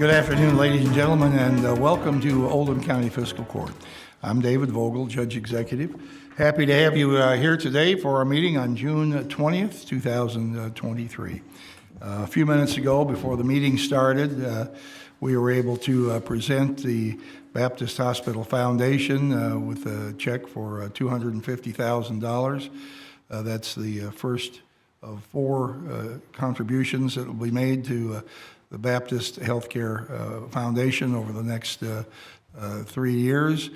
Good afternoon, ladies and gentlemen, and welcome to Oldham County Fiscal Court. I'm David Vogel, Judge Executive. Happy to have you here today for our meeting on June 20th, 2023. A few minutes ago, before the meeting started, we were able to present the Baptist Hospital Foundation with a check for $250,000. That's the first of four contributions that will be made to the Baptist Healthcare Foundation over the next 3 years,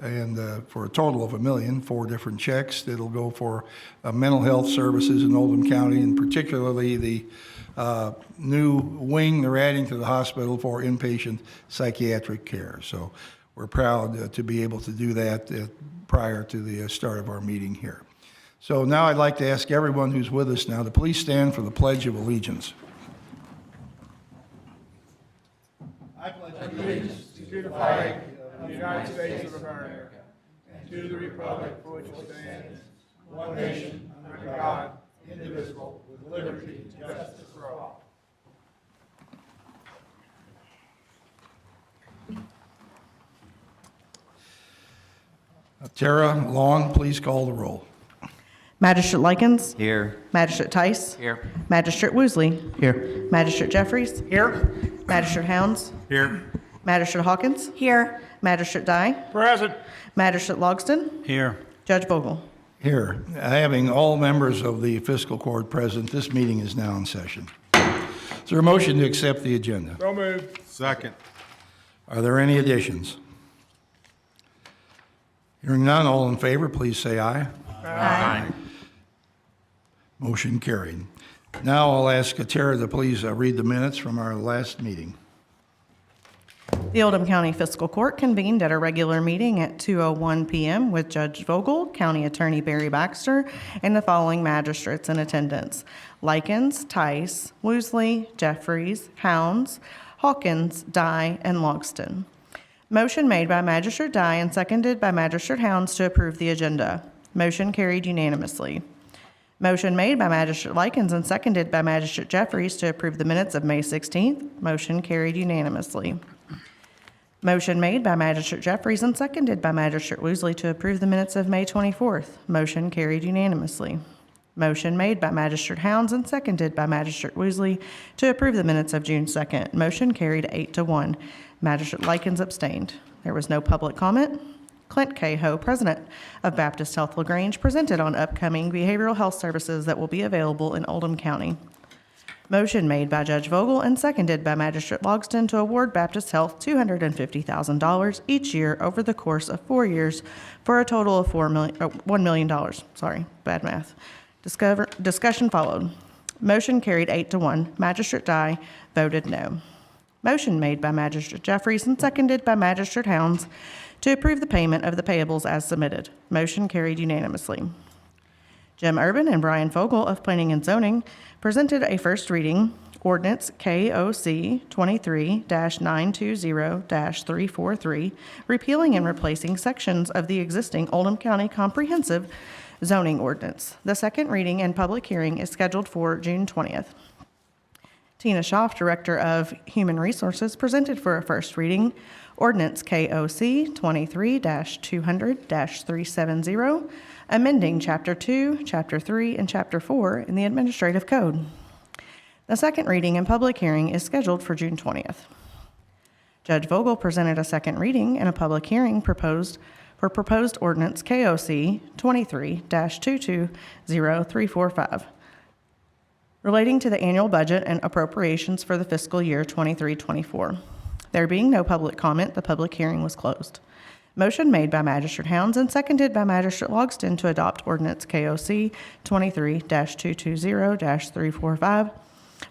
and for a total of $1 million, 4 different checks that'll go for mental health services in Oldham County, and particularly the new wing they're adding to the hospital for inpatient psychiatric care. So we're proud to be able to do that prior to the start of our meeting here. So now I'd like to ask everyone who's with us now to please stand for the Pledge of Allegiance. I pledge allegiance to the flag of the United States of America and to the republic for which it stands, one nation, under God, indivisible, with liberty and justice for all. Tara Long, please call the roll. Magistrate Likens. Here. Magistrate Tice. Here. Magistrate Woosley. Here. Magistrate Jeffries. Here. Magistrate Hounds. Here. Magistrate Hawkins. Here. Magistrate Dye. Present. Magistrate Logston. Here. Judge Vogel. Here. Having all members of the fiscal court present, this meeting is now in session. Is there a motion to accept the agenda? So moved. Second. Are there any additions? Hearing none, all in favor, please say aye. Aye. Motion carried. Now I'll ask Tara to please read the minutes from our last meeting. The Oldham County Fiscal Court convened at a regular meeting at 2:01 p.m. with Judge Vogel, County Attorney Barry Baxter, and the following magistrates in attendance: Likens, Tice, Woosley, Jeffries, Hounds, Hawkins, Dye, and Logston. Motion made by Magistrate Dye and seconded by Magistrate Hounds to approve the agenda. Motion carried unanimously. Motion made by Magistrate Likens and seconded by Magistrate Jeffries to approve the minutes of May 16th. Motion carried unanimously. Motion made by Magistrate Jeffries and seconded by Magistrate Woosley to approve the minutes of May 24th. Motion carried unanimously. Motion made by Magistrate Hounds and seconded by Magistrate Woosley to approve the minutes of June 2nd. Motion carried 8-1. Magistrate Likens abstained. There was no public comment. Clint Cahoe, President of Baptist Health LaGrange, presented on upcoming behavioral health services that will be available in Oldham County. Motion made by Judge Vogel and seconded by Magistrate Logston to award Baptist Health $250,000 each year over the course of 4 years for a total of $1 million. Sorry, bad math. Discussion followed. Motion carried 8-1. Magistrate Dye voted no. Motion made by Magistrate Jeffries and seconded by Magistrate Hounds to approve the payment of the payables as submitted. Motion carried unanimously. Jim Urban and Brian Fogel of Planning and Zoning presented a first reading ordinance KOC 23-920-343, repealing and replacing sections of the existing Oldham County Comprehensive Zoning Ordinance. The second reading and public hearing is scheduled for June 20th. Tina Schaaf, Director of Human Resources, presented for a first reading ordinance KOC 23-200-370, amending Chapter 2, Chapter 3, and Chapter 4 in the Administrative Code. The second reading and public hearing is scheduled for June 20th. Judge Vogel presented a second reading and a public hearing proposed ordinance KOC 23-220345, relating to the annual budget and appropriations for the fiscal year 23-24. There being no public comment, the public hearing was closed. Motion made by Magistrate Hounds and seconded by Magistrate Logston to adopt ordinance KOC 23-220-345,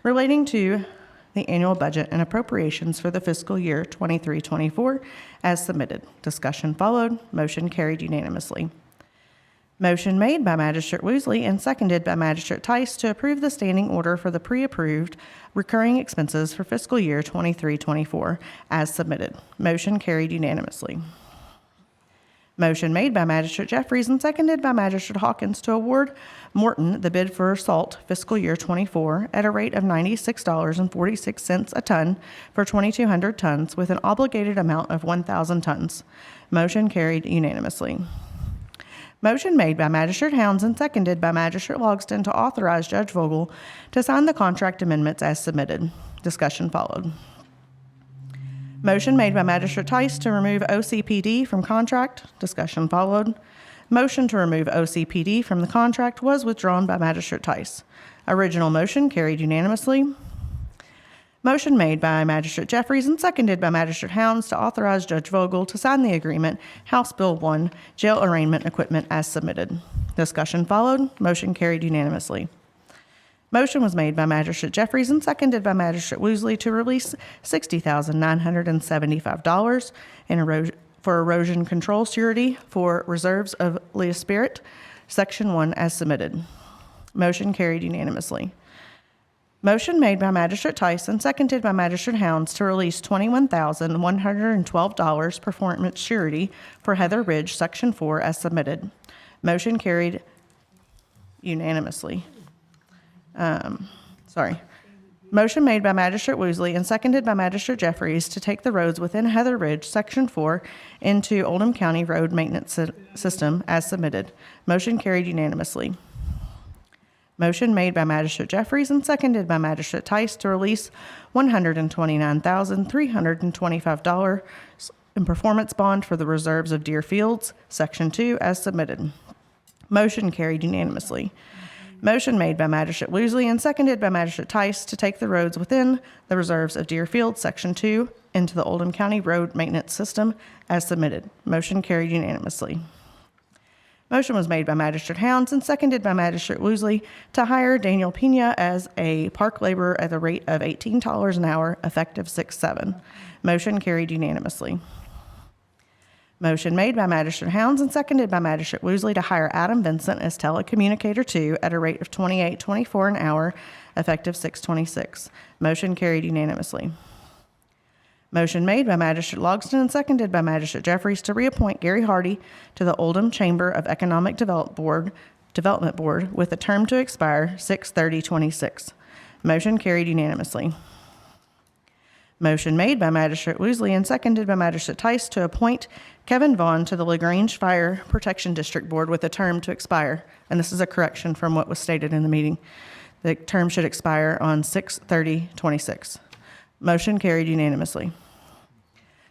relating to the annual budget and appropriations for the fiscal year 23-24 as submitted. Discussion followed. Motion carried unanimously. Motion made by Magistrate Woosley and seconded by Magistrate Tice to approve the standing order for the pre-approved recurring expenses for fiscal year 23-24 as submitted. Motion carried unanimously. Motion made by Magistrate Jeffries and seconded by Magistrate Hawkins to award Morton the bid for salt fiscal year '24 at a rate of $96.46 a ton for 2,200 tons with an obligated amount of 1,000 tons. Motion carried unanimously. Motion made by Magistrate Hounds and seconded by Magistrate Logston to authorize Judge Vogel to sign the contract amendments as submitted. Discussion followed. Motion made by Magistrate Tice to remove OCPD from contract. Discussion followed. Motion to remove OCPD from the contract was withdrawn by Magistrate Tice. Original motion carried unanimously. Motion made by Magistrate Jeffries and seconded by Magistrate Hounds to authorize Judge Vogel to sign the agreement, House Bill 1, jail arraignment equipment as submitted. Discussion followed. Motion carried unanimously. Motion was made by Magistrate Jeffries and seconded by Magistrate Woosley to release $60,975 for erosion control surety for reserves of Leah Spirit, Section 1 as submitted. Motion carried unanimously. Motion made by Magistrate Tice and seconded by Magistrate Hounds to release $21,112 performance surety for Heather Ridge, Section 4 as submitted. Motion carried unanimously. Motion made by Magistrate Woosley and seconded by Magistrate Jeffries to take the roads within Heather Ridge, Section 4, into Oldham County Road Maintenance System as submitted. Motion carried unanimously. Motion made by Magistrate Jeffries and seconded by Magistrate Tice to release $129,325 in performance bond for the reserves of Deerfields, Section 2 as submitted. Motion carried unanimously. Motion made by Magistrate Woosley and seconded by Magistrate Tice to take the roads within the reserves of Deerfield, Section 2, into the Oldham County Road Maintenance System as submitted. Motion carried unanimously. Motion was made by Magistrate Hounds and seconded by Magistrate Woosley to hire Daniel Pena as a park laborer at the rate of $18 an hour, effective 6/7. Motion carried unanimously. Motion made by Magistrate Hounds and seconded by Magistrate Woosley to hire Adam Vincent as telecommunicator 2 at a rate of $28.24 an hour, effective 6/26. Motion carried unanimously. Motion made by Magistrate Logston and seconded by Magistrate Jeffries to reappoint Gary Hardy to the Oldham Chamber of Economic Development Board with a term to expire 6/30/26. Motion carried unanimously. Motion made by Magistrate Woosley and seconded by Magistrate Tice to appoint Kevin Vaughn to the LaGrange Fire Protection District Board with a term to expire. And this is a correction from what was stated in the meeting. The term should expire on 6/30/26. Motion carried unanimously.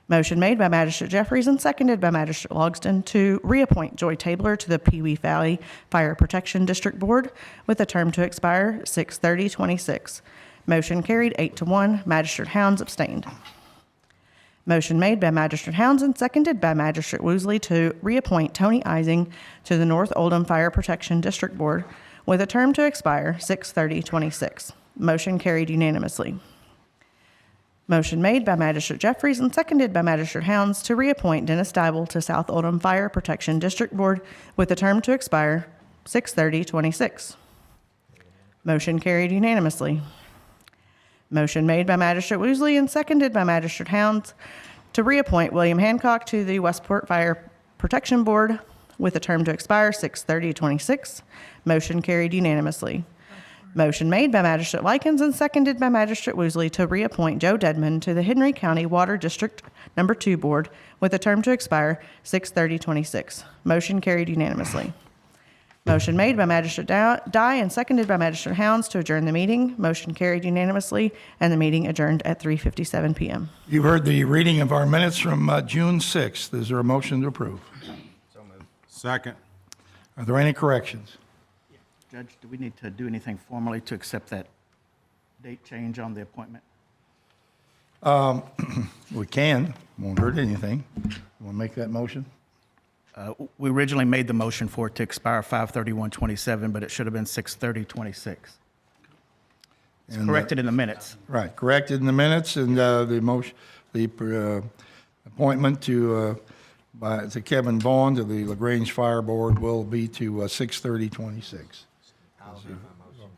Motion made by Magistrate Jeffries and seconded by Magistrate Logston to reappoint Joy Tabler to the Pewee Valley Fire Protection District Board with a term to expire 6/30/26. Motion carried 8-1. Magistrate Hounds abstained. Motion made by Magistrate Hounds and seconded by Magistrate Woosley to reappoint Tony Ising to the North Oldham Fire Protection District Board with a term to expire 6/30/26. Motion carried unanimously. Motion made by Magistrate Jeffries and seconded by Magistrate Hounds to reappoint Dennis Dibble to South Oldham Fire Protection District Board with a term to expire 6/30/26. Motion carried unanimously. Motion made by Magistrate Woosley and seconded by Magistrate Hounds to reappoint William Hancock to the Westport Fire Protection Board with a term to expire 6/30/26. Motion carried unanimously. Motion made by Magistrate Likens and seconded by Magistrate Woosley to reappoint Joe Dedman to the Henry County Water District Number 2 Board with a term to expire 6/30/26. Motion carried unanimously. Motion made by Magistrate Dye and seconded by Magistrate Hounds to adjourn the meeting. Motion carried unanimously, and the meeting adjourned at 3:57 p.m. You've heard the reading of our minutes from June 6th. Is there a motion to approve? Second. Are there any corrections? Judge, do we need to do anything formally to accept that date change on the appointment? We can. Won't hurt anything. You want to make that motion? We originally made the motion for it to expire 5/31/27, but it should have been 6/30/26. It's And, corrected in the minutes. Right, corrected in the minutes, and the motion, the appointment to Kevin Vaughn to the LaGrange Fire Board will be to 6/30/26.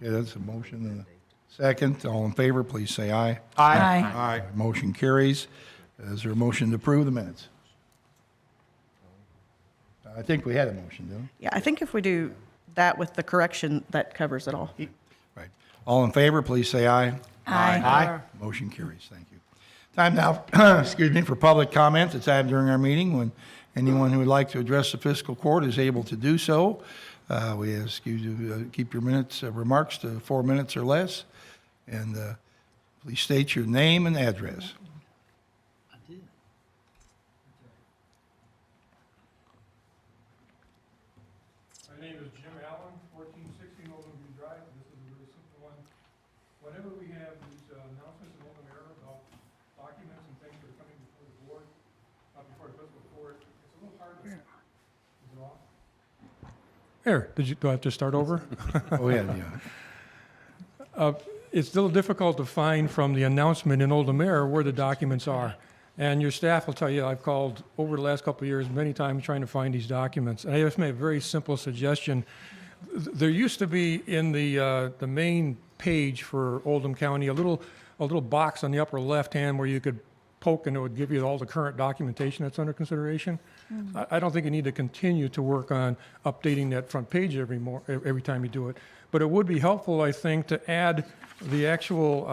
Okay, that's a motion and a second. All in favor, please say aye. Aye. Motion carries. Is there a motion to approve the minutes? I think we had a motion, didn't Yeah, I think if we do that with the correction, that covers it all. we? Right. All in favor, please say aye. Aye. Aye. Motion carries. Thank you. Time now, excuse me, for public comment. It's time during our meeting when anyone who would like to address the fiscal court is able to do so. We ask you to keep your remarks to 4 minutes or less. And please state your name and address. My name is Jim Allen, 1416 Oldham View Drive. This is a very simple one. Whenever we have these announcements in open air about documents and things that are coming before the board, not before the fiscal court, it's a little hard to. Is it off? There, do I have to start over? Oh, yeah, yeah. It's a little difficult to find from the announcement in Oldham Air where the documents are. And your staff will tell you, I've called over the last couple of years many times trying to find these documents. And I just made a very simple suggestion. There used to be in the main page for Oldham County a little box on the upper left hand where you could poke and it would give you all the current documentation that's under consideration. I don't think you need to continue to work on updating that front page every time you do it. But it would be helpful, I think, to add the actual,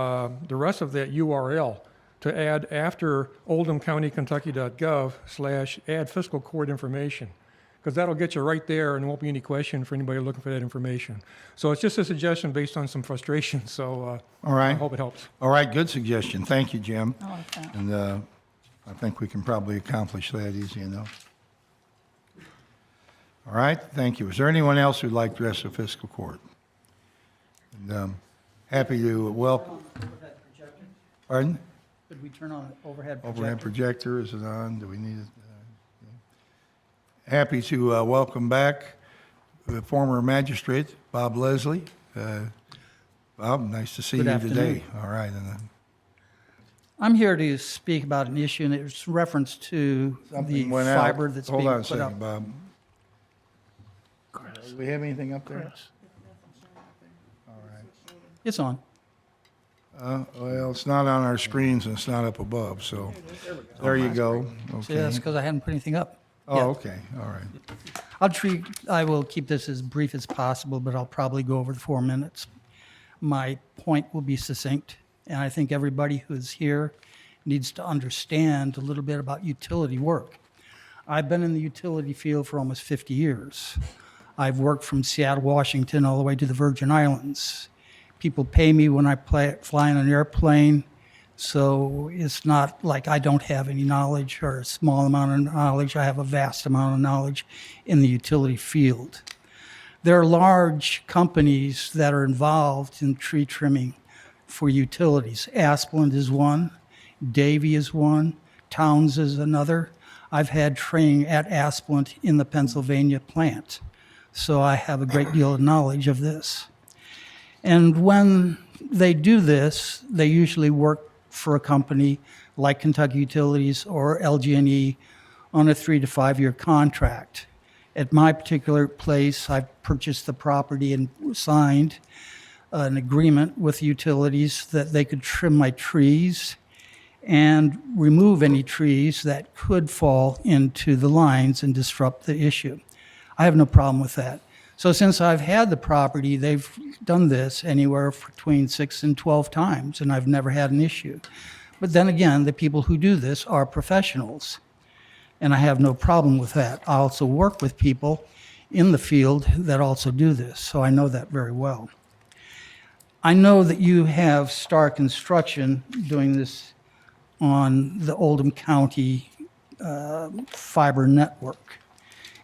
the rest of that URL, to add after oldhamcountykentucky.gov/add fiscal court information, because that'll get you right there and there won't be any question for anybody looking for that information. So it's just a suggestion based on some frustration, so All right. I hope it helps. All right, good suggestion. Thank you, Jim. I like that. And I think we can probably accomplish that easy enough. All right, thank you. Is there anyone else who'd like to address the fiscal court? And happy to welcome. Overhead projector? Pardon? Could we turn on an overhead projector? Overhead projector, is it on? Do we need it? Happy to welcome back the former magistrate, Bob Leslie. Bob, nice to see you Good today. afternoon. All right. And, I'm here to speak about an issue, and it's reference to the something went out. fiber that's being Hold on a put up. second, Bob. Do we have anything up there? It's on. Well, it's not on our screens and it's not up above, so there you go. See, that's Okay. because I hadn't put anything up. Oh, yet. okay, all right. I will keep this as brief as possible, but I'll probably go over the 4 minutes. My point will be succinct, and I think everybody who's here needs to understand a little bit about utility work. I've been in the utility field for almost 50 years. I've worked from Seattle, Washington, all the way to the Virgin Islands. People pay me when I fly in an airplane, so it's not like I don't have any knowledge or a small amount of knowledge. I have a vast amount of knowledge in the utility field. There are large companies that are involved in tree trimming for utilities. Asplund is one, Davy is one, Towns is another. I've had training at Asplund in the Pennsylvania plant, so I have a great deal of knowledge of this. And when they do this, they usually work for a company like Kentucky Utilities or LG&E on a 3 to 5 year contract. At my particular place, I purchased the property and signed an agreement with utilities that they could trim my trees and remove any trees that could fall into the lines and disrupt the issue. I have no problem with that. So since I've had the property, they've done this anywhere between 6 and 12 times, and I've never had an issue. But then again, the people who do this are professionals, and I have no problem with that. I also work with people in the field that also do this, so I know that very well. I know that you have Star Construction doing this on the Oldham County fiber network.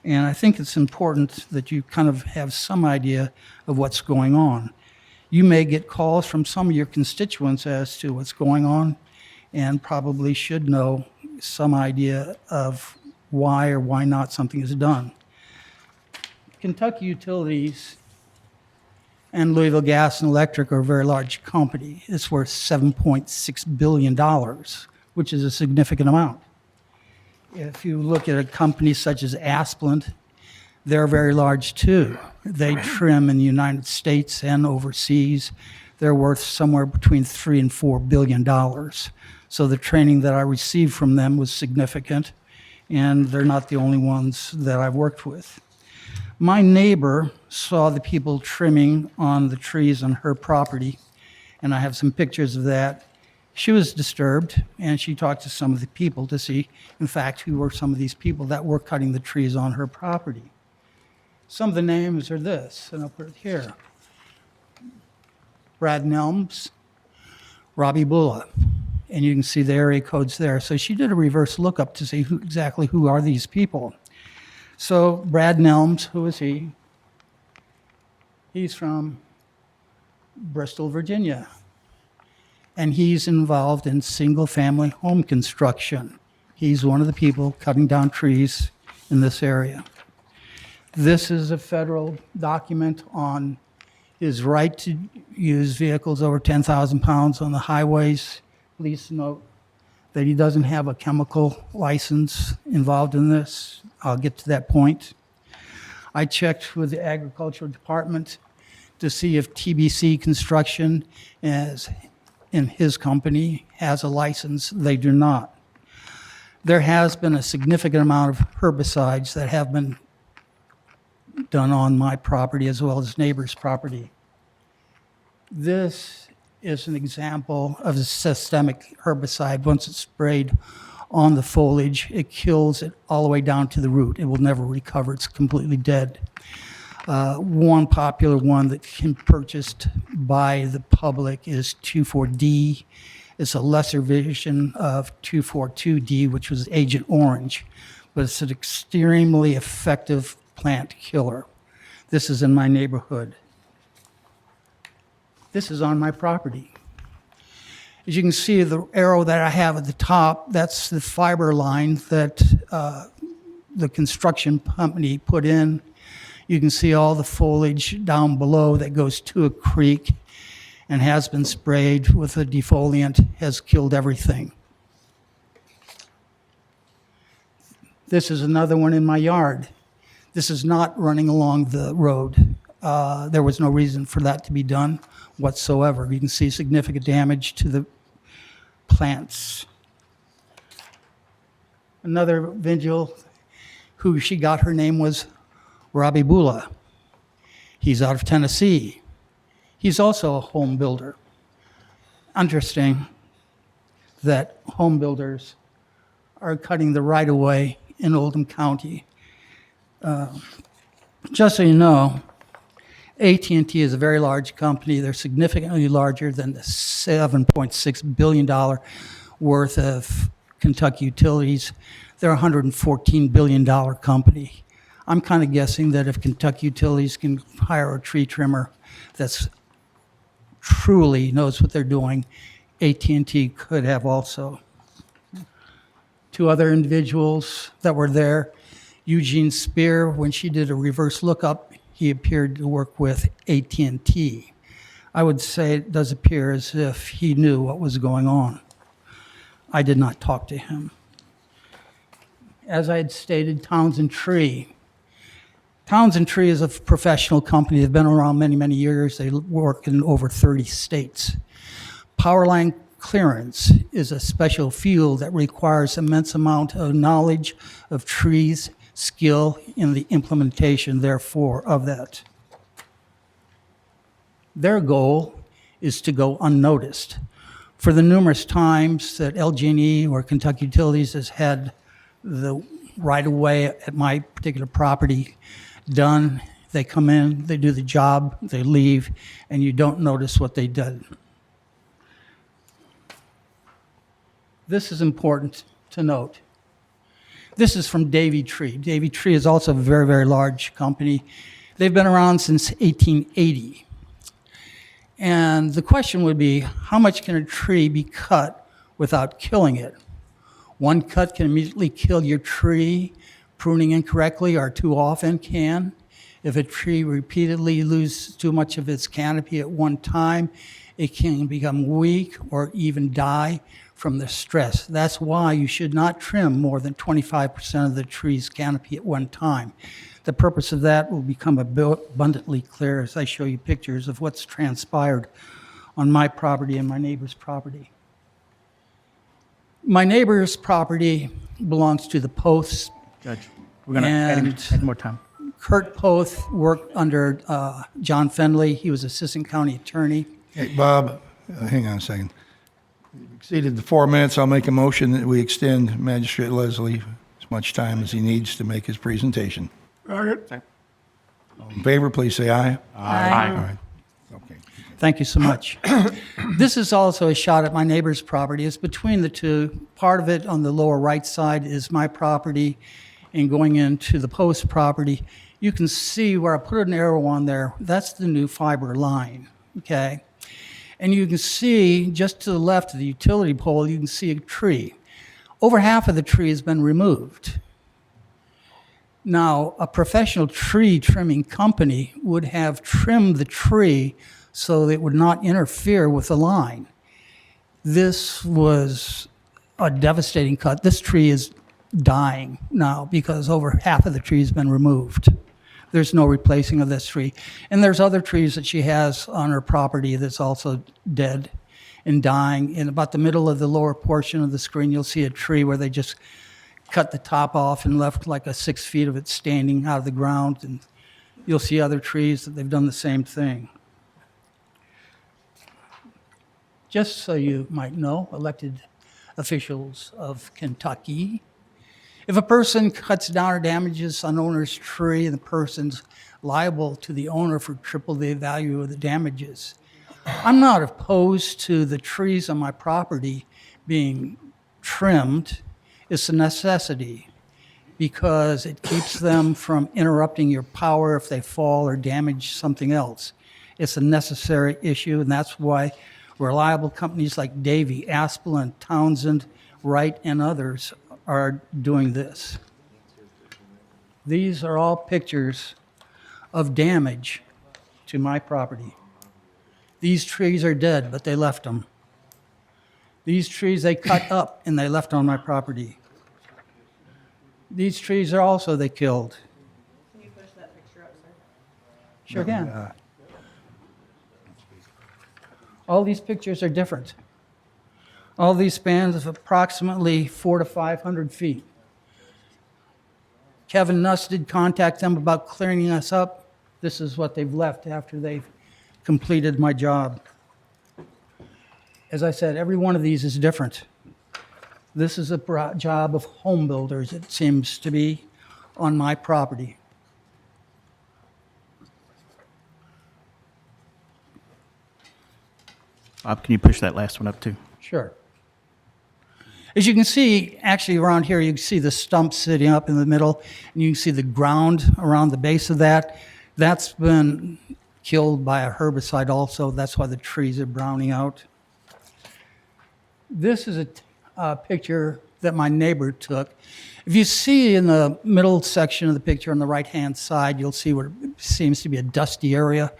And I think it's important that you kind of have some idea of what's going on. You may get calls from some of your constituents as to what's going on and probably should know some idea of why or why not something is done. Kentucky Utilities and Louisville Gas and Electric are a very large company. It's worth $7.6 billion, which is a significant amount. If you look at a company such as Asplund, they're very large too. They trim in the United States and overseas. They're worth somewhere between $3 and $4 billion. So the training that I received from them was significant, and they're not the only ones that I've worked with. My neighbor saw the people trimming on the trees on her property, and I have some pictures of that. She was disturbed, and she talked to some of the people to see, in fact, who were some of these people that were cutting the trees on her property. Some of the names are this, and I'll put it here. Brad Nelms, Robbie Bulla, and you can see the area codes there. So she did a reverse lookup to see exactly who are these people. So Brad Nelms, who is he? He's from Bristol, Virginia, and he's involved in single-family home construction. He's one of the people cutting down trees in this area. This is a federal document on his right to use vehicles over 10,000 pounds on the highways. Please note that he doesn't have a chemical license involved in this. I'll get to that point. I checked with the Agricultural Department to see if TBC Construction as in his company has a license. They do not. There has been a significant amount of herbicides that have been done on my property as well as neighbor's property. This is an example of a systemic herbicide. Once it's sprayed on the foliage, it kills it all the way down to the root. It will never recover. It's completely dead. One popular one that can be purchased by the public is 2,4-D. It's a lesser version of 2,4,2-D, which was Agent Orange, but it's an extremely effective plant killer. This is in my neighborhood. This is on my property. As you can see, the arrow that I have at the top, that's the fiber line that the construction company put in. You can see all the foliage down below that goes to a creek and has been sprayed with a defoliant, has killed everything. This is another one in my yard. This is not running along the road. There was no reason for that to be done whatsoever. You can see significant damage to the plants. Another vigil who she got her name was Robbie Bulla. He's out of Tennessee. He's also a home builder. Interesting that home builders are cutting the right-of-way in Oldham County. Just so you know, AT&T is a very large company. They're significantly larger than the $7.6 billion worth of Kentucky Utilities. They're a $114 billion company. I'm kind of guessing that if Kentucky Utilities can hire a tree trimmer that's truly knows what they're doing, AT&T could have also. Two other individuals that were there, Eugene Spear, when she did a reverse lookup, he appeared to work with AT&T. I would say it does appear as if he knew what was going on. I did not talk to him. As I had stated, Townsend Tree. Townsend Tree is a professional company. They've been around many, many years. They work in over 30 states. Power line clearance is a special field that requires immense amount of knowledge of trees, skill in the implementation, therefore, of that. Their goal is to go unnoticed. For the numerous times that LG&E or Kentucky Utilities has had the right-of-way at my particular property done, they come in, they do the job, they leave, and you don't notice what they did. This is important to note. This is from Davy Tree. Davy Tree is also a very, very large company. They've been around since 1880. And the question would be, how much can a tree be cut without killing it? One cut can immediately kill your tree. Pruning incorrectly or too often can. If a tree repeatedly loses too much of its canopy at one time, it can become weak or even die from the stress. That's why you should not trim more than 25% of the tree's canopy at one time. The purpose of that will become abundantly clear as I show you pictures of what's transpired on my property and my neighbor's property. My neighbor's property belongs to the Poths. Judge, we're going to add And- more time. Kurt Poth worked under John Fendley. He was assistant county attorney. Hey, Bob, hang on a second. We've exceeded the 4 minutes. I'll make a motion that we extend Magistrate Leslie as much time as he needs to make his presentation. All in favor, please say aye. Aye. All right. Okay. Thank you so much. This is also a shot at my neighbor's property. It's between the two. Part of it on the lower right side is my property, and going into the Post property, you can see where I put an arrow on there. That's the new fiber line, okay? And you can see just to the left of the utility pole, you can see a tree. Over half of the tree has been removed. Now, a professional tree trimming company would have trimmed the tree so that it would not interfere with the line. This was a devastating cut. This tree is dying now because over half of the tree has been removed. There's no replacing of this tree. And there's other trees that she has on her property that's also dead and dying. In about the middle of the lower portion of the screen, you'll see a tree where they just cut the top off and left like 6 feet of it standing out of the ground. And you'll see other trees that they've done the same thing. Just so you might know, elected officials of Kentucky, if a person cuts down or damages an owner's tree and the person's liable to the owner for triple the value of the damages. I'm not opposed to the trees on my property being trimmed. It's a necessity because it keeps them from interrupting your power if they fall or damage something else. It's a necessary issue, and that's why reliable companies like Davy, Aspel, Townsend, Wright, and others are doing this. These are all pictures of damage to my property. These trees are dead, but they left them. These trees they cut up and they left on my property. These trees are also they killed. Can you push that picture up, sir? Sure can. All these pictures are different. All these spans of approximately 400 to 500 feet. Kevin Nuss did contact them about clearing us up. This is what they've left after they've completed my job. As I said, every one of these is different. This is a job of home builders, it seems to be, on my property. Bob, can you push that last one up too? Sure. As you can see, actually around here, you can see the stump sitting up in the middle, and you can see the ground around the base of that. That's been killed by a herbicide also. That's why the trees are browning out. This is a picture that my neighbor took. If you see in the middle section of the picture on the right-hand side, you'll see what seems to be a dusty area.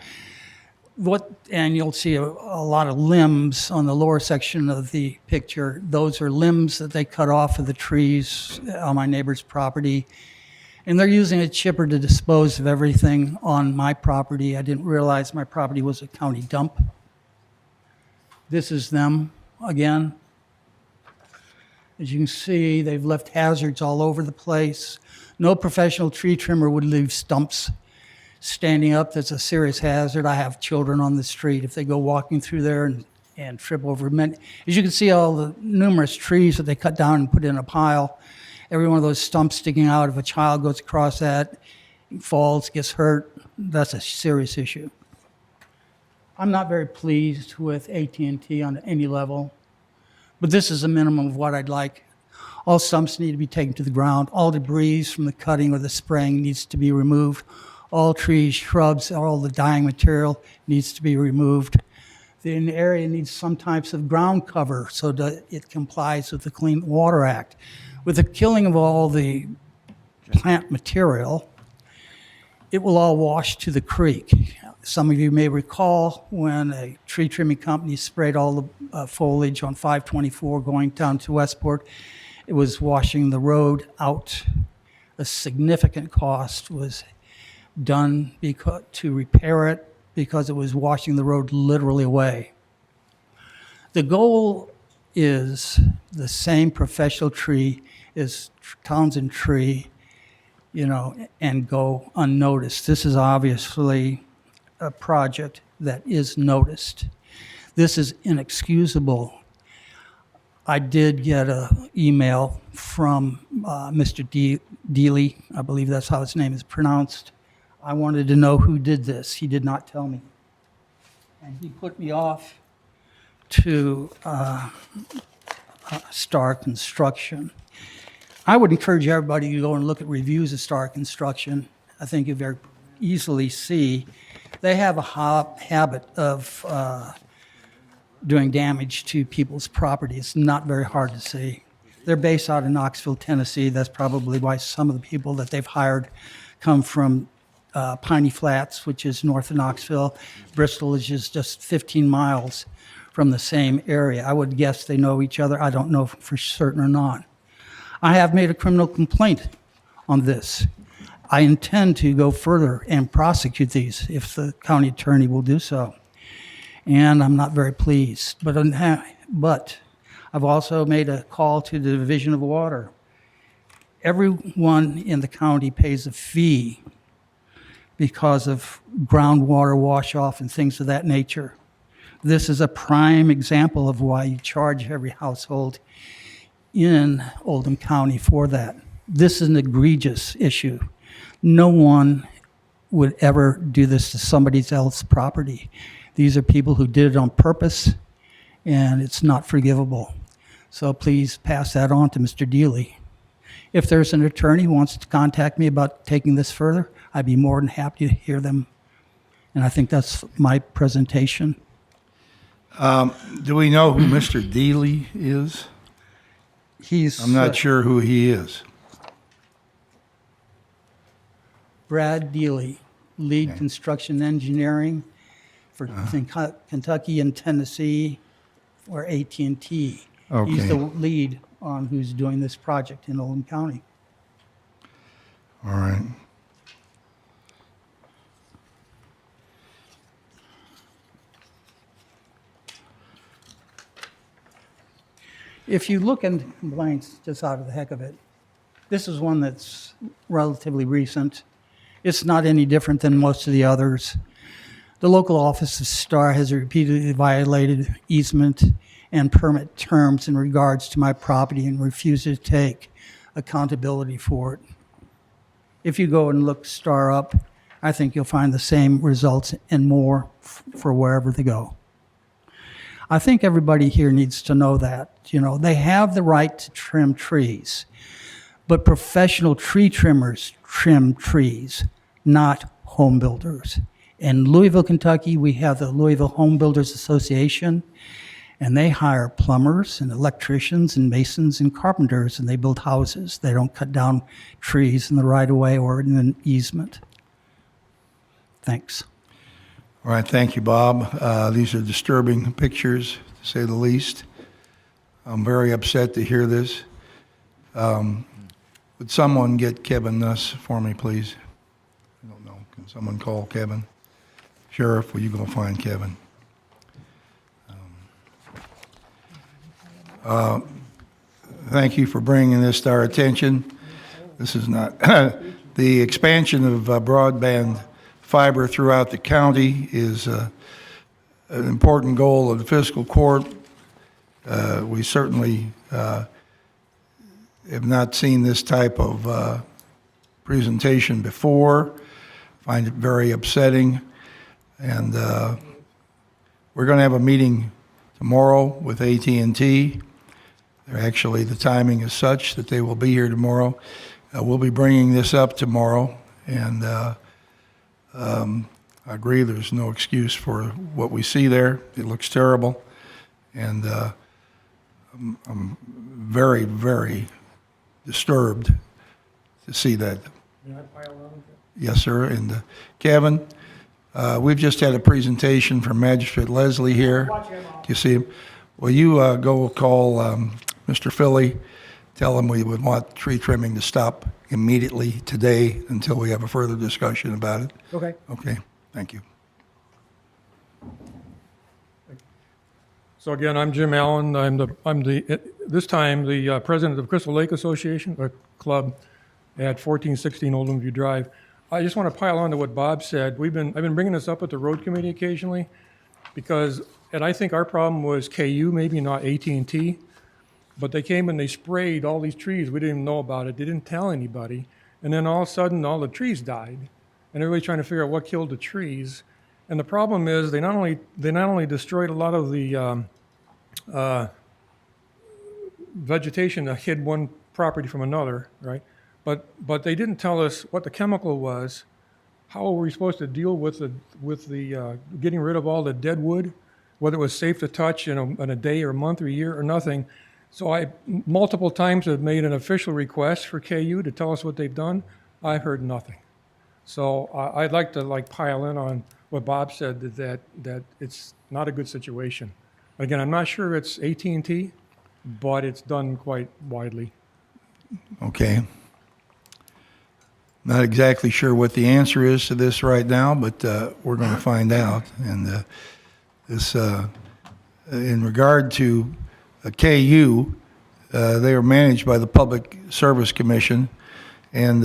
And you'll see a lot of limbs on the lower section of the picture. Those are limbs that they cut off of the trees on my neighbor's property. And they're using a chipper to dispose of everything on my property. I didn't realize my property was a county dump. This is them again. As you can see, they've left hazards all over the place. No professional tree trimmer would leave stumps standing up. That's a serious hazard. I have children on the street. If they go walking through there and trip over, as you can see, all the numerous trees that they cut down and put in a pile, every one of those stumps sticking out, if a child goes across that, falls, gets hurt, that's a serious issue. I'm not very pleased with AT&T on any level, but this is a minimum of what I'd like. All stumps need to be taken to the ground. All debris from the cutting or the spraying needs to be removed. All trees, shrubs, all the dying material needs to be removed. The area needs some types of ground cover so that it complies with the Clean Water Act. With the killing of all the plant material, it will all wash to the creek. Some of you may recall when a tree trimming company sprayed all the foliage on 524 going down to Westport, it was washing the road out. A significant cost was done to repair it because it was washing the road literally away. The goal is the same professional tree as Townsend tree, and go unnoticed. This is obviously a project that is noticed. This is inexcusable. I did get an email from Mr. Deely, I believe that's how his name is pronounced. I wanted to know who did this. He did not tell me. And he put me off to Star Construction. I would encourage everybody to go and look at reviews of Star Construction. I think you very easily see they have a habit of doing damage to people's property. It's not very hard to see. They're based out of Knoxville, Tennessee. That's probably why some of the people that they've hired come from Piney Flats, which is north of Knoxville. Bristol is just 15 miles from the same area. I would guess they know each other. I don't know for certain or not. I have made a criminal complaint on this. I intend to go further and prosecute these if the county attorney will do so. And I'm not very pleased. But I've also made a call to the Division of Water. Everyone in the county pays a fee because of groundwater wash-off and things of that nature. This is a prime example of why you charge every household in Oldham County for that. This is an egregious issue. No one would ever do this to somebody else's property. These are people who did it on purpose, and it's not forgivable. So please pass that on to Mr. Deely. If there's an attorney who wants to contact me about taking this further, I'd be more than happy to hear them. And I think that's my presentation. Do we know who Mr. Deely is? He's I'm not sure who he is. Brad Deely, lead construction engineering for Kentucky and Tennessee or AT&T. Okay. He's the lead on who's doing this project in Oldham County. All right. If you look in complaints, just out of the heck of it, this is one that's relatively recent. It's not any different than most of the others. The local office of STAR has repeatedly violated easement and permit terms in regards to my property and refuses to take accountability for it. If you go and look STAR up, I think you'll find the same results and more for wherever they go. I think everybody here needs to know that. They have the right to trim trees, but professional tree trimmers trim trees, not home builders. In Louisville, Kentucky, we have the Louisville Home Builders Association, and they hire plumbers and electricians and masons and carpenters, and they build houses. They don't cut down trees in the right-of-way or in an easement. Thanks. All right, thank you, Bob. These are disturbing pictures, to say the least. I'm very upset to hear this. Would someone get Kevin Nuss for me, please? I don't know. Can someone call Kevin? Sheriff, will you go find Kevin? Thank you for bringing this to our attention. This is not the expansion of broadband fiber throughout the county is an important goal of the fiscal court. We certainly have not seen this type of presentation before. Find it very upsetting. And we're going to have a meeting tomorrow with AT&T. Actually, the timing is such that they will be here tomorrow. We'll be bringing this up tomorrow, and I agree there's no excuse for what we see there. It looks terrible, and I'm very, very disturbed to see that. Yes, sir. And Kevin, we've just had a presentation from Magistrate Leslie here. Do you see him? Will you go call Mr. Philly, tell him we would want tree trimming to stop immediately today until we have a further discussion about it? Okay. Okay, thank you. So again, I'm Jim Allen. This time, the president of Crystal Lake Association, a club at 1416 Oldham View Drive. I just want to pile on to what Bob said. I've been bringing this up at the road committee occasionally because, and I think our problem was KU, maybe not AT&T, but they came and they sprayed all these trees. We didn't even know about it. They didn't tell anybody. And then all of a sudden, all the trees died. And everybody's trying to figure out what killed the trees. And the problem is they not only destroyed a lot of the vegetation that hid one property from another, right? But they didn't tell us what the chemical was. How were we supposed to deal with the getting rid of all the dead wood, whether it was safe to touch in a day or a month or a year or nothing. So I multiple times have made an official request for KU to tell us what they've done. I've heard nothing. So I'd like to pile in on what Bob said, that it's not a good situation. Again, I'm not sure it's AT&T, but it's done quite widely. Okay. Not exactly sure what the answer is to this right now, but we're going to find out. And in regard to KU, they are managed by the Public Service Commission, and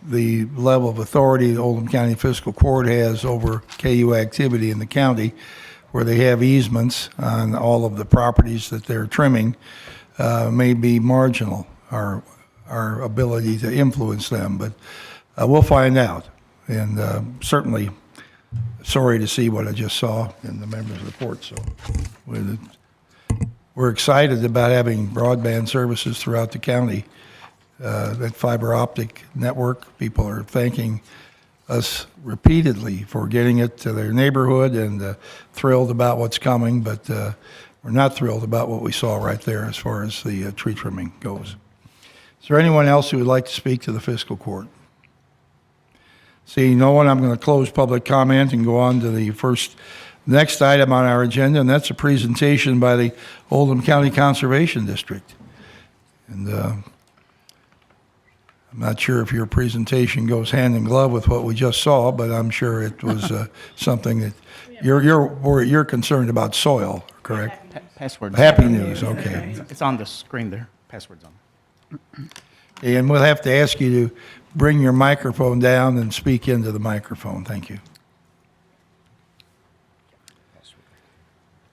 the level of authority the Oldham County Fiscal Court has over KU activity in the county, where they have easements on all of the properties that they're trimming, may be marginal, our ability to influence them. But we'll find out. And certainly sorry to see what I just saw in the members' report. So we're excited about having broadband services throughout the county. That fiber optic network, people are thanking us repeatedly for getting it to their neighborhood, and thrilled about what's coming, but we're not thrilled about what we saw right there as far as the tree trimming goes. Is there anyone else who would like to speak to the fiscal court? Seeing no one, I'm going to close public comment and go on to the next item on our agenda, and that's a presentation by the Oldham County Conservation District. And I'm not sure if your presentation goes hand in glove with what we just saw, but I'm sure it was something that you're concerned about soil, correct? Password. Happy news, okay. It's on the screen there. Password's on. And we'll have to ask you to bring your microphone down and speak into the microphone. Thank you.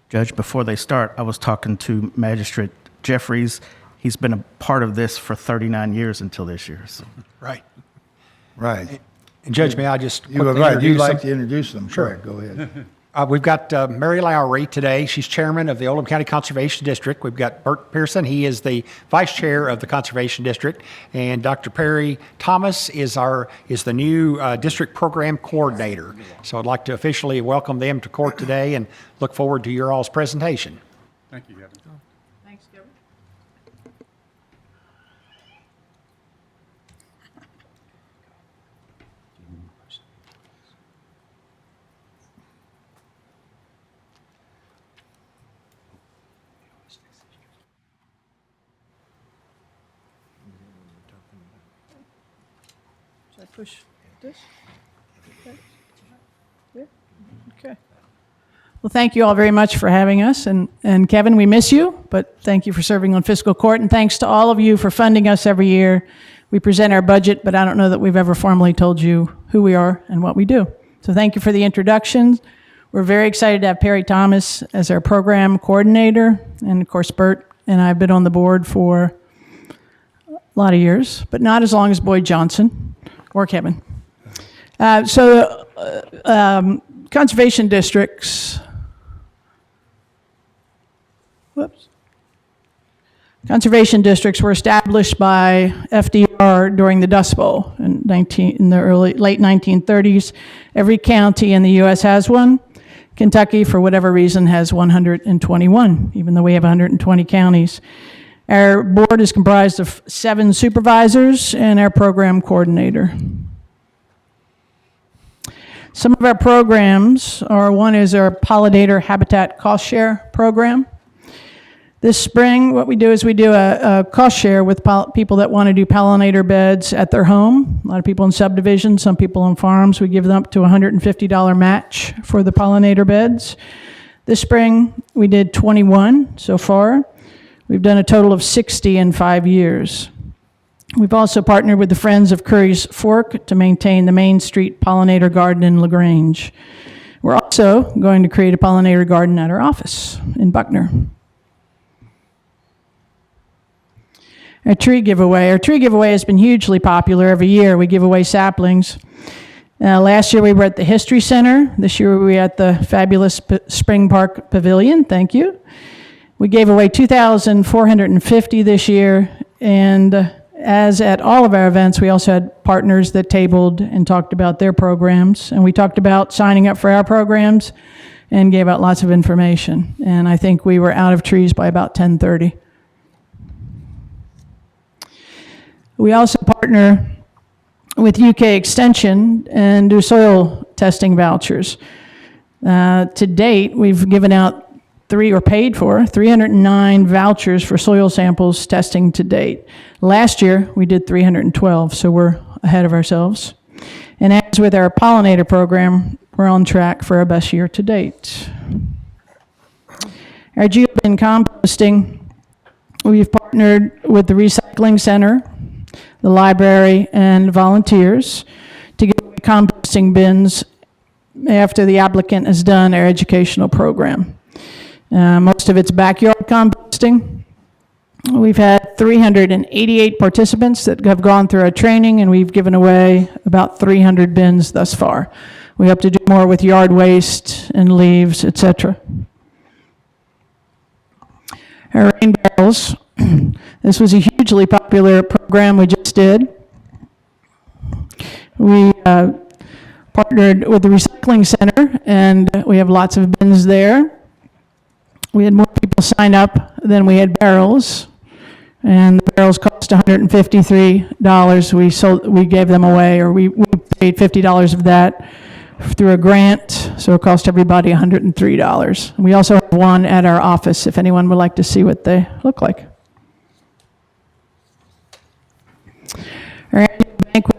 Judge, before they start, I was talking to Magistrate Jeffries. He's been a part of this for 39 years until this year. So. Right. Right. And Judge, may I just quickly Right. You'd introduce like them? to introduce them? Sure. Go ahead. We've got Mary Lowry today. She's chairman of the Oldham County Conservation District. We've got Bert Pearson. He is the vice chair of the Conservation District. And Dr. Perry Thomas is the new district program coordinator. So I'd like to officially welcome them to court today and look forward to your all's presentation. Thank you, Kevin. Thanks, Kevin. Should I push this? Okay. Yeah? Okay. Well, thank you all very much for having us. And Kevin, we miss you, but thank you for serving on fiscal court. And thanks to all of you for funding us every year. We present our budget, but I don't know that we've ever formally told you who we are and what we do. So thank you for the introductions. We're very excited to have Perry Thomas as our program coordinator. And of course, Bert and I have been on the board for a lot of years, but not as long as Boyd Johnson or Kevin. Conservation districts. Conservation districts were established by FDR during the Dust Bowl in the late 1930s. Every county in the U.S. has one. Kentucky, for whatever reason, has 121, even though we have 120 counties. Our board is comprised of 7 supervisors and our program coordinator. Some of our programs one is our Pollinator Habitat Cost Share program. This spring, what we do is we do a cost share with people that want to do pollinator beds at their home. A lot of people in subdivisions, some people on farms. We give them up to $150 match for the pollinator beds. This spring, we did 21 so far. We've done a total of 60 in 5 years. We've also partnered with the Friends of Curry's Fork to maintain the Main Street Pollinator Garden in LaGrange. We're also going to create a pollinator garden at our office in Buckner. Our tree giveaway. Our tree giveaway has been hugely popular every year. We give away saplings. Last year we were at the History Center. This year we were at the fabulous Spring Park Pavilion. Thank you. We gave away 2,450 this year, and as at all of our events, we also had partners that tabled and talked about their programs, and we talked about signing up for our programs and gave out lots of information. And I think we were out of trees by about 10:30. We also partner with UK Extension and do soil testing vouchers. To date, we've given out paid for 309 vouchers for soil samples testing to date. Last year, we did 312, so we're ahead of ourselves. And as with our pollinator program, we're on track for our best year to date. Our geobin composting, we've partnered with the Recycling Center, the library, and volunteers to give away composting bins after the applicant has done our educational program. Most of it's backyard composting. We've had 388 participants that have gone through our training, and we've given away about 300 bins thus far. We hope to do more with yard waste and leaves, etc. Our rain barrels. This was a hugely popular program we just did. We partnered with the Recycling Center, and we have lots of bins there. We had more people sign up than we had barrels, and the barrels cost $153. We gave them away, or we paid $50 of that through a grant, so it cost everybody $103. We also have one at our office if anyone would like to see what they look like. Our annual banquet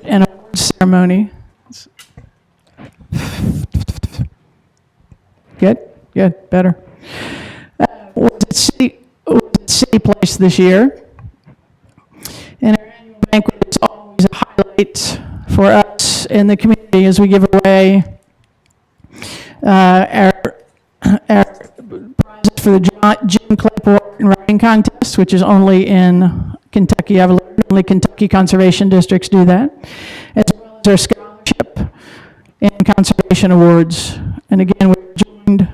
and awards ceremony. Good, better. Was at City Place this year. And our annual banquet is always a highlight for us in the community as we give away our prizes for the Jim Clapper and Writing Contest, which is only in Kentucky. I've learned only Kentucky conservation districts do that, as well as our scholarship and conservation awards. And again, we're joined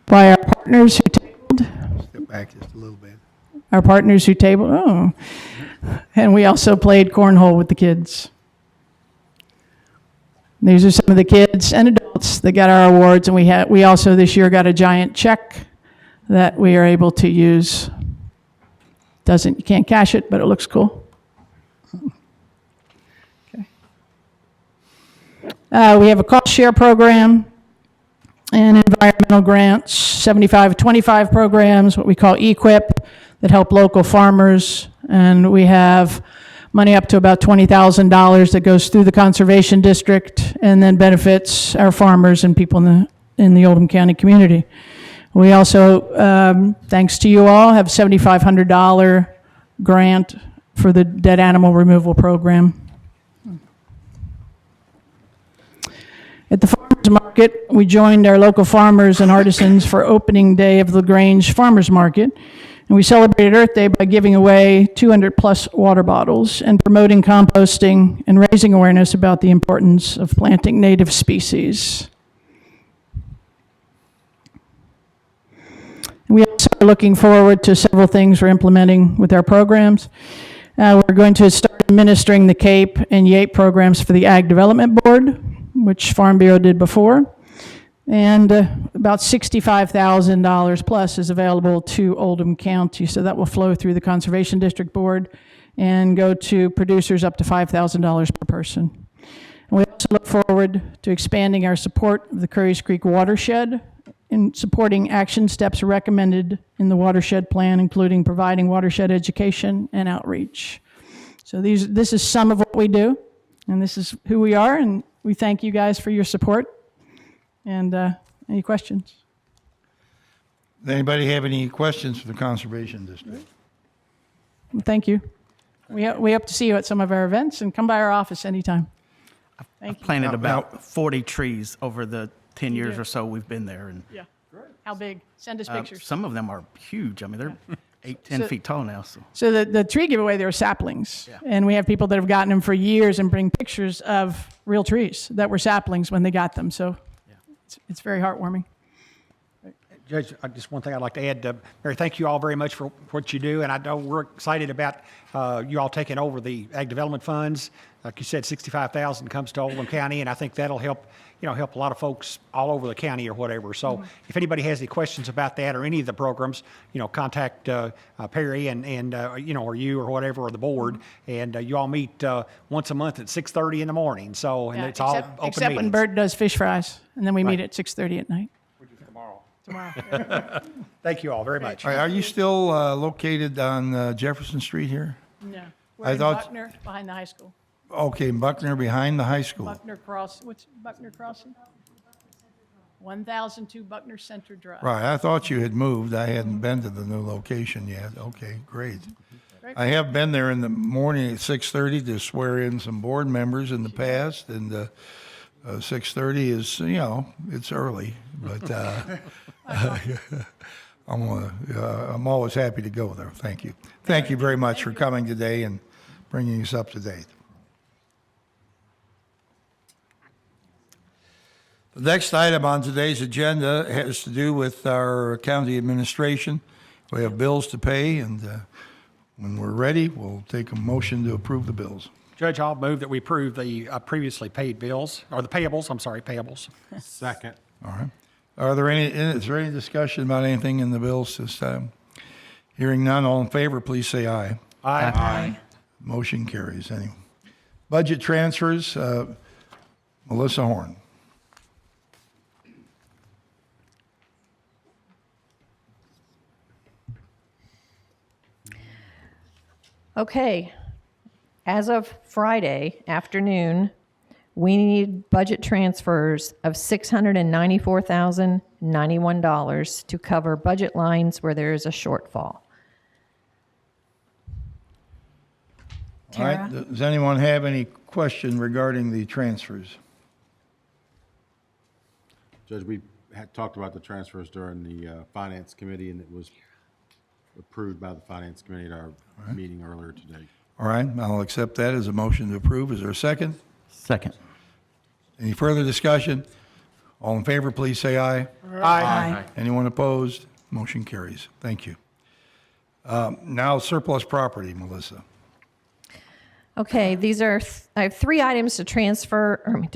by our partners who tabled. Step back just a little bit. Our partners who tabled, and we also played cornhole with the kids. These are some of the kids and adults that got our awards, and we also this year got a giant check that we are able to use. You can't cash it, but it looks cool. Okay. We have a cost share program and environmental grants, 75-25 programs, what we call EQIP, that help local farmers. And we have money up to about $20,000 that goes through the conservation district and then benefits our farmers and people in the Oldham County community. We also, thanks to you all, have $7,500 grant for the dead animal removal program. At the farmers market, we joined our local farmers and artisans for opening day of the LaGrange Farmers Market. And we celebrated Earth Day by giving away 200 plus water bottles and promoting composting and raising awareness about the importance of planting native species. We also are looking forward to several things we're implementing with our programs. We're going to start administering the CAPE and YAPE programs for the Ag Development Board, which Farm Bureau did before. And about $65,000 plus is available to Oldham County, so that will flow through the Conservation District Board and go to producers up to $5,000 per person. And we also look forward to expanding our support of the Curry's Creek watershed in supporting action steps recommended in the watershed plan, including providing watershed education and outreach. So this is some of what we do. And this is who we are, and we thank you guys for your support. And any questions? Does anybody have any questions for the Conservation District? Well, thank you. We hope to see you at some of our events, and come by our office anytime. Thank you. Planted Now- about 40 trees over the 10 years do? or so we've been there. And Yeah. How big? Send us pictures. some of them are huge. I mean, they're 8, 10 So- feet tall now. So So the tree giveaway, there are saplings. Yeah. And we have people that have gotten them for years and bring pictures of real trees that were saplings when they got them. So it's very heartwarming. Judge, just one thing I'd like to add. Mary, thank you all very much for what you do, and I know we're excited about you all taking over the ag development funds. Like you said, 65,000 comes to Oldham County, and I think that'll help a lot of folks all over the county or whatever. So if anybody has any questions about that or any of the programs, contact Perry and or you or whatever, or the board, and you all meet once a month at 6:30 in the morning. So, and Yeah, it's all except, open except when meetings. Bert does fish fries, and then we meet Right. at 6:30 at night. Thank you all very much. Are you still located on Jefferson Street here? No. We're I in thought- Buckner, behind the high school. Okay, Buckner behind the high school. Buckner Cross, what's Buckner Crossing? 1002 Buckner Center Drive. Right, I thought you had moved. I hadn't been to the new location yet. Okay, great. I have been there in the morning at 6:30 to swear in some board members in the past, and 6:30 is, it's early, but I'm always happy to go there. Thank you. Thank you very much for coming today and bringing us up to date. The next item on today's agenda has to do with our county administration. We have bills to pay, and when we're ready, we'll take a motion to approve the bills. Judge, I'll move that we approve the previously paid bills, or the payables, payables. Second. All right. Is there any discussion about anything in the bills this time? Hearing none, all in favor, please say aye. Aye. Motion carries. Anyway. Budget transfers, Melissa Horn. Okay, as of Friday afternoon, we need budget transfers of $694,091 to cover budget lines where there is a shortfall. All right. Does anyone have any question regarding the transfers? Judge, we had talked about the transfers during the Finance Committee, and it was approved by the Finance Committee at our meeting earlier today. All right, I'll accept that as a motion to approve. Is there a second? second. Any further discussion? All in favor, please say aye. Aye. Anyone opposed? Motion carries. Thank you. Now surplus property, Melissa. Okay, I have three items transfers on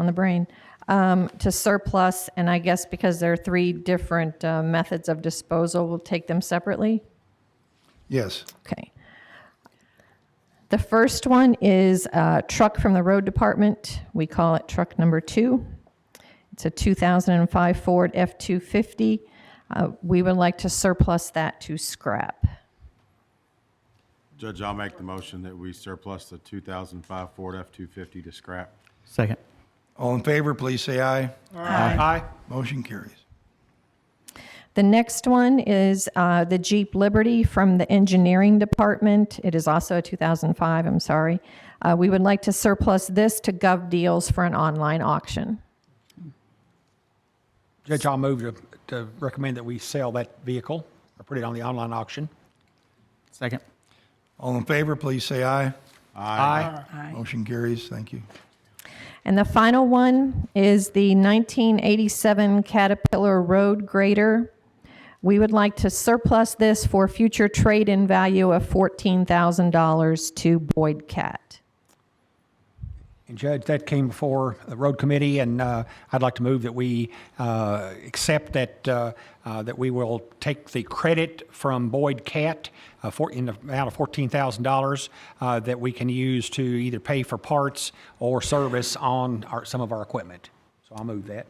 the brain, to surplus, and I guess because there are three different methods of disposal, we'll take them separately. Yes. Okay. The first one is a truck from the road department. We call it truck number 2. It's a 2005 Ford F-250. We would like to surplus that to scrap. Judge, I'll make the motion that we surplus the 2005 Ford F-250 to scrap. Second. All in favor, please say aye. Aye. Motion carries. The next one is the Jeep Liberty from the engineering department. It is also a 2005, I'm sorry. We would like to surplus this to Gov Deals for an online auction. Judge, I'll move to recommend that we sell that vehicle or put it on the online auction. Second. All in favor, please say aye. Aye. Motion carries. Thank you. And the final one is the 1987 Caterpillar Road Grader. We would like to surplus this for future trade-in value of $14,000 to Boyd Cat. And Judge, that came before the road committee, and I'd like to move that we accept that we will take the credit from Boyd Cat in the amount of $14,000 that we can use to either pay for parts or service on some of our equipment. So I'll move that.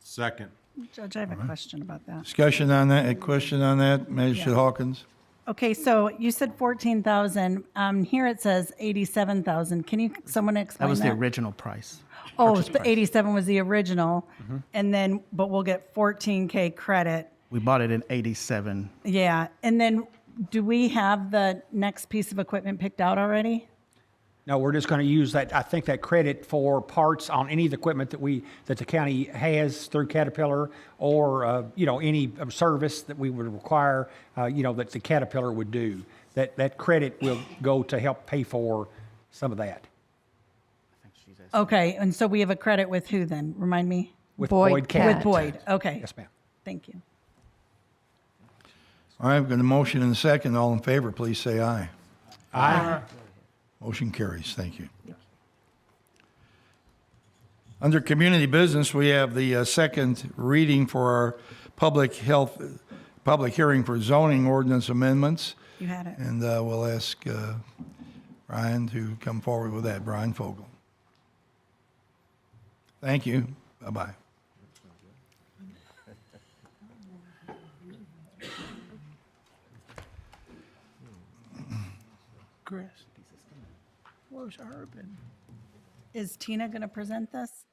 Second. Judge, I have a question about that. Discussion on that, a question on that, Magistrate Hawkins? Okay, so you said 14,000. Here it says 87,000. Can someone explain That was the that? original price. Oh, purchase the price. 87 was the original, and then, but we'll get 14K credit. We bought it in 87. Yeah, and then do we have the next piece of equipment picked out already? No, we're just going to use that, I think that credit for parts on any of the equipment that the county has through Caterpillar or, any service that we would require, that the Caterpillar would do. That credit will go to help pay for some of that. Okay, and so we have a credit with who then? Remind me? With Boyd Cat. With Boyd, okay. Yes, ma'am. Thank you. All right, I've got a motion and a second. All in favor, please say aye. Aye. Motion carries. Thank you. Under community business, we have the second reading for our public hearing for zoning ordinance amendments. You had it. And we'll ask Brian to come forward with that. Brian Fogel. Thank you. Bye-bye. Chris, where's Urban? Is Tina going to present this?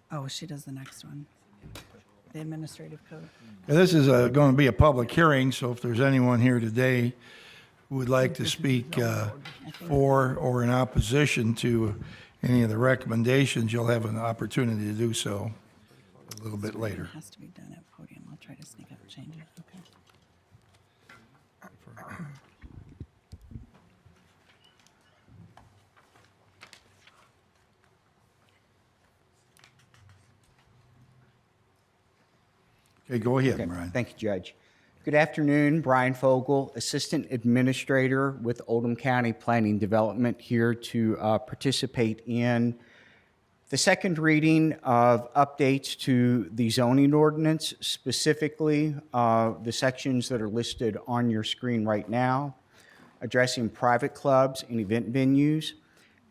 Oh, she does the next one. The administrative code. This is going to be a public hearing, so if there's anyone here today who would like to speak for or in opposition to any of the recommendations, you'll have an opportunity to do so a little bit later. It has to be done at podium. I'll try to sneak up and change it. Okay. Okay, go ahead, Okay, Brian. thank you, Judge. Good afternoon, Brian Fogel, Assistant Administrator with Oldham County Planning Development, here to participate in the second reading of updates to the zoning ordinance, specifically the sections that are listed on your screen right now, addressing private clubs and event venues,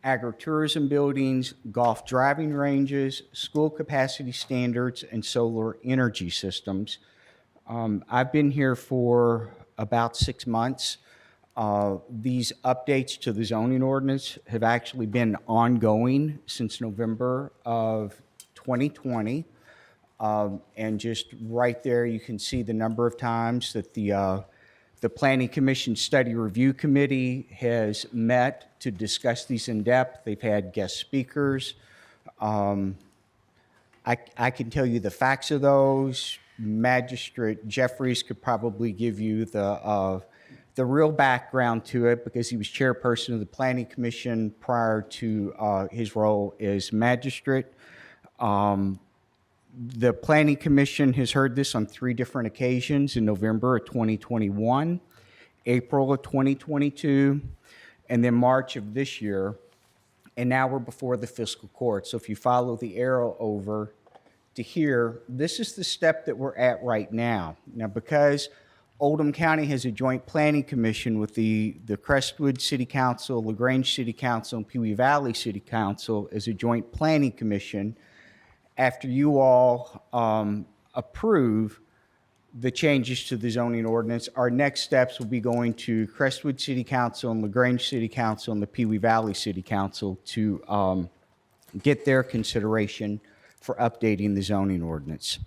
agritourism buildings, golf driving ranges, school capacity standards, and solar energy systems. I've been here for about 6 months. These updates to the zoning ordinance have actually been ongoing since November of 2020. And just right there, you can see the number of times that the Planning Commission Study Review Committee has met to discuss these in depth. They've had guest speakers. I can tell you the facts of those. Magistrate Jeffries could probably give you the real background to it because he was chairperson of the Planning Commission prior to his role as magistrate. The Planning Commission has heard this on 3 different occasions: in November of 2021, April of 2022, and then March of this year. And now we're before the fiscal court. So if you follow the arrow over to here, this is the step that we're at right now. Now, because Oldham County has a joint planning commission with the Crestwood City Council, LaGrange City Council, and Pewee Valley City Council as a joint planning commission, after you all approve the changes to the zoning ordinance, our next steps will be going to Crestwood City Council and LaGrange City Council and the Pewee Valley City Council to get their consideration for updating the zoning ordinance.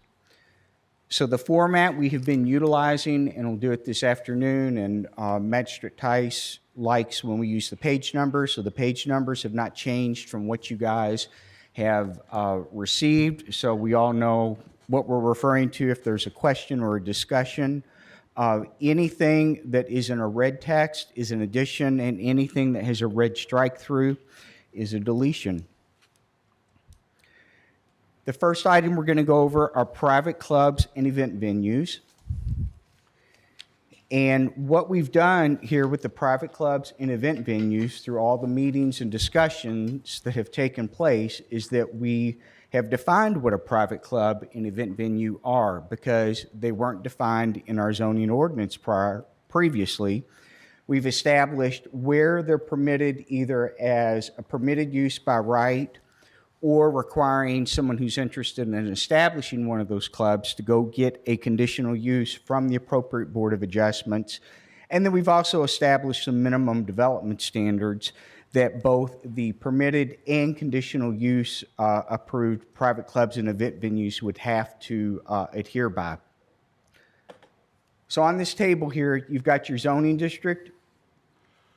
So the format we have been utilizing, and we'll do it this afternoon, and Magistrate Tice likes when we use the page numbers, so the page numbers have not changed from what you guys have received, so we all know what we're referring to if there's a question or a discussion. Anything that is in a red text is an addition, and anything that has a red strike through is a deletion. The first item we're going to go over are private clubs and event venues. And what we've done here with the private clubs and event venues through all the meetings and discussions that have taken place is that we have defined what a private club and event venue are, because they weren't defined in our zoning ordinance previously. We've established where they're permitted either as a permitted use by right or requiring someone who's interested in establishing one of those clubs to go get a conditional use from the appropriate Board of Adjustments. And then we've also established some minimum development standards that both the permitted and conditional use approved private clubs and event venues would have to adhere by. So on this table here, you've got your zoning district,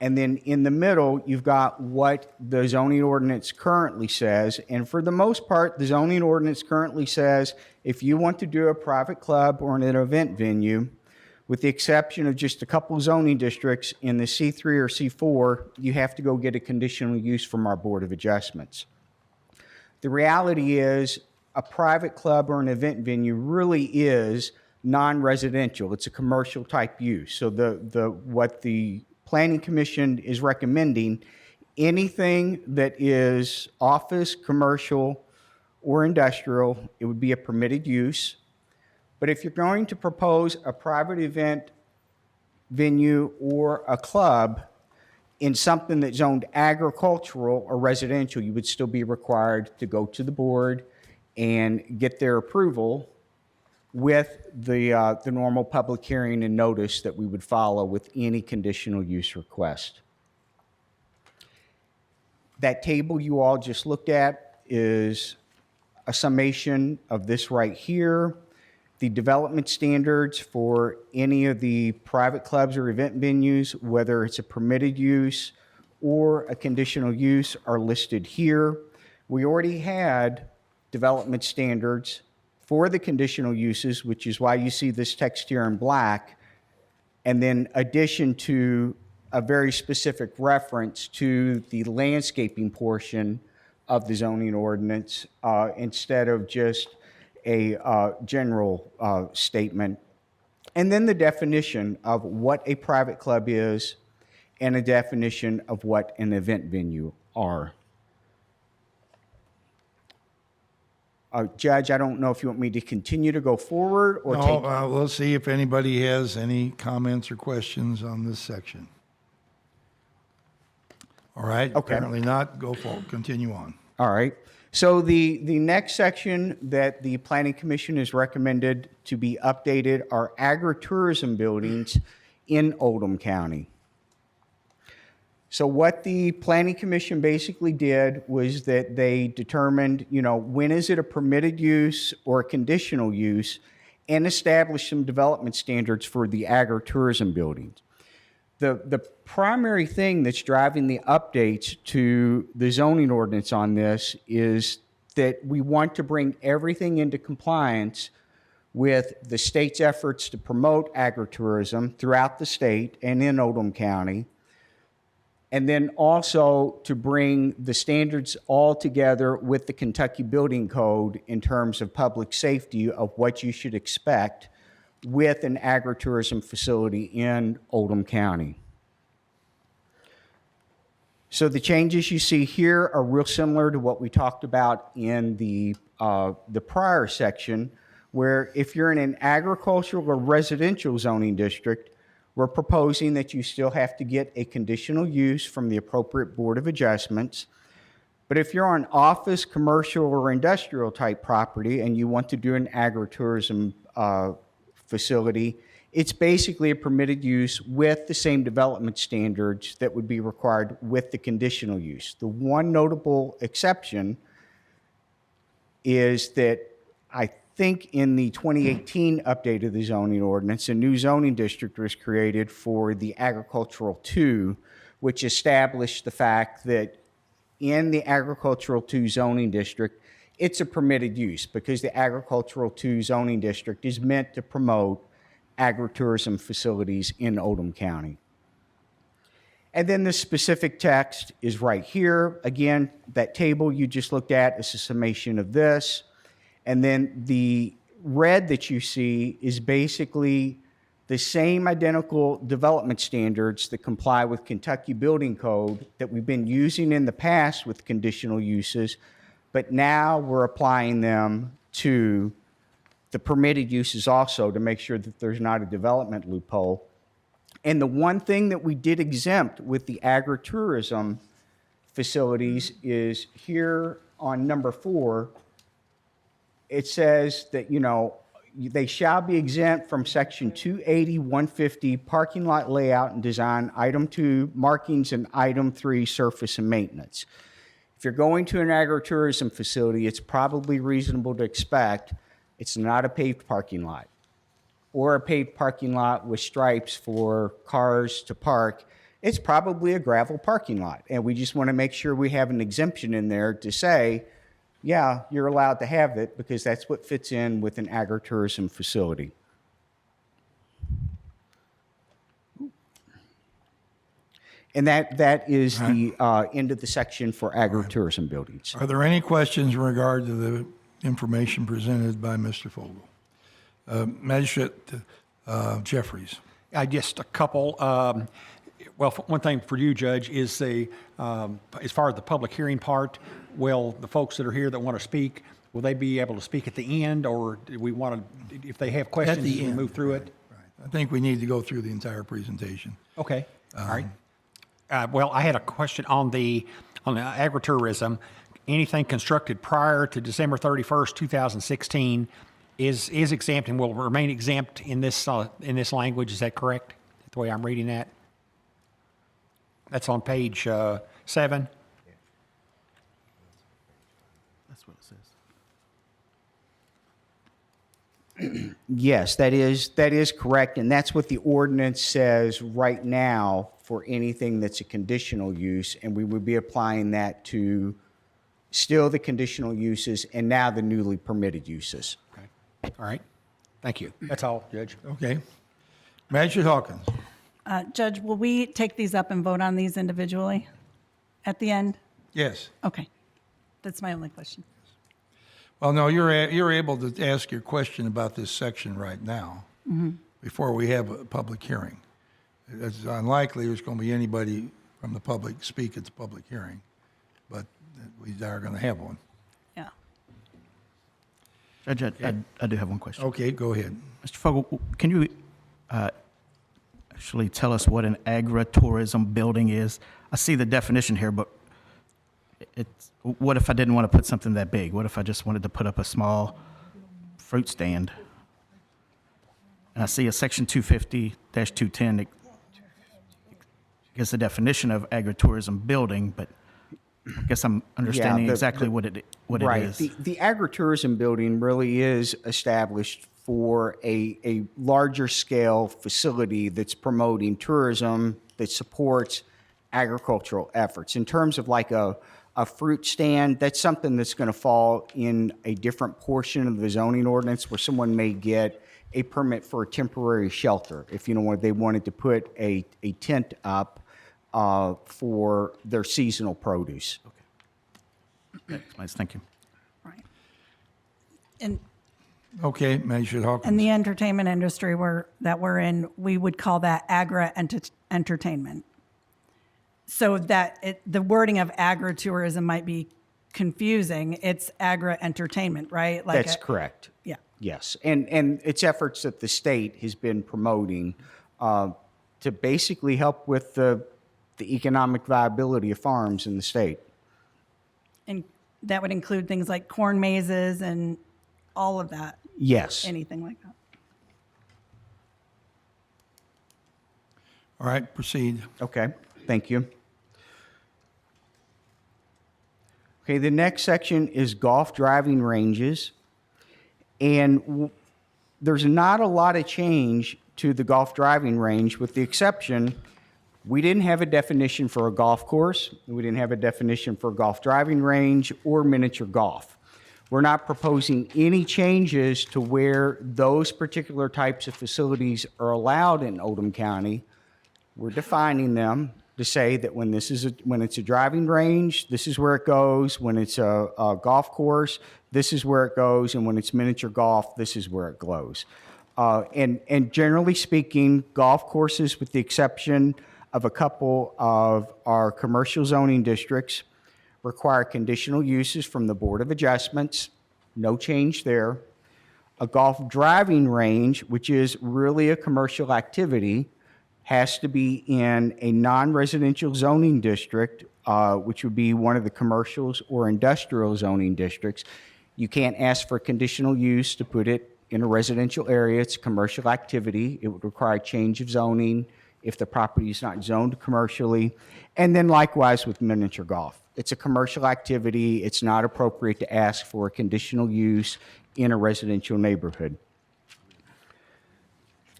and then in the middle, you've got what the zoning ordinance currently says. And for the most part, the zoning ordinance currently says if you want to do a private club or an event venue, with the exception of just a couple zoning districts in the C3 or C4, you have to go get a conditional use from our Board of Adjustments. The reality is a private club or an event venue really is non-residential. It's a commercial type use. So what the Planning Commission is recommending, anything that is office, commercial, or industrial, it would be a permitted use. But if you're going to propose a private event venue or a club in something that's zoned agricultural or residential, you would still be required to go to the board and get their approval with the normal public hearing and notice that we would follow with any conditional use request. That table you all just looked at is a summation of this right here. The development standards for any of the private clubs or event venues, whether it's a permitted use or a conditional use, are listed here. We already had development standards for the conditional uses, which is why you see this text here in black, and then addition to a very specific reference to the landscaping portion of the zoning ordinance instead of just a general statement. And then the definition of what a private club is and a definition of what an event venue are. Judge, I don't know if you want me to continue to go forward or take... No, we'll see if anybody has any comments or questions on this section. All right, Okay. apparently not. Go forward, continue on. All right. So the next section that the Planning Commission has recommended to be updated are agritourism buildings in Oldham County. So what the Planning Commission basically did was that they determined, when is it a permitted use or a conditional use, and established some development standards for the agritourism buildings. The primary thing that's driving the updates to the zoning ordinance on this is that we want to bring everything into compliance with the state's efforts to promote agritourism throughout the state and in Oldham County, and then also to bring the standards all together with the Kentucky Building Code in terms of public safety of what you should expect with an agritourism facility in Oldham County. So the changes you see here are real similar to what we talked about in the prior section, where if you're in an agricultural or residential zoning district, we're proposing that you still have to get a conditional use from the appropriate Board of Adjustments. But if you're on office, commercial, or industrial type property and you want to do an agritourism facility, it's basically a permitted use with the same development standards that would be required with the conditional use. The one notable exception is that I think in the 2018 update of the zoning ordinance, a new zoning district was created for the Agricultural 2, which established the fact that in the Agricultural 2 zoning district, it's a permitted use because the Agricultural 2 zoning district is meant to promote agritourism facilities in Oldham County. And then the specific text is right here. Again, that table you just looked at is a summation of this. And then the red that you see is basically the same identical development standards that comply with Kentucky Building Code that we've been using in the past with conditional uses, but now we're applying them to the permitted uses also to make sure that there's not a development loophole. And the one thing that we did exempt with the agritourism facilities is here on number 4, it says that, they shall be exempt from section 280, 150, parking lot layout and design, item 2, markings, and item 3, surface and maintenance. If you're going to an agritourism facility, it's probably reasonable to expect it's not a paved parking lot or a paved parking lot with stripes for cars to park. It's probably a gravel parking lot. And we just want to make sure we have an exemption in there to say, yeah, you're allowed to have it because that's what fits in with an agritourism facility. And that is the end of the section for agritourism buildings. Are there any questions in regard to the information presented by Mr. Fogel? Magistrate Jeffries. Just a couple. One thing for you, Judge, is as far as the public hearing part, will the folks that are here that want to speak, will they be able to speak at the end, or do we want to, if they have questions, the we end. move through it? I think we need to go through the entire presentation. Okay, all right. I had a question on the agritourism. Anything constructed prior to December 31st, 2016 is exempt and will remain exempt in this language. Is that correct? The way I'm reading that? That's on page 7. That's what it says. Yes, that is correct, and that's what the ordinance says right now for anything that's a conditional use, and we would be applying that to still the conditional uses and now the newly permitted uses. Okay. All right. Thank you. That's all, Judge. Okay. Magistrate Hawkins. Judge, will we take these up and vote on these individually at the end? Yes. Okay. That's my only question. Well, no, you're able to ask your question about this section right now before we have a public hearing. It's unlikely there's going to be anybody from the public speak at the public hearing, but we are going to have one. Yeah. Judge, I do have one question. Okay, go ahead. Mr. Fogel, can you actually tell us what an agritourism building is? I see the definition here, but what if I didn't want to put something that big? What if I just wanted to put up a small fruit stand? And I see a section 250-210 that gives the definition of agritourism building, but I guess I'm understanding exactly what it is. The agritourism building really is established for a larger scale facility that's promoting tourism that supports agricultural efforts. In terms of like a fruit stand, that's something that's going to fall in a different portion of the zoning ordinance where someone may get a permit for a temporary shelter if they wanted to put a tent up for their seasonal produce. That explains. Thank you. Right. And Okay, Magistrate Hawkins. in the entertainment industry that we're in, we would call that entertainment. So that the wording of agritourism might be confusing. It's entertainment, right? That's correct. Yeah. Yes, and it's efforts that the state has been promoting to basically help with the economic viability of farms in the state. And that would include things like corn mazes and all of that. Yes. Anything like that. All right, proceed. Okay, thank you. Okay, the next section is golf driving ranges. And there's not a lot of change to the golf driving range, with the exception, we didn't have a definition for a golf course. We didn't have a definition for a golf driving range or miniature golf. We're not proposing any changes to where those particular types of facilities are allowed in Oldham County. We're defining them to say that when it's a driving range, this is where it goes. When it's a golf course, this is where it goes. And when it's miniature golf, this is where it goes. And generally speaking, golf courses, with the exception of a couple of our commercial zoning districts, require conditional uses from the Board of Adjustments. No change there. A golf driving range, which is really a commercial activity, has to be in a non-residential zoning district which would be one of the commercials or industrial zoning districts. You can't ask for conditional use to put it in a residential area. It's a commercial activity. It would require change of zoning if the property is not zoned commercially. And then likewise with miniature golf. It's a commercial activity. It's not appropriate to ask for a conditional use in a residential neighborhood.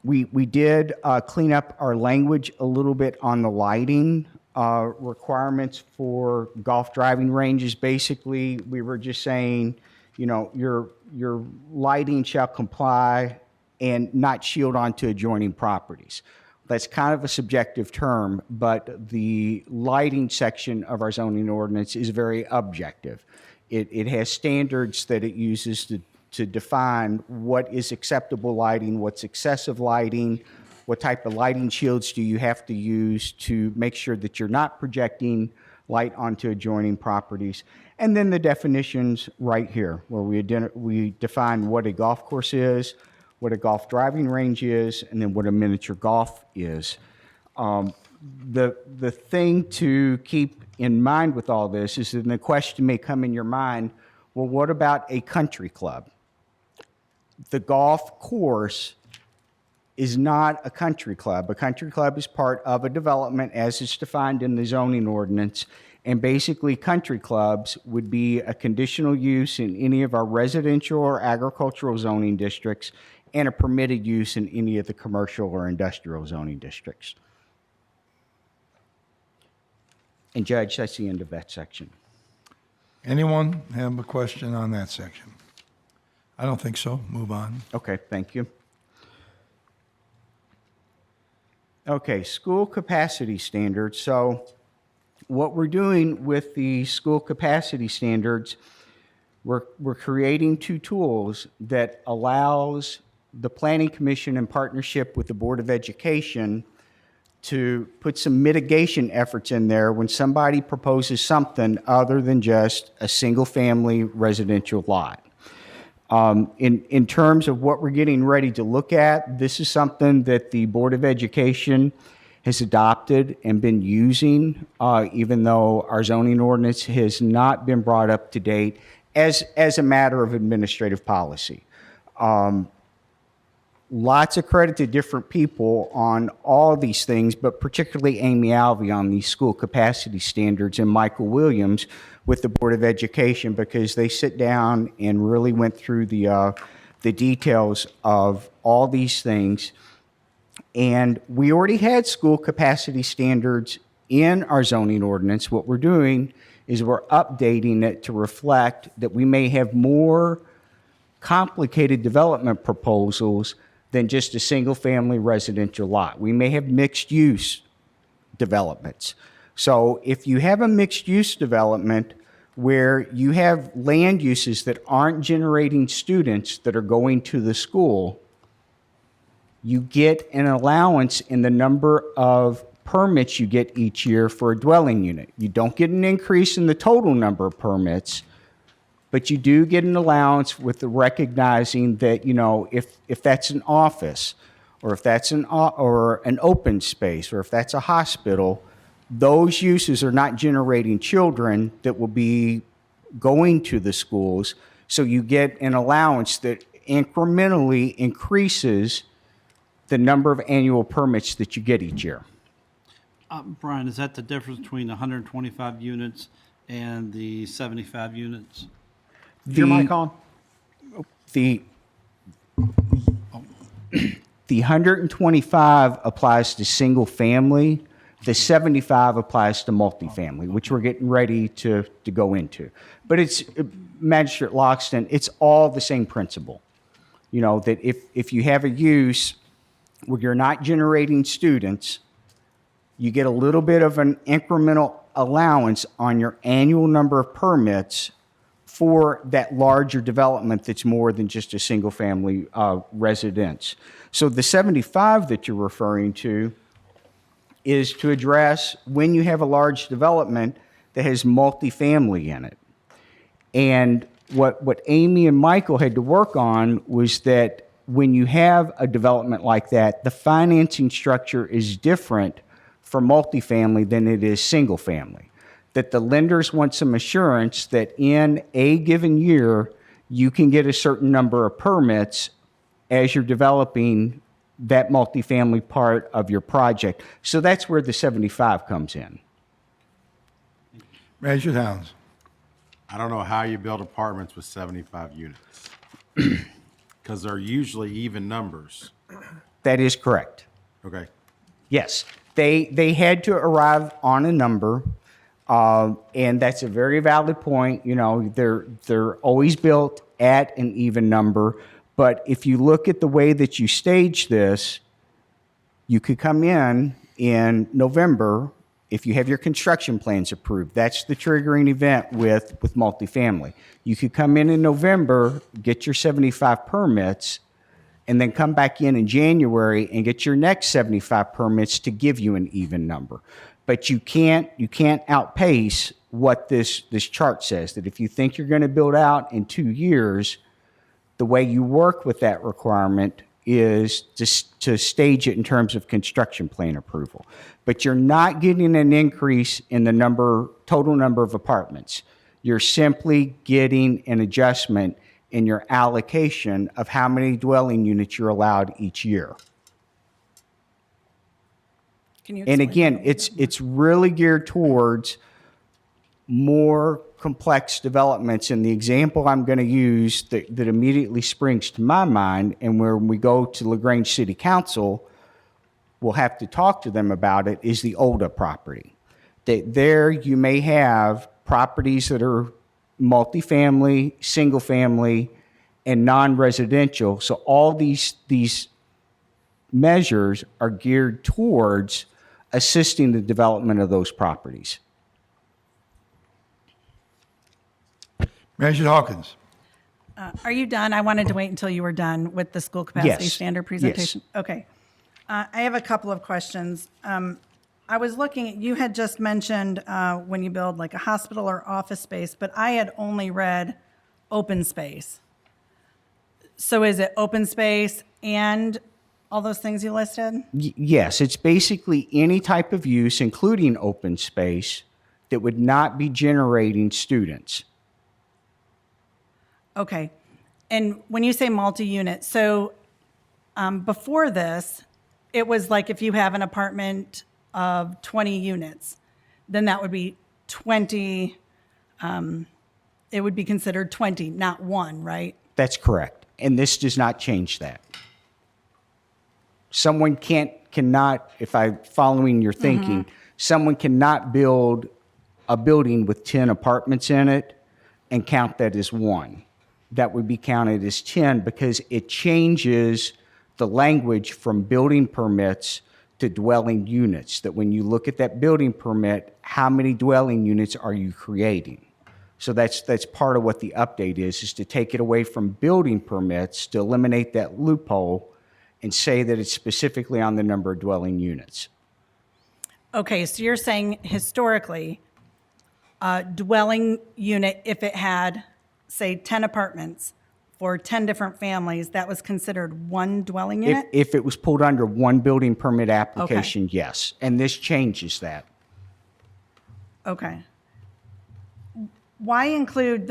We did clean up our language a little bit on the lighting requirements for golf driving ranges. Basically, we were just saying, you know, your lighting shall comply and not shield onto adjoining properties. That's kind of a subjective term, but the lighting section of our zoning ordinance is very objective. It has standards that it uses to define what is acceptable lighting, what's excessive lighting, what type of lighting shields do you have to use to make sure that you're not projecting light onto adjoining properties. And then the definitions right here, where we define what a golf course is, what a golf driving range is, and then what a miniature golf is. The thing to keep in mind with all this is that the question may come in your mind, well, what about a country club? The golf course is not a country club. A country club is part of a development as it's defined in the zoning ordinance. And basically, country clubs would be a conditional use in any of our residential or agricultural zoning districts and a permitted use in any of the commercial or industrial zoning districts. And Judge, that's the end of that section. Anyone have a question on that section? I don't think so. Move on. Okay, thank you. Okay, school capacity standards. So what we're doing with the school capacity standards, we're creating two tools that allows the Planning Commission in partnership with the Board of Education to put some mitigation efforts in there when somebody proposes something other than just a single-family residential lot. In terms of what we're getting ready to look at, this is something that the Board of Education has adopted and been using, even though our zoning ordinance has not been brought up to date as a matter of administrative policy. Lots of credit to different people on all these things, but particularly Amy Alvey on these school capacity standards and Michael Williams with the Board of Education, because they sit down and really went through the details of all these things. And we already had school capacity standards in our zoning ordinance. What we're doing is we're updating it to reflect that we may have more complicated development proposals than just a single-family residential lot. We may have mixed-use developments. So if you have a mixed-use development where you have land uses that aren't generating students that are going to the school, you get an allowance in the number of permits you get each year for a dwelling unit. You don't get an increase in the total number of permits, but you do get an allowance with the recognizing that, you know, if that's an office, or if that's an open space, or if that's a hospital, those uses are not generating children that will be going to the schools. So you get an allowance that incrementally increases the number of annual permits that you get each year. Brian, is that the difference between 125 units and the 75 units? Is your mic on? The 125 applies to single family. The 75 applies to multifamily, which we're getting ready to go into. But it's, Magistrate Loxton, it's all the same principle. You know, that if you have a use where you're not generating students, you get a little bit of an incremental allowance on your annual number of permits for that larger development that's more than just a single-family residence. So the 75 that you're referring to is to address when you have a large development that has multifamily in it. And what Amy and Michael had to work on was that when you have a development like that, the financing structure is different for multifamily than it is single family. that the lenders want some assurance that in a given year, you can get a certain number of permits as you're developing that multifamily part of your project. So that's where the 75 comes in. Manager Towns. I don't know how you build apartments with 75 units. Because they're usually even numbers. That is correct. Okay. Yes, they had to arrive on a number, and that's a very valid point. You know, they're always built at an even number. But if you look at the way that you stage this, you could come in November if you have your construction plans approved. That's the triggering event with multifamily. You could come in November, get your 75 permits, and then come back in January and get your next 75 permits to give you an even number. But you can't outpace what this chart says, that if you think you're going to build out in 2 years, the way you work with that requirement is to stage it in terms of construction plan approval. But you're not getting an increase in the total number of apartments. You're simply getting an adjustment in your allocation of how many dwelling units you're allowed each year. Can you And explain again, that? it's really geared towards more complex developments. And the example I'm going to use that immediately springs to my mind, and where we go to LaGrange City Council, we'll have to talk to them about it, is the Olda property. There you may have properties that are multifamily, single family, and non-residential. So all these measures are geared towards assisting the development of those properties. Manager Hawkins. Are you done? I wanted to wait until you were done with the school capacity Yes. standard presentation. Okay. I have a couple of questions. I was looking at, you had just mentioned when you build like a hospital or office space, but I had only read open space. So is it open space and all those things you listed? Yes, it's basically any type of use, including open space, that would not be generating students. Okay. And when you say multi-unit, so before this, it was like if you have an apartment of 20 units, then that would be 20, it would be considered 20, not one, right? That's correct. And this does not change that. Someone cannot, if I'm following your thinking, someone cannot build a building with 10 apartments in it and count that as one. That would be counted as 10 because it changes the language from building permits to dwelling units. That when you look at that building permit, how many dwelling units are you creating? So that's part of what the update is to take it away from building permits to eliminate that loophole and say that it's specifically on the number of dwelling units. Okay, so you're saying historically, a dwelling unit, if it had, say, 10 apartments for 10 different families, that was considered one dwelling unit? If it was pulled under one building permit application, yes. And this changes that. Okay. Why include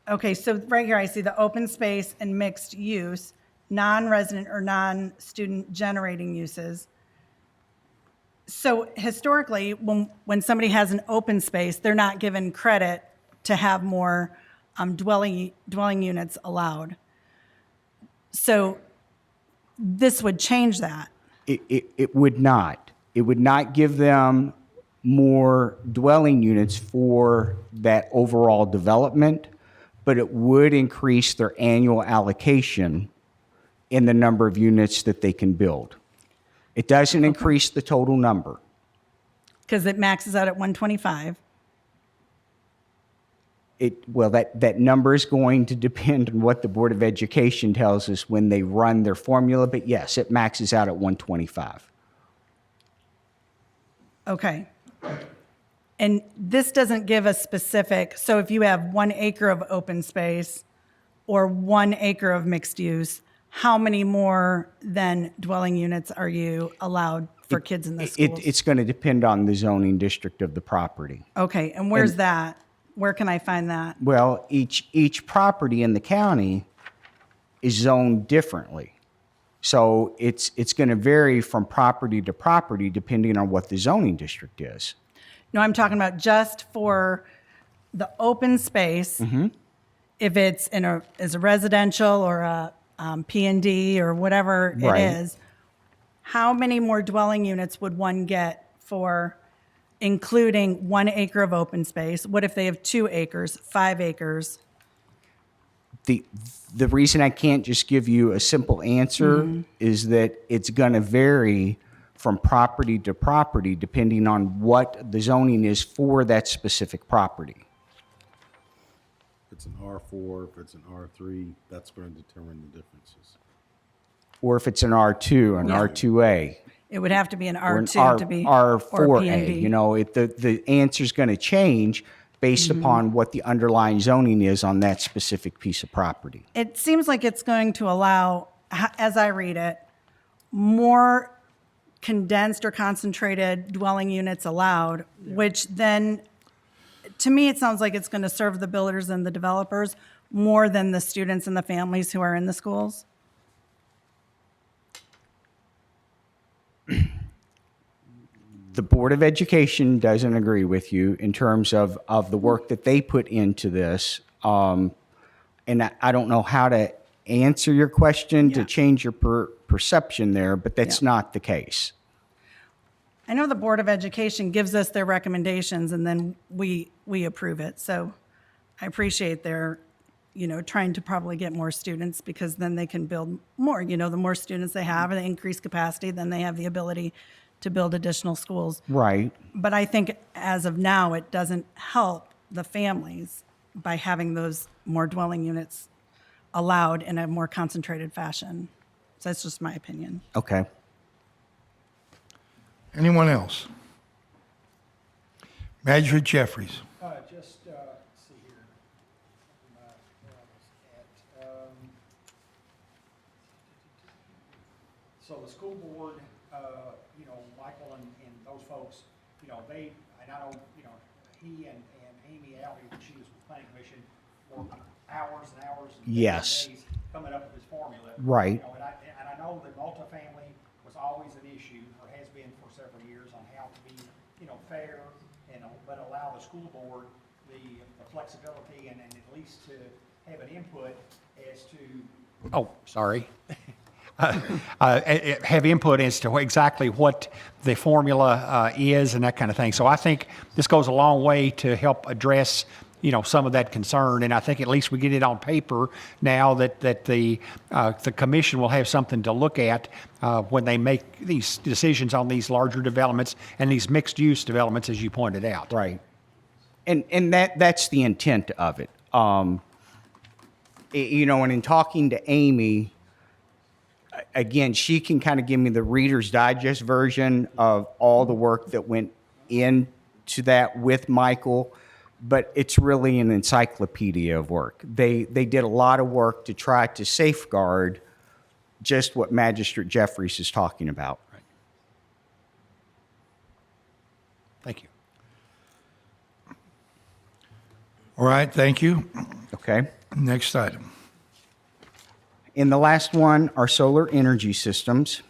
okay, so right here I see the open space and mixed use, non-resident or non-student generating uses. So historically, when somebody has an open space, they're not given credit to have more dwelling units allowed. So this would change that. It would not. It would not give them more dwelling units for that overall development, but it would increase their annual allocation in the number of units that they can build. It doesn't increase the total number. Because it maxes out at 125. Well, that number is going to depend on what the Board of Education tells us when they run their formula, but yes, it maxes out at 125. Okay. And this doesn't give a specific, so if you have 1 acre of open space or 1 acre of mixed use, how many more than dwelling units are you allowed for kids in the schools? It's going to depend on the zoning district of the property. Okay, and where's that? Where can I find that? Well, each property in the county is zoned differently. So it's going to vary from property to property depending on what the zoning district is. No, I'm talking about just for the open space. If it's as a residential or a P&D or whatever Right. it is, how many more dwelling units would one get for including 1 acre of open space? What if they have 2 acres, 5 acres? The reason I can't just give you a simple answer is that it's going to vary from property to property depending on what the zoning is for that specific property. If it's an R4, if it's an R3, that's going to determine the differences. Or if it's an R2, an R2A, It would have to be an or an R2 to be, or R4A. P&D. You know, the answer's going to change based upon what the underlying zoning is on that specific piece of property. It seems like it's going to allow, as I read it, more condensed or concentrated dwelling units allowed, which then, to me, it sounds like it's going to serve the builders and the developers more than the students and the families who are in the schools. The Board of Education doesn't agree with you in terms of the work that they put into this. And I don't know how to answer your question to change your perception there, but that's not the case. I know the Board of Education gives us their recommendations and then we approve it. So I appreciate their, trying to probably get more students because then they can build more. The more students they have and the increased capacity, then they have the ability to build additional schools. Right. But I think as of now, it doesn't help the families by having those more dwelling units allowed in a more concentrated fashion. So that's just my opinion. Okay. Anyone else? Magistrate Jeffries. Just see here. Where I was at. So the school board, Michael and those folks, they, and I know, he and Amy Alley, when she was with planning commission, worked hours and hours and Yes. days coming up with this formula. Right. And I know that multifamily was always an issue, or has been for several years, on how to be, fair but allow the school board the flexibility and at least to have an input as to. Oh, sorry. Have input as to exactly what the formula is and that kind of thing. So I think this goes a long way to help address, some of that concern. And I think at least we get it on paper now that the commission will have something to look at when they make these decisions on these larger developments and these mixed-use developments, as you pointed out. Right. And that's the intent of it. And in talking to Amy, again, she can kind of give me the Reader's Digest version of all the work that went into that with Michael, but it's really an encyclopedia of work. They did a lot of work to try to safeguard just what Magistrate Jeffries is talking about. Right. Thank you. All right, thank you. Okay. Next item. And the last one are solar energy systems.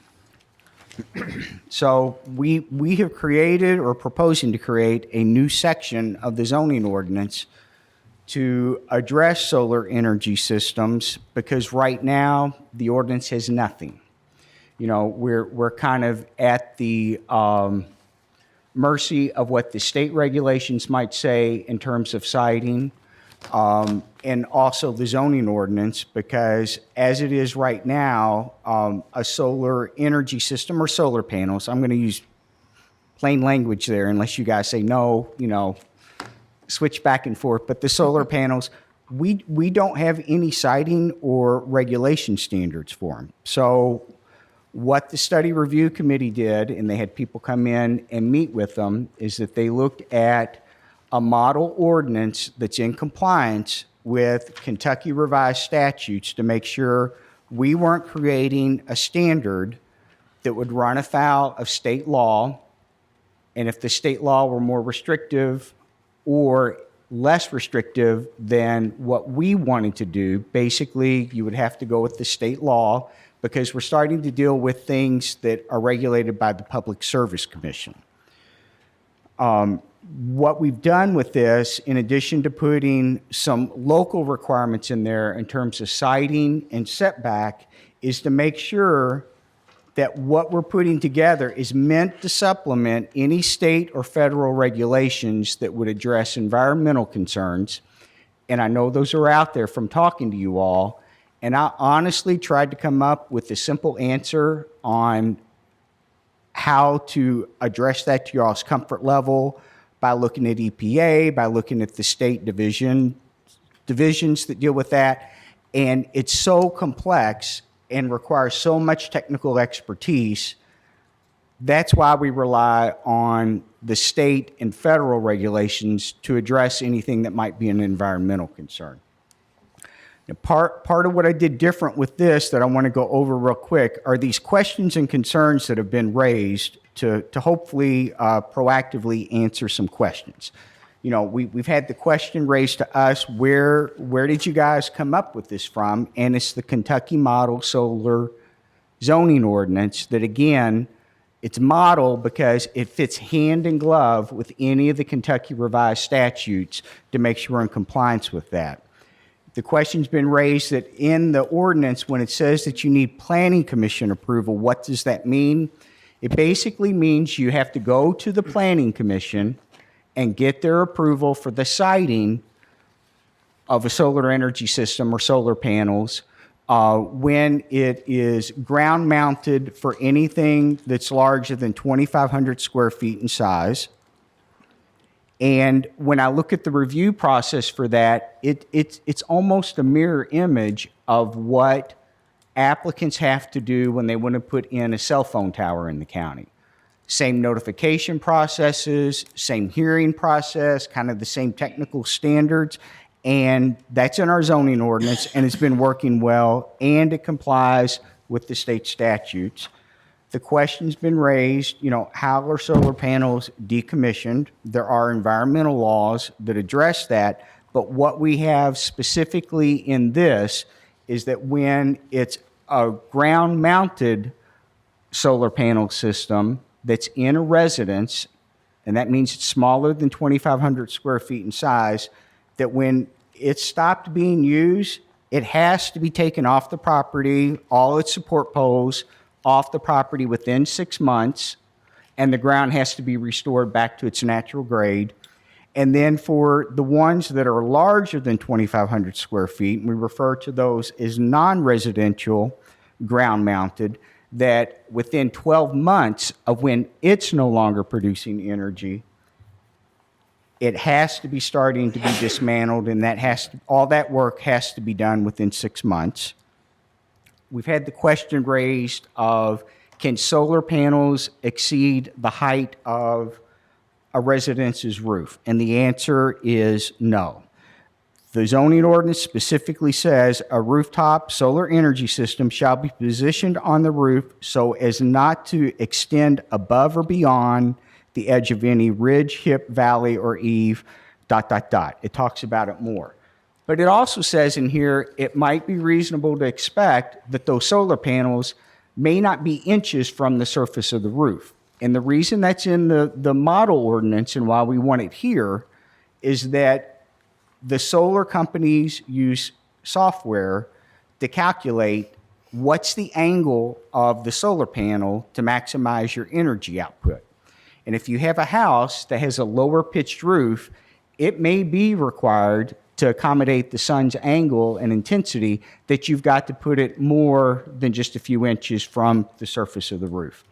So we have created or proposing to create a new section of the zoning ordinance to address solar energy systems because right now the ordinance has nothing. We're kind of at the mercy of what the state regulations might say in terms of siting. And also the zoning ordinance, because as it is right now, a solar energy system or solar panels, I'm going to use plain language there unless you guys say no, switch back and forth. But the solar panels, we don't have any siting or regulation standards for them. So what the study review committee did, and they had people come in and meet with them, is that they looked at a model ordinance that's in compliance with Kentucky revised statutes to make sure we weren't creating a standard that would run afoul of state law. And if the state law were more restrictive or less restrictive than what we wanted to do, basically you would have to go with the state law, because we're starting to deal with things that are regulated by the Public Service Commission. What we've done with this, in addition to putting some local requirements in there in terms of siting and setback, is to make sure that what we're putting together is meant to supplement any state or federal regulations that would address environmental concerns. And I know those are out there from talking to you all. And I honestly tried to come up with a simple answer on how to address that to y'all's comfort level by looking at EPA, by looking at the state divisions that deal with that. And it's so complex and requires so much technical expertise. That's why we rely on the state and federal regulations to address anything that might be an environmental concern. Now, part of what I did different with this that I want to go over real quick are these questions and concerns that have been raised to hopefully proactively answer some questions. You know, we've had the question raised to us, where did you guys come up with this from? And it's the Kentucky Model Solar Zoning Ordinance that, again, it's model because it fits hand in glove with any of the Kentucky revised statutes to make sure we're in compliance with that. The question's been raised that in the ordinance, when it says that you need planning commission approval, what does that mean? It basically means you have to go to the planning commission and get their approval for the siting of a solar energy system or solar panels when it is ground mounted for anything that's larger than 2,500 square feet in size. And when I look at the review process for that, it's almost a mirror image of what applicants have to do when they want to put in a cell phone tower in the county. Same notification processes, same hearing process, kind of the same technical standards. And that's in our zoning ordinance, and it's been working well, and it complies with the state statutes. The question's been raised, you know, how are solar panels decommissioned? There are environmental laws that address that, but what we have specifically in this is that when it's a ground-mounted solar panel system that's in a residence, and that means it's smaller than 2,500 square feet in size, that when it's stopped being used, it has to be taken off the property, all its support poles, off the property within 6 months, and the ground has to be restored back to its natural grade. And then for the ones that are larger than 2,500 square feet, we refer to those as non-residential ground mounted, that within 12 months of when it's no longer producing energy, it has to be starting to be dismantled, and all that work has to be done within 6 months. We've had the question raised of, can solar panels exceed the height of a residence's roof? And the answer is no. The zoning ordinance specifically says a rooftop solar energy system shall be positioned on the roof so as not to extend above or beyond the edge of any ridge, hip, valley, or eave, ... It talks about it more. But it also says in here, it might be reasonable to expect that those solar panels may not be inches from the surface of the roof. And the reason that's in the model ordinance and why we want it here is that the solar companies use software to calculate what's the angle of the solar panel to maximize your energy output. And if you have a house that has a lower pitched roof, it may be required to accommodate the sun's angle and intensity that you've got to put it more than just a few inches from the surface of the roof.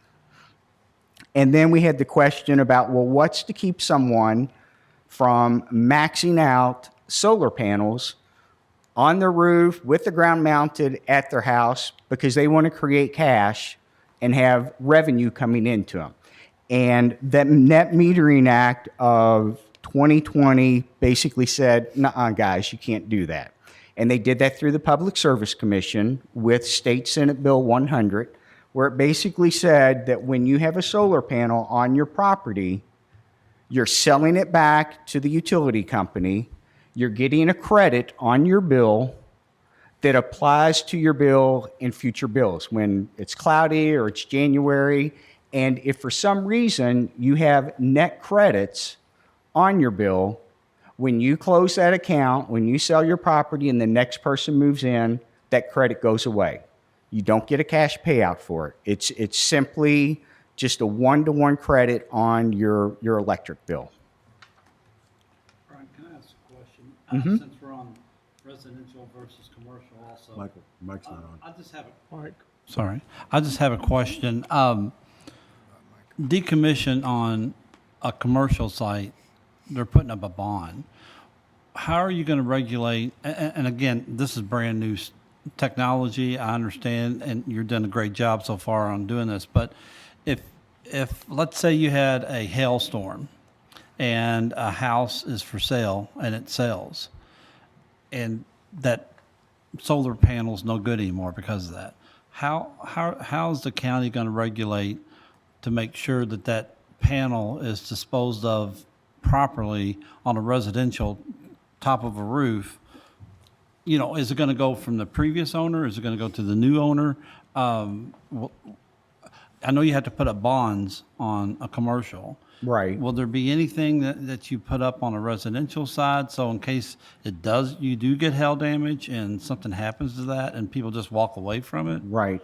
And then we had the question about, well, what's to keep someone from maxing out solar panels on their roof with the ground mounted at their house because they want to create cash and have revenue coming into them. And the Net Metering Act of 2020 basically said, nuh-uh, guys, you can't do that. And they did that through the Public Service Commission with State Senate Bill 100, where it basically said that when you have a solar panel on your property, you're selling it back to the utility company, you're getting a credit on your bill that applies to your bill in future bills when it's cloudy or it's January. And if for some reason you have net credits on your bill, when you close that account, when you sell your property and the next person moves in, that credit goes away. You don't get a cash payout for it. It's simply just a one-to-one credit on your electric bill. Brian, can I ask a question? Since we're on residential versus commercial also. Michael, Mike's not on. I just have a question. Decommission on a commercial site, they're putting up a bond. How are you going to regulate, and again, this is brand new technology, I understand, and you're doing a great job so far on doing this, but if let's say you had a hailstorm and a house is for sale and it sells, and that solar panel's no good anymore because of that, how's the county going to regulate to make sure that that panel is disposed of properly on a residential top of a roof? You know, is it going to go from the previous owner? Is it going to go to the new owner? I know you have to put up bonds on a commercial. Right. Will there be anything that you put up on a residential side? So in case you do get hail damage and something happens to that and people just walk away from it? Right.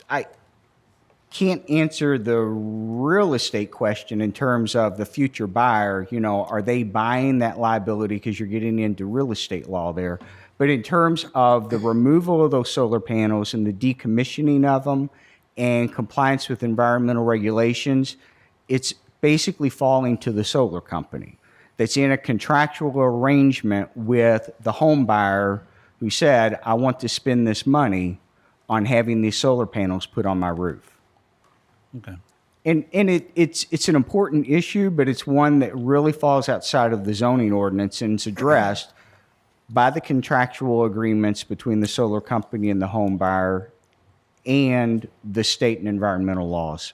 I can't answer the real estate question in terms of the future buyer. You know, are they buying that liability because you're getting into real estate law there? But in terms of the removal of those solar panels and the decommissioning of them and compliance with environmental regulations, it's basically falling to the solar company that's in a contractual arrangement with the home buyer who said, I want to spend this money on having these solar panels put on my roof. Okay. And it's an important issue, but it's one that really falls outside of the zoning ordinance and is addressed by the contractual agreements between the solar company and the home buyer and the state and environmental laws.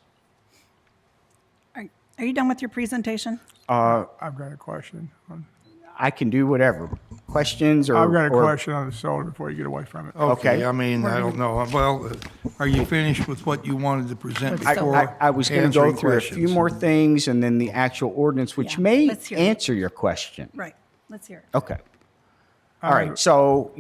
Are you done with your presentation? I've got a question. I can do whatever. Questions or... I've got a or- question on the solar before you get away from it. Okay. I mean, I don't know. Well, are you finished with what you wanted to present before I was going to go answering through a few questions? more things and then the actual ordinance, which Yeah, may let's hear it. answer your question. Right. Let's hear it. Okay. All right. So,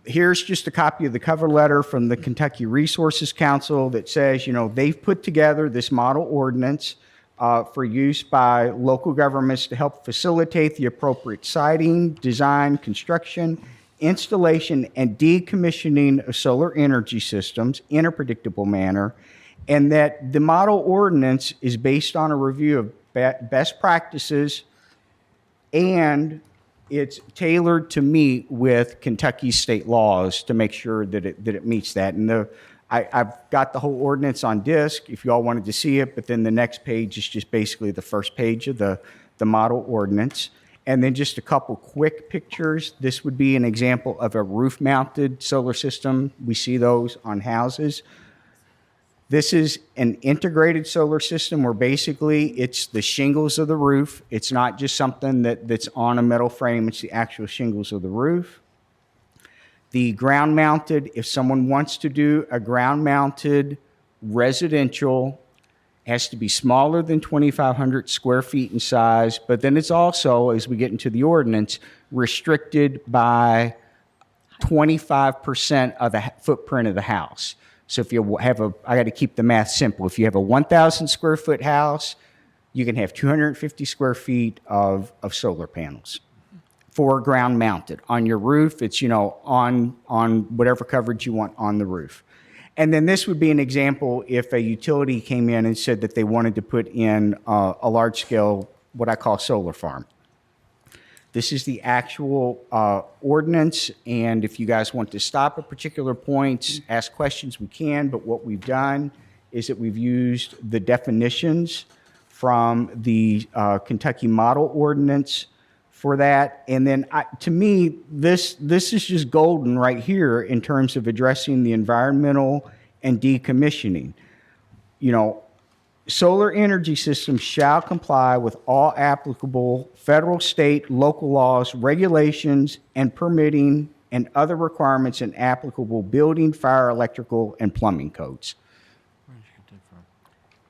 here's just a copy of the cover letter from the Kentucky Resources Council that says, they've put together this model ordinance for use by local governments to help facilitate the appropriate siting, design, construction, installation, and decommissioning of solar energy systems in a predictable manner, and that the model ordinance is based on a review of best practices, and it's tailored to meet with Kentucky state laws to make sure that it meets that. And I've got the whole ordinance on disc if you all wanted to see it, but then the next page is just basically the first page of the model ordinance. And then just a couple quick pictures. This would be an example of a roof-mounted solar system. We see those on houses. This is an integrated solar system where basically it's the shingles of the roof. It's not just something that's on a metal frame. It's the actual shingles of the roof. The ground-mounted, if someone wants to do a ground-mounted residential, has to be smaller than 2,500 square feet in size, but then it's also, as we get into the ordinance, restricted by 25% of the footprint of the house. So if you have I got to keep the math simple. If you have a 1,000 square foot house, you can have 250 square feet of solar panels for ground mounted. On your roof, it's, on whatever coverage you want on the roof. And then this would be an example if a utility came in and said that they wanted to put in a large scale, what I call solar farm. This is the actual ordinance, and if you guys want to stop at particular points, ask questions, we can, but what we've done is that we've used the definitions from the Kentucky Model Ordinance for that. And then to me, this is just golden right here in terms of addressing the environmental and decommissioning. You know, solar energy systems shall comply with all applicable federal, state, local laws, regulations, and permitting and other requirements in applicable building, fire, electrical, and plumbing codes.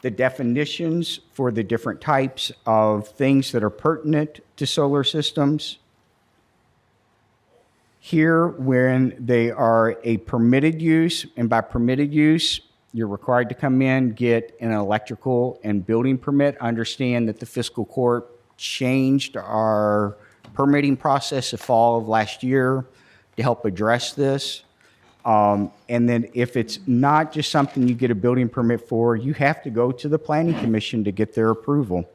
The definitions for the different types of things that are pertinent to solar systems. Here, when they are a permitted use, and by permitted use, you're required to come in, get an electrical and building permit. Understand that the fiscal court changed our permitting process the fall of last year to help address this. And then if it's not just something you get a building permit for, you have to go to the Planning Commission to get their approval.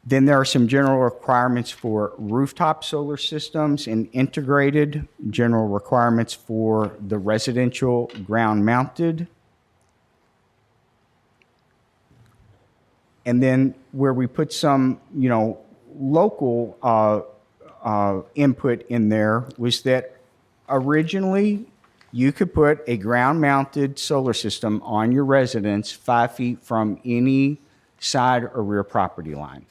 Then there are some general requirements for rooftop solar systems and integrated general requirements for the residential ground mounted. And then where we put some, you know, local input in there was that originally you could put a ground mounted solar system on your residence 5 feet from any side or rear property line.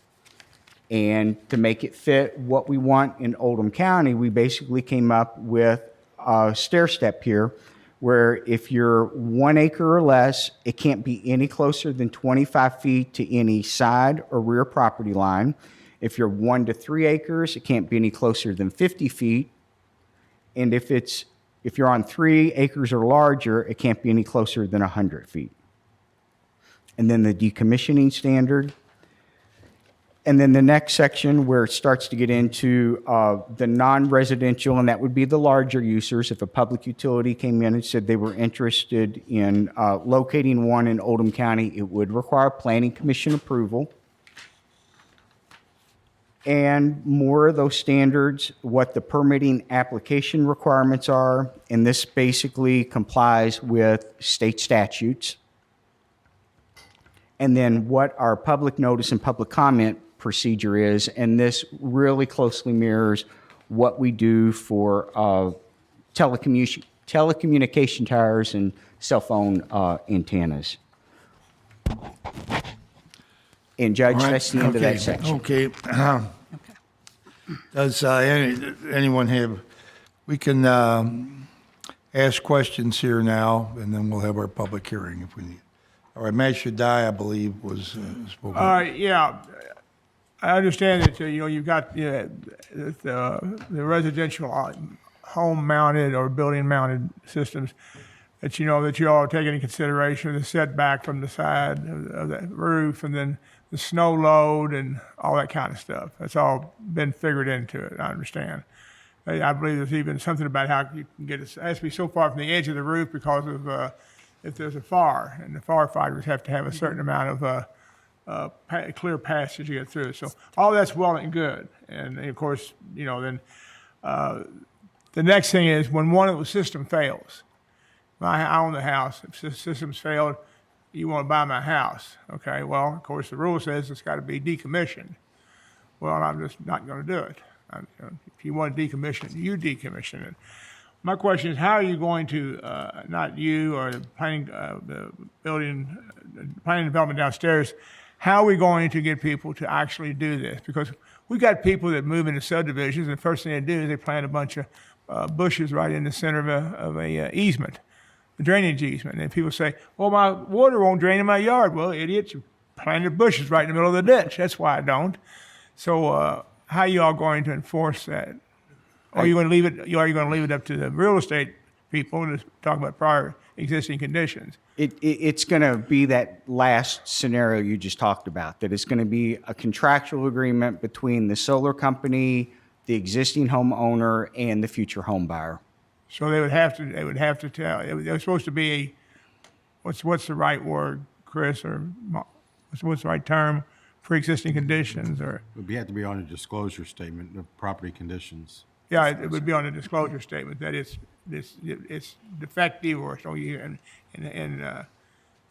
And to make it fit what we want in Oldham County, we basically came up with a stair step here where if you're 1 acre or less, it can't be any closer than 25 feet to any side or rear property line. If you're 1 to 3 acres, it can't be any closer than 50 feet. And if you're on 3 acres or larger, it can't be any closer than 100 feet. And then the decommissioning standard. And then the next section where it starts to get into the non-residential, and that would be the larger users. If a public utility came in and said they were interested in locating one in Oldham County, it would require Planning Commission approval. And more of those standards, what the permitting application requirements are, and this basically complies with state statutes. And then what our public notice and public comment procedure is, and this really closely mirrors what we do for telecommunication towers and cell phone antennas. And Judge, All right, that's the end of okay, that section. Okay. Does anyone have, we can ask questions here now, and then we'll have our public hearing if we need. All right, Matt Shaddai, I believe, was spoken. Yeah, I understand that, you've got the residential home-mounted or building-mounted systems that you all are taking into consideration the setback from the side of the roof, and then the snow load and all that kind of stuff. That's all been figured into it, I understand. I believe there's even something about how you can get it has to be so far from the edge of the roof because of if there's a fire, and the firefighters have to have a certain amount of clear passage to get through. So all that's well and good. And of course, then the next thing is when one of the system fails. I own the house. If the system's failed, you want to buy my house. Okay, well, of course, the rule says it's got to be decommissioned. Well, I'm just not going to do it. If you want to decommission it, you decommission it. My question is, how are you going to, not you or the planning, the building, planning development downstairs, how are we going to get people to actually do this? Because we've got people that move into subdivisions, and the first thing they do is they plant a bunch of bushes right in the center of a easement, a drainage easement. And people say, well, my water won't drain in my yard. Well, idiots, you planted bushes right in the middle of the ditch. That's why I don't. So how are you all going to enforce that? Or are you going to leave it? Are you going to leave it up to the real estate people to talk about prior existing conditions? It's going to be that last scenario you just talked about. That it's going to be a contractual agreement between the solar company, the existing homeowner, and the future home buyer. So they would have to. They would have to tell. They're supposed to be. What's the right word, Chris, or what's the right term? Pre-existing conditions, or It would have to be on a disclosure statement of property conditions. yeah, it would be on a disclosure statement that it's defective or so you and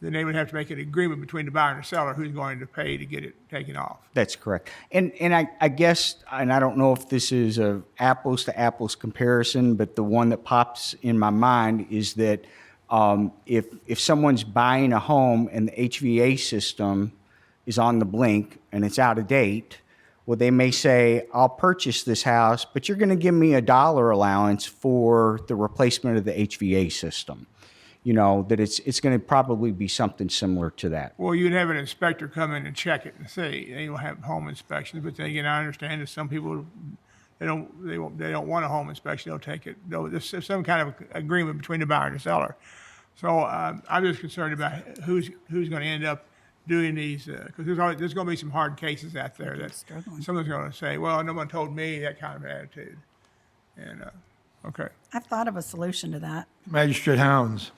then they would have to make an agreement between the buyer and the seller who's going to pay to get it taken off. That's correct. And I guess, and I don't know if this is a apples to apples comparison, but the one that pops in my mind is that if someone's buying a home and the HVA system is on the blink and it's out of date, well, they may say, I'll purchase this house, but you're going to give me a dollar allowance for the replacement of the HVA system. You know, that it's going to probably be something similar to that. Well, you'd have an inspector come in and check it and see. They will have home inspections, but then again, I understand that some people they don't want a home inspection. They'll take it. There's some kind of agreement between the buyer and the seller. So I'm just concerned about who's going to end up doing these because there's going to be some hard cases out there that someone's going to say, well, no one told me, that kind of attitude. And okay, I've thought of a solution to that. Magistrate Hounds.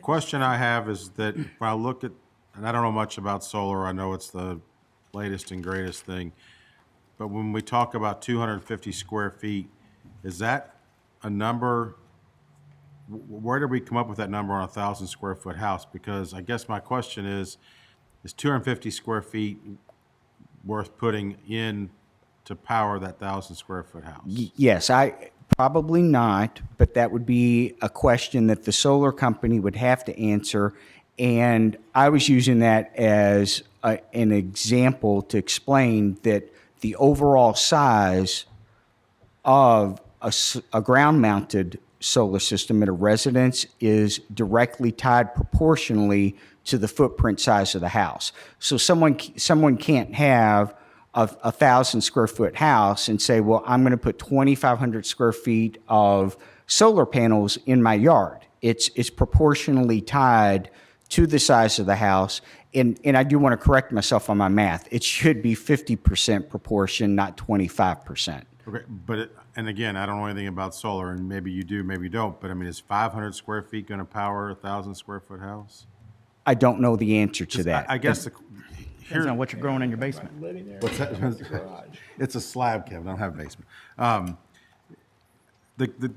Question I have is that when I look at, and I don't know much about solar, I know it's the latest and greatest thing, but when we talk about 250 square feet, is that a number, where did we come up with that number on a 1,000 square foot house? Because I guess my question is 250 square feet worth putting in to power that 1,000 square foot house? Yes, probably not, but that would be a question that the solar company would have to answer. And I was using that as an example to explain that the overall size of a ground-mounted solar system at a residence is directly tied proportionally to the footprint size of the house. So someone can't have a 1,000 square foot house and say, well, I'm going to put 2,500 square feet of solar panels in my yard. It's proportionally tied to the size of the house. And I do want to correct myself on my math. It should be 50% proportion, not 25%. Okay, but, and again, I don't know anything about solar, and maybe you do, maybe you don't, but I mean, is 500 square feet going to power a 1,000 square foot house? I don't know the answer to that. I guess Depends on what you're growing in your basement. What's that? It's a slab, Kevin. I don't have a basement.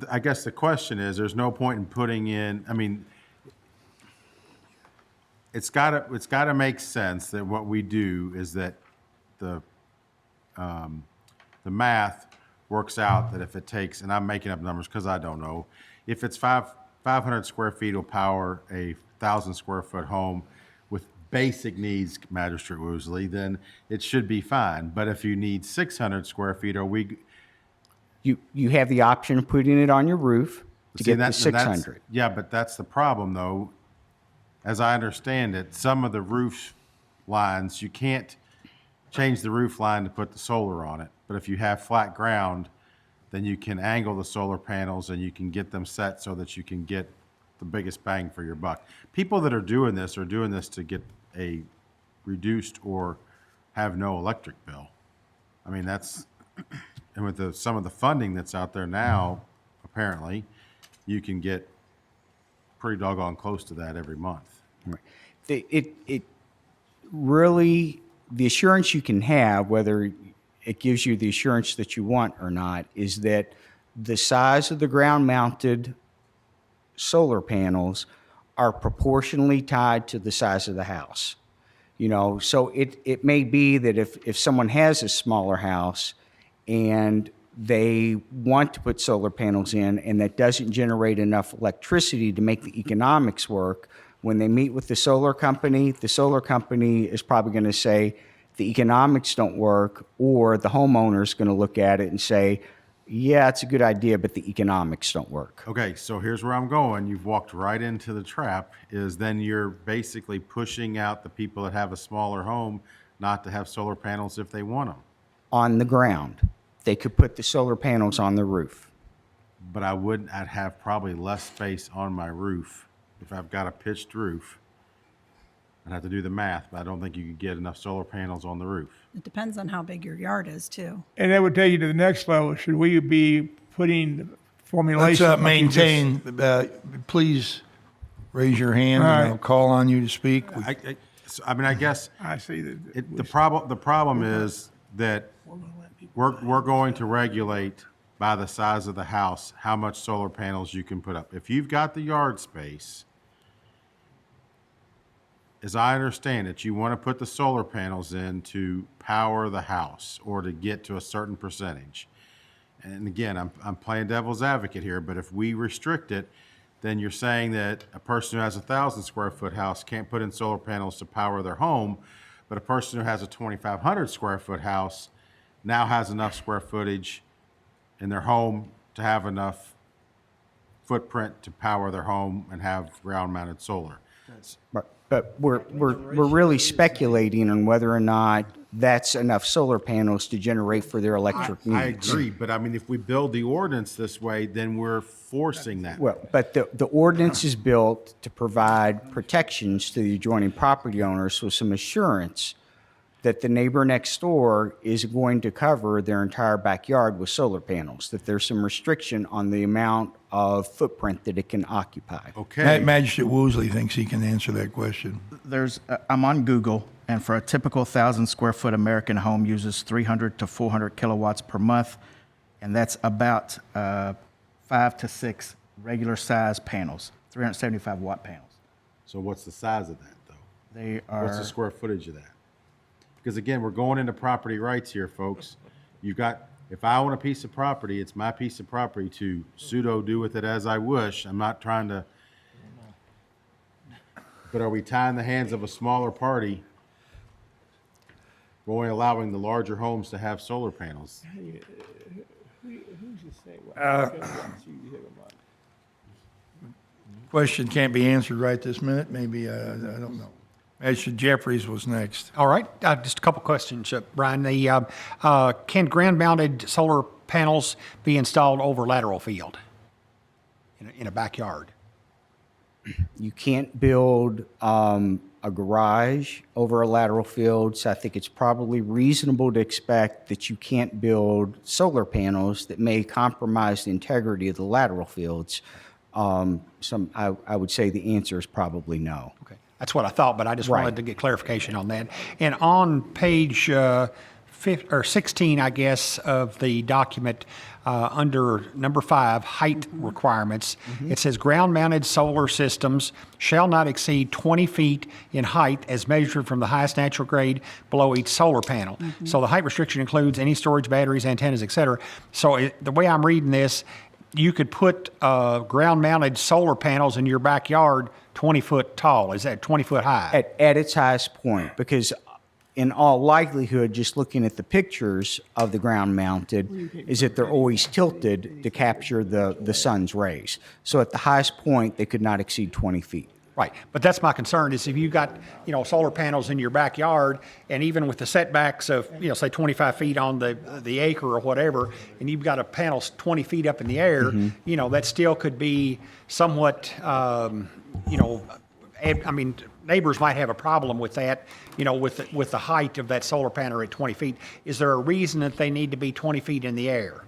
I guess the question is, there's no point in putting in, I mean, it's gotta make sense that what we do is that the math works out that if it takes, and I'm making up numbers because I don't know, if it's 500 square feet will power a 1,000 square foot home with basic needs, Magistrate Woosley, then it should be fine. But if you need 600 square feet, You have the option of putting it on your roof to get the 600. Yeah, but that's the problem, though. As I understand it, some of the roof lines, you can't change the roof line to put the solar on it. But if you have flat ground, then you can angle the solar panels and you can get them set so that you can get the biggest bang for your buck. People that are doing this to get a reduced or have no electric bill. I mean, that's, and with some of the funding that's out there now, apparently, you can get pretty doggone close to that every month. Right. It really, the assurance you can have, whether it gives you the assurance that you want or not, is that the size of the ground-mounted solar panels are proportionally tied to the size of the house. You know, so it may be that if someone has a smaller house and they want to put solar panels in and that doesn't generate enough electricity to make the economics work, when they meet with the solar company is probably going to say the economics don't work, or the homeowner is going to look at it and say, yeah, it's a good idea, but the economics don't work. Okay, so here's where I'm going. You've walked right into the trap, is then you're basically pushing out the people that have a smaller home not to have solar panels if they want them. On the ground. They could put the solar panels on the roof. But I'd have probably less space on my roof if I've got a pitched roof. I'd have to do the math, but I don't think you could get enough solar panels on the roof. It depends on how big your yard is, too. And that would take you to the next level. Should we be putting the formulation? Let's maintain, please raise your hand All and right. I'll call on you to speak. I mean, I guess I see that. the problem is that we're going to regulate by the size of the house how much solar panels you can put up. If you've got the yard space as I understand it, you want to put the solar panels in to power the house or to get to a certain percentage. And again, I'm playing devil's advocate here, but if we restrict it, then you're saying that a person who has a 1,000 square foot house can't put in solar panels to power their home, but a person who has a 2,500 square foot house now has enough square footage in their home to have enough footprint to power their home and have ground mounted solar. But we're really speculating on whether or not that's enough solar panels to generate for their electric needs. I agree, but I mean, if we build the ordinance this way, then we're forcing that. Well, but the ordinance is built to provide protections to the adjoining property owners with some assurance that the neighbor next door is going to cover their entire backyard with solar panels, that there's some restriction on the amount of footprint that it can occupy. Okay. Magistrate Woosley thinks he can answer that question. I'm on Google, and for a typical 1,000 square foot American home uses 300 to 400 kilowatts per month, and that's about 5 to 6 regular size panels, 375 watt panels. So what's the size of that, though? They What's the are, square footage of that? Because again, we're going into property rights here, folks. You've got, if I own a piece of property, it's my piece of property to pseudo do with it as I wish. I'm not trying to, but are we tying the hands of a smaller party? We're only allowing the larger homes to have solar panels. Question can't be answered right this minute. Maybe, I don't know. Magistrate Jeffries was next. All right, just a couple questions, Brian. Can ground-mounted solar panels be installed over lateral field in a backyard? You can't build a garage over a lateral field, so I think it's probably reasonable to expect that you can't build solar panels that may compromise the integrity of the lateral fields. I would say the answer is probably no. Okay, that's what I thought, but I just wanted to get clarification on that. And on page 16, I guess, of the document, under number 5, height requirements, it says ground-mounted solar systems shall not exceed 20 feet in height as measured from the highest natural grade below each solar panel. So the height restriction includes any storage, batteries, antennas, et cetera. So the way I'm reading this, you could put ground-mounted solar panels in your backyard 20 foot tall. Is that 20 foot high? At its highest point, because in all likelihood, just looking at the pictures of the ground mounted, is that they're always tilted to capture the sun's rays. So at the highest point, they could not exceed 20 feet. Right, but that's my concern, is if you got, solar panels in your backyard, and even with the setbacks of, say 25 feet on the acre or whatever, and you've got a panel 20 feet up in the air, that still could be somewhat, neighbors might have a problem with that, with the height of that solar panel at 20 feet. Is there a reason that they need to be 20 feet in the air?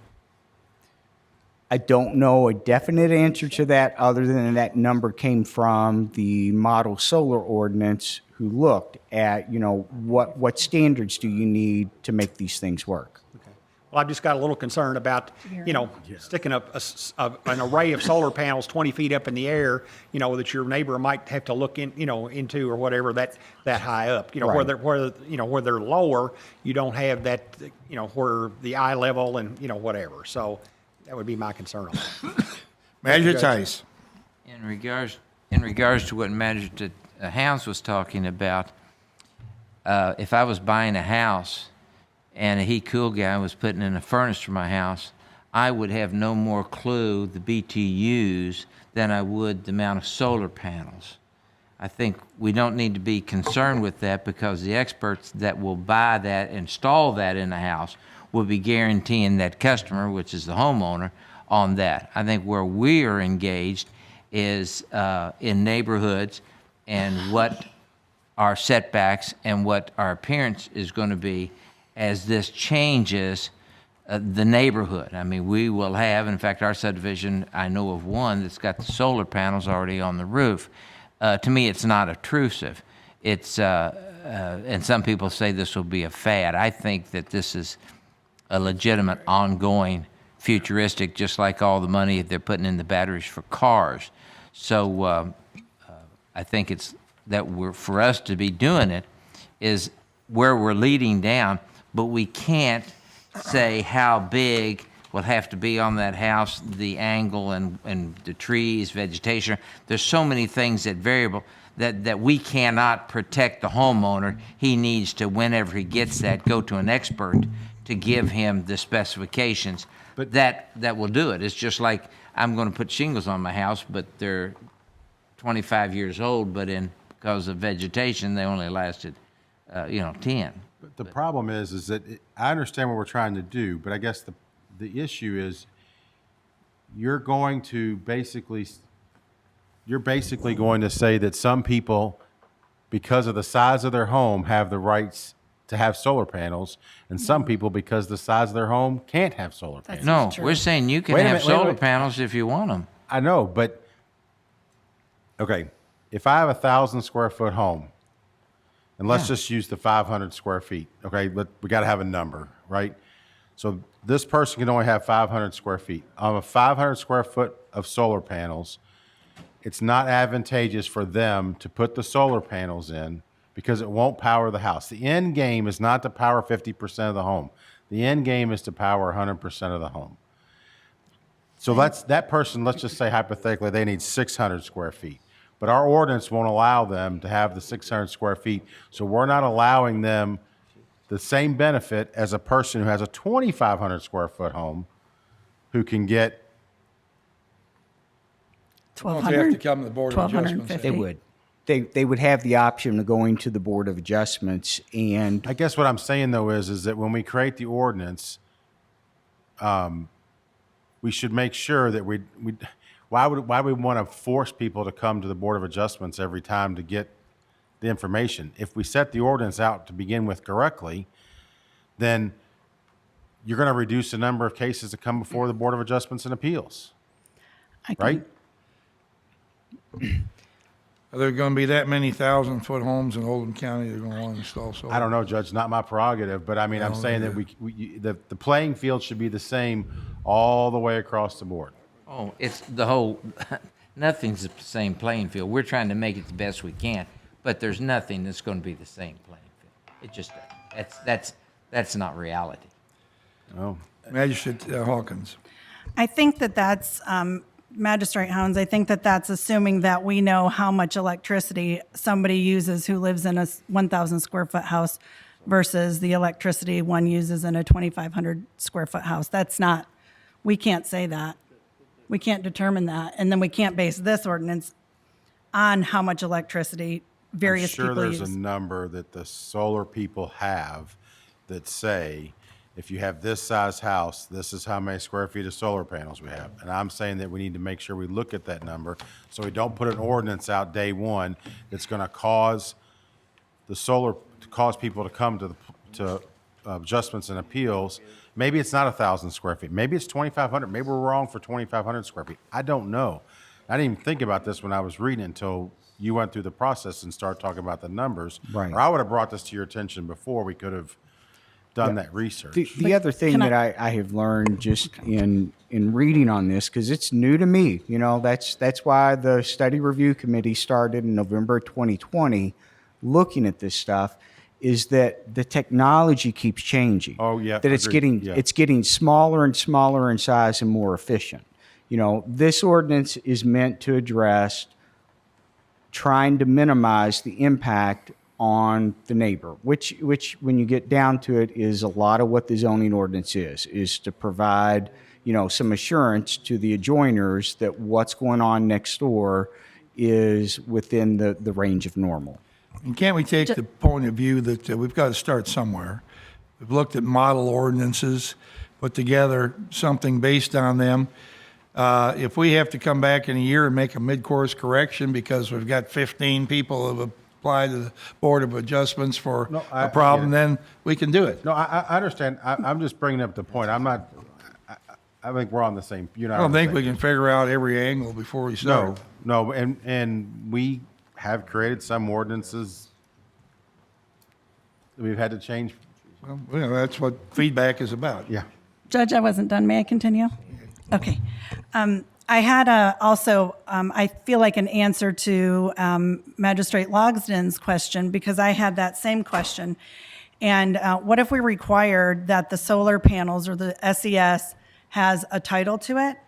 I don't know a definite answer to that, other than that number came from the model solar ordinance, who looked at, what standards do you need to make these things work? Well, I've just got a little concern about, sticking up an array of solar panels 20 feet up in the air, that your neighbor might have to look into or whatever that high up. Right. Where they're lower, you don't have that, where the eye level and whatever. So that would be my concern on that. Magistrate Tice. In regards to what Magistrate Hounds was talking about, if I was buying a house and a heat cool guy was putting in a furnace for my house, I would have no more clue the BTUs than I would the amount of solar panels. I think we don't need to be concerned with that, because the experts that will buy that, install that in the house, will be guaranteeing that customer, which is the homeowner, on that. I think where we are engaged is in neighborhoods and what our setbacks and what our appearance is going to be as this changes the neighborhood. I mean, we will have, in fact, our subdivision, I know of one that's got the solar panels already on the roof. To me, it's not obtrusive. It's, and some people say this will be a fad. I think that this is a legitimate, ongoing, futuristic, just like all the money they're putting in the batteries for cars. So I think it's for us to be doing it is where we're leading down, but we can't say how big will have to be on that house, the angle and the trees, vegetation. There's so many things that variable that we cannot protect the homeowner. He needs to, whenever he gets that, go to an expert to give him the specifications. But that will do it. It's just like I'm going to put shingles on my house, but they're 25 years old, but because of vegetation, they only lasted, 10. But the problem is that I understand what we're trying to do, but I guess the issue is you're basically going to say that some people, because of the size of their home, have the rights to have solar panels, and some people, because the size of their home, can't have solar panels. No, we're saying you can Wait a have minute, wait a solar minute. panels if you want them. I know, but okay, if I have 1,000 square foot home, and let's just use the 500 square feet, okay, but we got to have a number, right? So this person can only have 500 square feet. On a 500 square foot of solar panels, it's not advantageous for them to put the solar panels in because it won't power the house. The end game is not to power 50% of the home. The end game is to power 100% of the home. So that person, let's just say hypothetically, they need 600 square feet. But our ordinance won't allow them to have the 600 square feet. So we're not allowing them the same benefit as a person who has a 2,500 square foot home who can get. Well, they have to come to the Board of Adjustments. They would. They would have the option of going to the Board of Adjustments, and I guess what I'm saying though is that when we create the ordinance, we should make sure that why would we want to force people to come to the Board of Adjustments every time to get the information? If we set the ordinance out to begin with correctly, then you're going to reduce the number of cases that come before the Board of Adjustments and Appeals, right? Are there going to be that many 1,000-foot homes in Oldham County that are going to want to install solar? I don't know, Judge, not my prerogative, but I mean, I'm saying that the playing field should be the same all the way across the board. Oh, it's the whole, nothing's the same playing field. We're trying to make it the best we can, but there's nothing that's going to be the same playing field. It just, that's not reality. Oh, Magistrate Hawkins. I think that's, Magistrate Hounds, I think that's assuming that we know how much electricity somebody uses who lives in a 1,000 square foot house versus the electricity one uses in a 2,500 square foot house. That's not, we can't say that. We can't determine that. And then we can't base this ordinance on how much electricity various people use. I'm sure there's a number that the solar people have that say, if you have this size house, this is how many square feet of solar panels we have. And I'm saying that we need to make sure we look at that number so we don't put an ordinance out day one that's going to cause people to come to adjustments and appeals. Maybe it's not 1,000 square feet. Maybe it's 2,500. Maybe we're wrong for 2,500 square feet. I don't know. I didn't even think about this when I was reading until you went through the process and started talking about the numbers. Right. Or I would have brought this to your attention before we could have done that research. The other thing that I have learned just in reading on this, because it's new to me, that's why the study review committee started in November 2020 looking at this stuff, is that the technology keeps changing. Oh, yeah, That it's agreed. Yeah. getting smaller and smaller in size and more efficient. This ordinance is meant to address trying to minimize the impact on the neighbor, which when you get down to it is a lot of what the zoning ordinance is to provide, some assurance to the adjoiners that what's going on next door is within the range of normal. And can't we take the point of view that we've got to start somewhere? We've looked at model ordinances, put together something based on them. If we have to come back in a year and make a mid-course correction because we've got 15 people who have applied to the Board of Adjustments for a problem, then we can do it. No, I understand. I'm just bringing up the point. I think we're on the same. I don't think we can figure out every angle before we start. No, and we have created some ordinances that we've had to change. Well, that's what feedback is about. Yeah. Judge, I wasn't done. May I continue? Okay. I had also, I feel like an answer to Magistrate Logsden's question, because I had that same question. And what if we required that the solar panels or the SES has a title to it?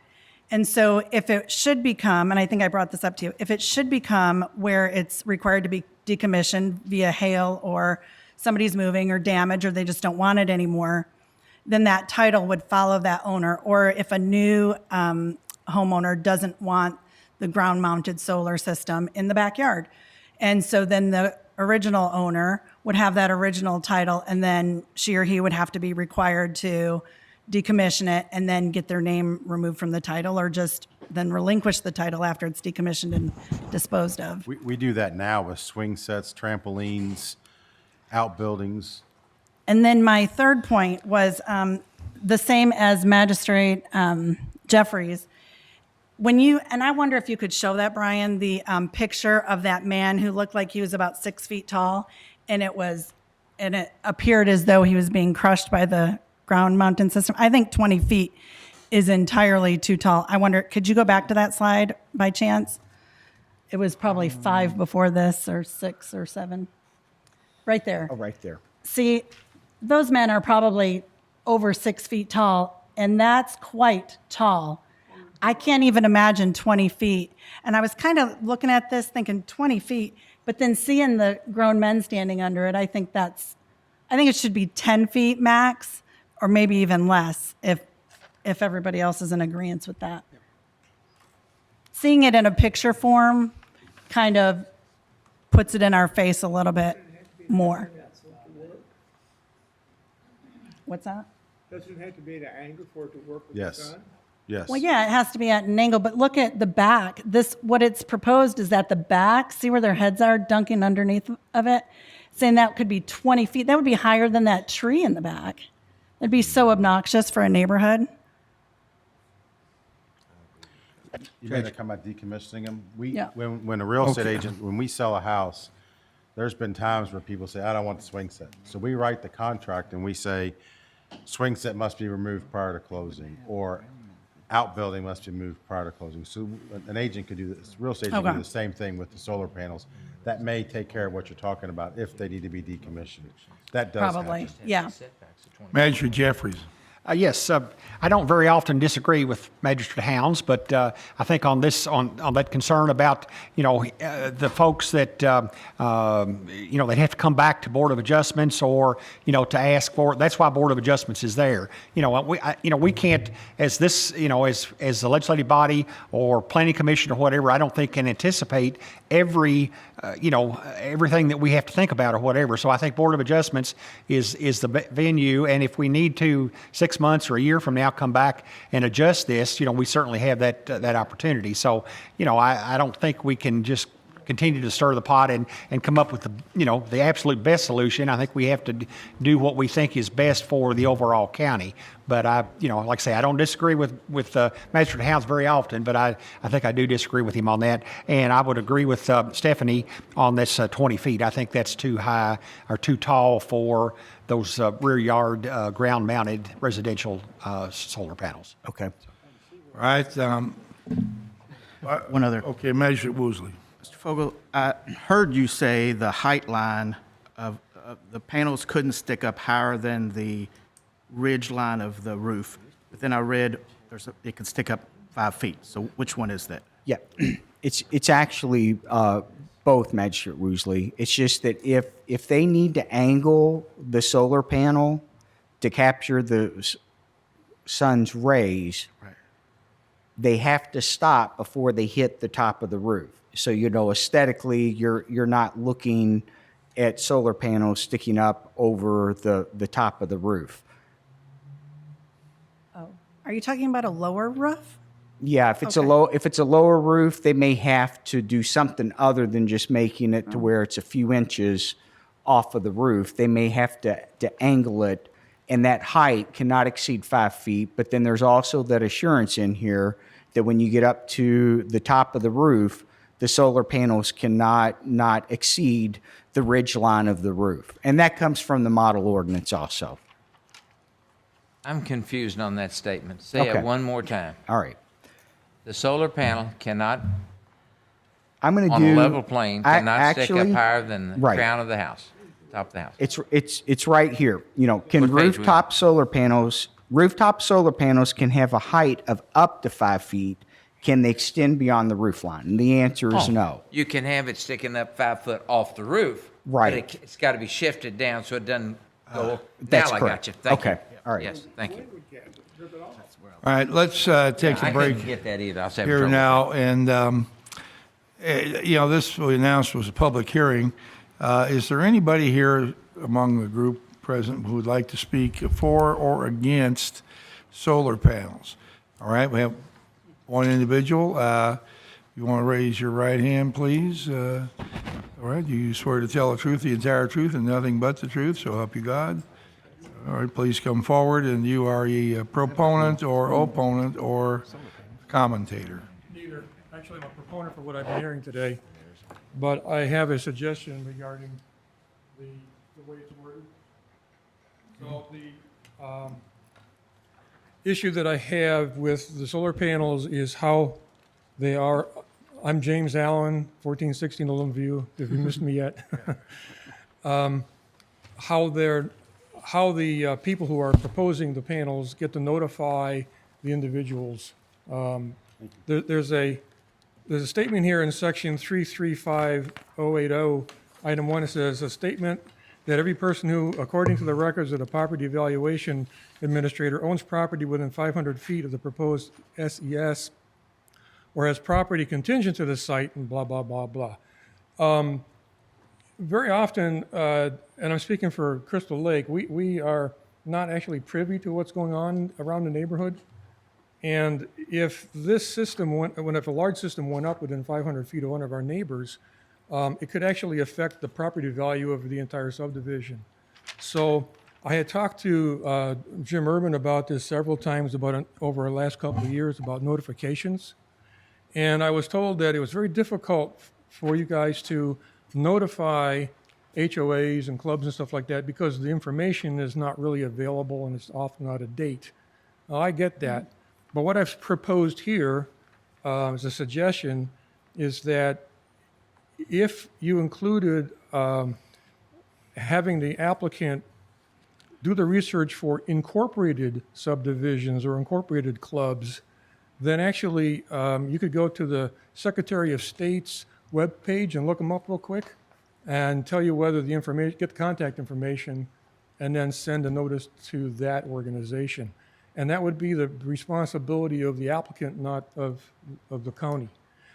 And so if it should become, and I think I brought this up to you, if it should become where it's required to be decommissioned via hail, or somebody's moving or damage, or they just don't want it anymore, then that title would follow that owner. Or if a new homeowner doesn't want the ground-mounted solar system in the backyard. And so then the original owner would have that original title, and then she or he would have to be required to decommission it and then get their name removed from the title, or just then relinquish the title after it's decommissioned and disposed of. We do that now with swing sets, trampolines, outbuildings. And then my third point was the same as Magistrate Jeffries. When you, and I wonder if you could show that, Brian, the picture of that man who looked like he was about 6 feet tall, and it appeared as though he was being crushed by the ground mountain system. I think 20 feet is entirely too tall. I wonder, could you go back to that slide by chance? It was probably 5 before this, or 6 or 7. Right there. Oh, right there. See, those men are probably over 6 feet tall, and that's quite tall. I can't even imagine 20 feet. And I was kind of looking at this thinking 20 feet, but then seeing the grown men standing under it, I think it should be 10 feet max, or maybe even less if everybody else is in agreement with that. Seeing it in a picture form kind of puts it in our face a little bit more. What's that? Doesn't it have to be at an angle for it to work with Yes. the sun? Yes. Well, yeah, it has to be at an angle, but look at the back. What it's proposed is that the back, see where their heads are dunking underneath of it? Saying that could be 20 feet. That would be higher than that tree in the back. It'd be so obnoxious for a neighborhood. You made a comment about decommissioning them. Yeah. When a real estate agent, when we sell a house, there's been times where people say, I don't want the swing set. So we write the contract and we say, swing set must be removed prior to closing, or outbuilding must be moved prior to closing. So an agent could do this, real estate agent could do the same thing with the solar panels. That may take care of what you're talking about if they need to be decommissioned. That does happen. Probably, yeah. Magistrate Jeffries. Yes, I don't very often disagree with Magistrate Hounds, but I think on that concern about, the folks that, they have to come back to Board of Adjustments, or, to ask for, that's why Board of Adjustments is there. We can't, as this, as the legislative body or planning commission or whatever, I don't think can anticipate everything that we have to think about or whatever. So I think Board of Adjustments is the venue, and if we need to 6 months or a year from now come back and adjust this, we certainly have that opportunity. So, I don't think we can just continue to stir the pot and come up with the absolute best solution. I think we have to do what we think is best for the overall county. But like I say, I don't disagree with Magistrate Hounds very often, but I think I do disagree with him on that. And I would agree with Stephanie on this 20 feet. I think that's too high or too tall for those rear yard ground-mounted residential solar panels. Okay. All right. One other. Okay, Magistrate Woosley. Mr. Fogel, I heard you say the height line of the panels couldn't stick up higher than the ridge line of the roof. But then I read it can stick up 5 feet. So which one is that? Yeah, it's actually both, Magistrate Woosley. It's just that if they need to angle the solar panel to capture the sun's rays, Right. they have to stop before they hit the top of the roof. So, aesthetically, you're not looking at solar panels sticking up over the top of the roof. Oh, are you talking about a lower roof? Yeah, if it's Okay. if it's a lower roof, they may have to do something other than just making it to where it's a few inches off of the roof. They may have to angle it, and that height cannot exceed 5 feet. But then there's also that assurance in here that when you get up to the top of the roof, the solar panels cannot not exceed the ridge line of the roof. And that comes from the model ordinance also. I'm confused on that statement. Say Okay. it one more time. All right. The solar panel cannot, I'm going to on do a level plane, cannot stick up actually, higher than the right. crown of the house, top of the house. It's right here. You know, can What page we rooftop solar panels can have a height of up to 5 feet? Can they extend beyond the roof line? And the answer is Oh, no. You can have it sticking up 5 foot off the roof. Right. But it's got to be shifted down so it doesn't go. That's Now I correct. got you. Thank you. Okay. All right. Yes, thank you. All right, let's take a I break couldn't get that either. I was having here trouble with now. And, you know, this we announced was a public hearing. Is there anybody here among the group present who would like to speak for or against solar panels? All right, we have one individual. You want to raise your right hand, please? All right, do you swear to tell the truth, the entire truth, and nothing but the truth, so help you God? All right, please come forward, and you are a proponent or opponent or commentator. Neither. Actually, I'm a proponent for what I've been hearing today, but I have a suggestion regarding the way it's worded. So the issue that I have with the solar panels is how they are. I'm James Allen, 1416 Olin View, if you missed me yet. How the people who are proposing the panels get to notify the individuals. There's a statement here in section 335080, item 1. It says, a statement that every person who, according to the records of the property evaluation administrator, owns property within 500 feet of the proposed SES or has property contingent to the site, and blah, blah, blah, blah. Very often, and I'm speaking for Crystal Lake, we are not actually privy to what's going on around the neighborhood. And if this system if a large system went up within 500 feet of one of our neighbors, it could actually affect the property value of the entire subdivision. So I had talked to Jim Urban about this several times over the last couple of years about notifications. And I was told that it was very difficult for you guys to notify HOAs and clubs and stuff like that because the information is not really available and it's often out of date. Now, I get that. But what I've proposed here as a suggestion is that if you included having the applicant do the research for incorporated subdivisions or incorporated clubs, then actually you could go to the Secretary of State's webpage and look them up real quick and tell you whether the information, get the contact information, and then send a notice to that organization. And that would be the responsibility of the applicant, not of the county.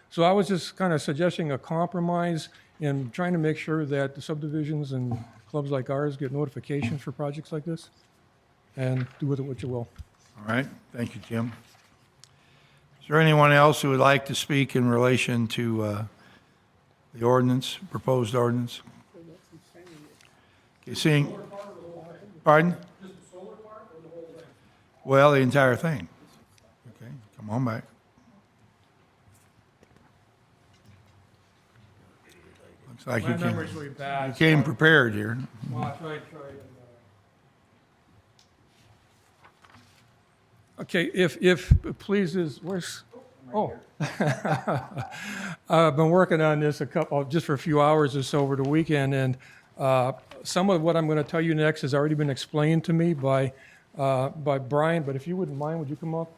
So I was just kind of suggesting a compromise in trying to make sure that the subdivisions and clubs like ours get notifications for projects like this, and do with it what you will. All right, thank you, Jim. Is there anyone else who would like to speak in relation to the ordinance, proposed ordinance? Okay, seeing, pardon? Well, the entire thing. Okay, come on back. Looks like My you memory's really bad. came prepared here. Well, I tried. Okay, if pleases, where's, I've been working on this just for a few hours or so over the weekend, and some of what I'm going to tell you next has already been explained to me by Brian, but if you wouldn't mind, would you come up?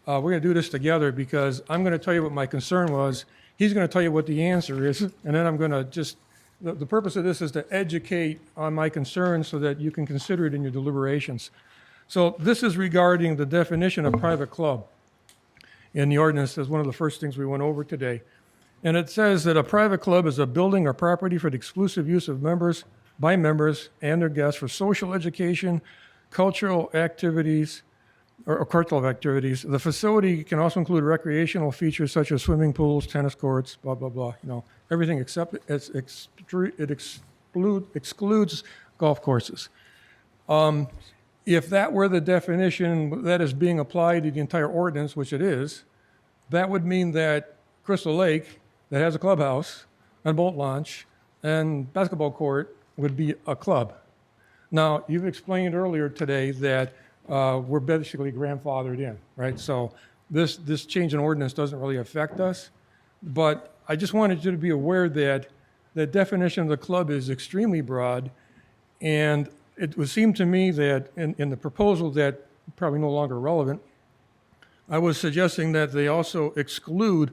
We're going to do this together because I'm going to tell you what my concern was. He's going to tell you what the answer is, and then I'm going to the purpose of this is to educate on my concerns so that you can consider it in your deliberations. So this is regarding the definition of private club in the ordinance as one of the first things we went over today. And it says that a private club is a building or property for the exclusive use of members and their guests for social education, cultural activities, or cultural activities. The facility can also include recreational features such as swimming pools, tennis courts, blah, blah, blah, everything except it excludes golf courses. If that were the definition that is being applied to the entire ordinance, which it is, that would mean that Crystal Lake, that has a clubhouse and boat launch and basketball court, would be a club. Now, you've explained earlier today that we're basically grandfathered in, right? So this change in ordinance doesn't really affect us. But I just wanted you to be aware that the definition of the club is extremely broad, and it would seem to me that in the proposal that probably no longer relevant, I was suggesting that they also exclude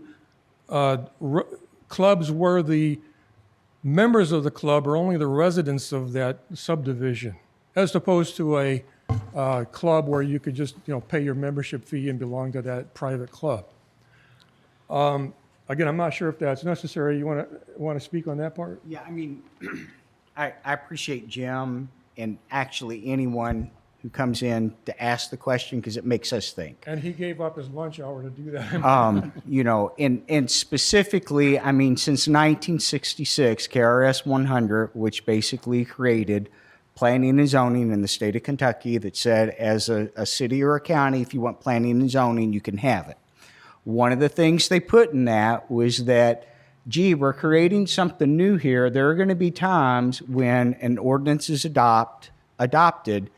clubs where the members of the club are only the residents of that subdivision, as opposed to a club where you could just pay your membership fee and belong to that private club. Again, I'm not sure if that's necessary. You want to speak on that part? Yeah, I mean, I appreciate Jim and actually anyone who comes in to ask the question because it makes us think. And he gave up his lunch hour to do that. You know, and specifically, I mean, since 1966, KRS 100, which basically created planning and zoning in the state of Kentucky that said as a city or a county, if you want planning and zoning, you can have it. One of the things they put in that was that, gee, we're creating something new here. There are going to be times when an ordinance is adopted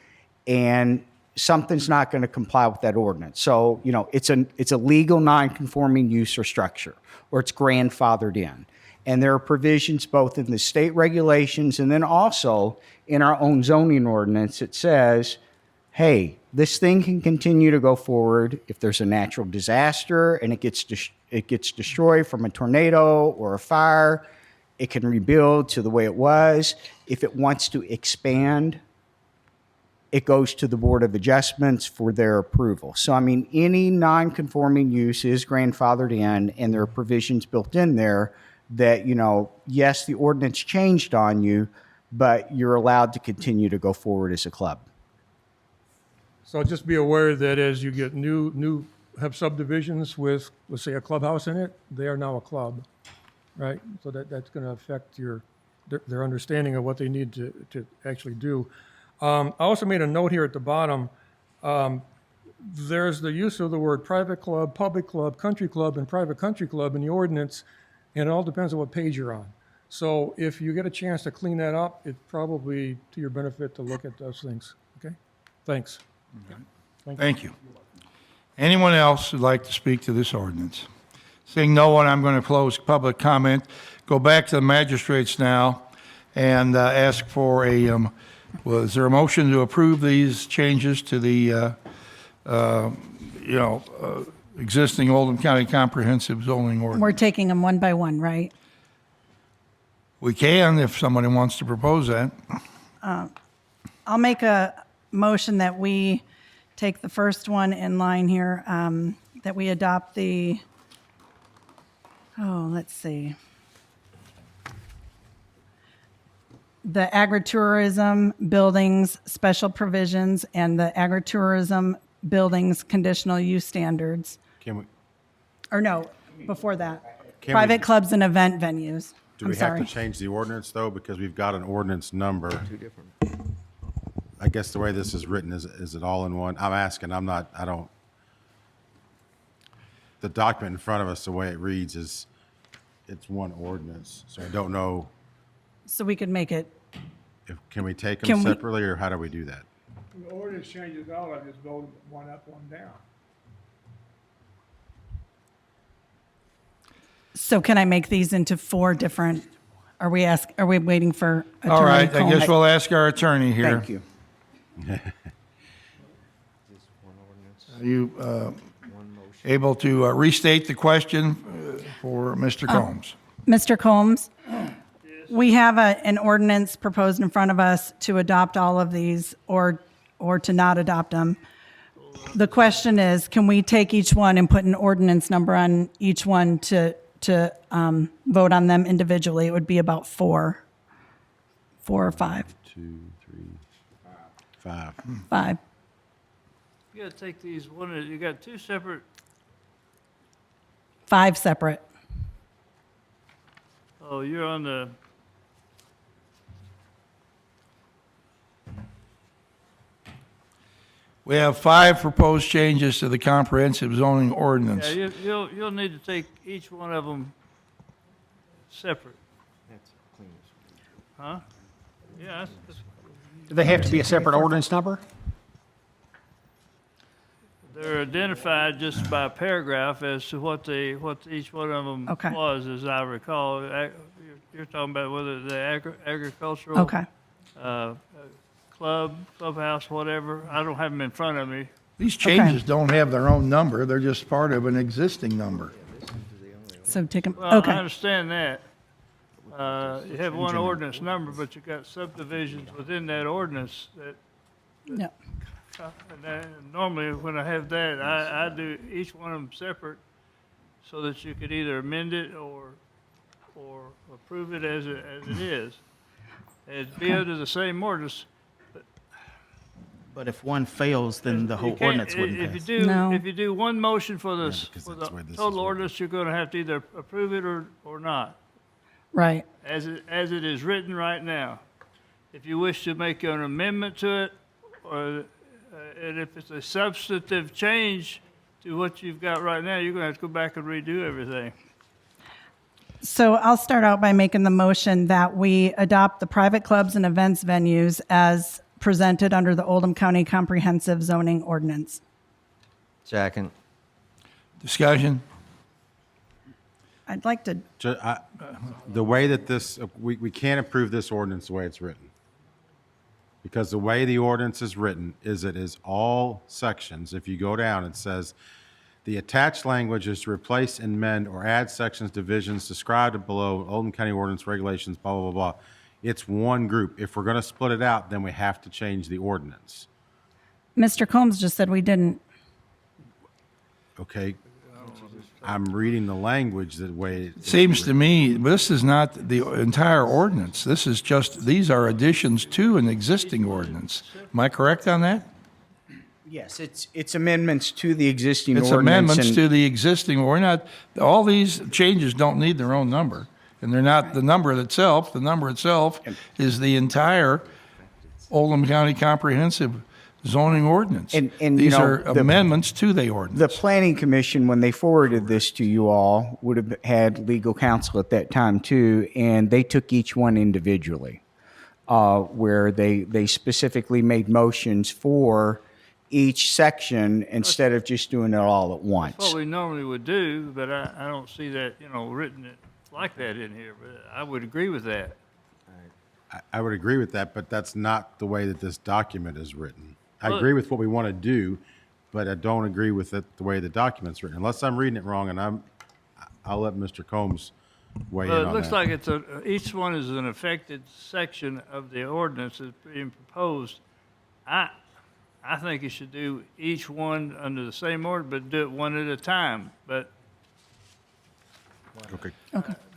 and something's not going to comply with that ordinance. So, you know, it's a legal non-conforming use or structure, or it's grandfathered in. And there are provisions both in the state regulations and then also in our own zoning ordinance that says, hey, this thing can continue to go forward if there's a natural disaster and it gets destroyed from a tornado or a fire. It can rebuild to the way it was. If it wants to expand, it goes to the Board of Adjustments for their approval. So, I mean, any non-conforming use is grandfathered in, and there are provisions built in there that, you know, yes, the ordinance changed on you, but you're allowed to continue to go forward as a club. So just be aware that as you get have subdivisions with, let's say, a clubhouse in it, they are now a club, right? So that's going to affect their understanding of what they need to actually do. I also made a note here at the bottom. There's the use of the word private club, public club, country club, and private country club in the ordinance, and it all depends on what page you're on. So if you get a chance to clean that up, it's probably to your benefit to look at those things. Okay? Thanks. Thank you. Anyone else who'd like to speak to this ordinance? Seeing no one, I'm going to close public comment. Go back to the magistrates now and ask for is there a motion to approve these changes to the, existing Oldham County Comprehensive Zoning Ordinance? We're taking them one by one, right? We can, if somebody wants to propose that. I'll make a motion that we take the first one in line here, that we adopt let's see. The agritourism buildings special provisions and the agritourism buildings conditional use standards. Before that. Private clubs and event venues. Do we have to change the ordinance, though, because we've got an ordinance number? I guess the way this is written, is it all in one? I'm asking, the document in front of us, the way it reads it's one ordinance, so I don't know. So we could make it, Can we take them separately, or how do we do that? The ordinance changes all of it, just vote one up, one down. so can I make these into 4 different, are we waiting for Attorney All right, I Combs? guess we'll ask our attorney here. Thank you. Are you able to restate the question for Mr. Combs? Mr. Combs, we have an ordinance proposed in front of us to adopt all of these or to not adopt them. The question is, can we take each one and put an ordinance number on each one to vote on them individually? It would be about 4 or 5. 2, 3, 5. 5. You gotta take these you got 2 separate. 5 separate. Oh, you're on the. We have 5 proposed changes to the comprehensive zoning ordinance. Yeah, you'll need to take each one of them separate. Huh? Yeah. Do they have to be a separate ordinance number? they're identified just by paragraph as to what each one of them Okay. was, as I recall. You're talking about whether the agricultural Okay. clubhouse, whatever. I don't have them in front of me. These changes don't have their own number, they're just part of an existing number. So take them, Well, okay. I understand that. You have one ordinance number, but you've got subdivisions within that ordinance that, Yeah. normally when I have that, I do each one of them separate so that you could either amend it or approve it as it is. It'd be under the same ordinance. But if one fails, then the You whole can't- ordinance wouldn't If you pass. do, No. if you do one motion for this, because for that's the where this is total written. ordinance, you're gonna have to either approve it or not, Right. as it is written right now. If you wish to make an amendment to it, or, and if it's a substantive change to what you've got right now, you're gonna have to go back and redo everything. So I'll start out by making the motion that we adopt the private clubs and events venues as presented under the Oldham County Comprehensive Zoning Ordinance. Second. Discussion? I'd like to, The way that this, we can't approve this ordinance the way it's written. Because the way the ordinance is written is it is all sections. If you go down, it says, the attached language is to replace, amend, or add sections, divisions described below, Oldham County Ordinance Regulations, blah, blah, blah, blah. It's one group. If we're going to split it out, then we have to change the ordinance. Mr. Combs just said we didn't. Okay? I'm reading the language the way. Seems to me, this is not the entire ordinance. This is just, these are additions to an existing ordinance. Am I correct on that? Yes, it's amendments to the existing It's ordinance. amendments and- to the existing, we're not, all these changes don't need their own number. And they're not the number itself. The number itself is the entire Oldham County Comprehensive Zoning Ordinance. And, you These know, are the- amendments to the The ordinance. planning commission, when they forwarded this to you all, would have had legal counsel at that time too, and they took each one individually, where they specifically made motions for each section instead of just doing it all at That's once. what we normally would do, but I don't see that, written it like that in here, but I would agree with that. I would agree with that, but that's not the way that this document is written. I Well- agree with what we want to do, but I don't agree with it the way the document's written, unless I'm reading it wrong, and I'll let Mr. Combs weigh in Well, on it looks that. like each one is an affected section of the ordinance that's being proposed. I think you should do each one under the same order, but do it one at a time, but Okay.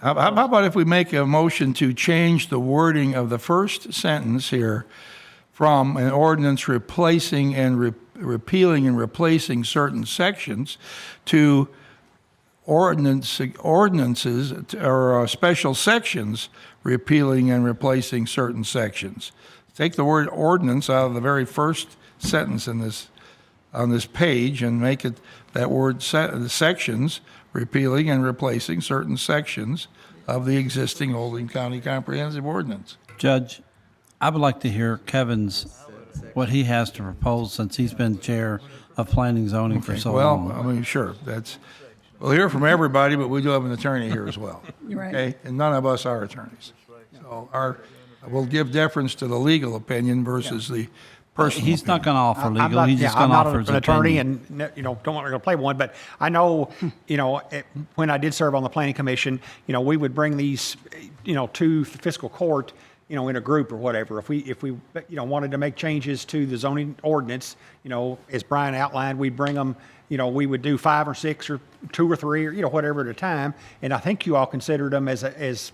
How about if we make a motion to change the wording of the first sentence here from an ordinance replacing and repealing and replacing certain sections to ordinances or special sections repealing and replacing certain sections. Take the word ordinance out of the very first sentence on this page and make it that word sections repealing and replacing certain sections of the existing Oldham County Comprehensive Ordinance. Judge, I would like to hear Kevin's, what he has to propose since he's been chair of planning zoning for so Well, long. I mean, sure, we'll hear from everybody, but we do have an attorney here as well. Right. Okay, and none of us are attorneys. So we'll give deference to the legal opinion versus the personal. He's not going to offer I'm legal, not- he's yeah, just going to I'm offer not his an attorney opinion. and, don't want to play one, but I know, when I did serve on the planning commission, we would bring these, to fiscal court, in a group or whatever. If we wanted to make changes to the zoning ordinance, as Brian outlined, we'd bring them, we would do 5 or 6 or 2 or 3 or, whatever at a time. And I think you all considered them as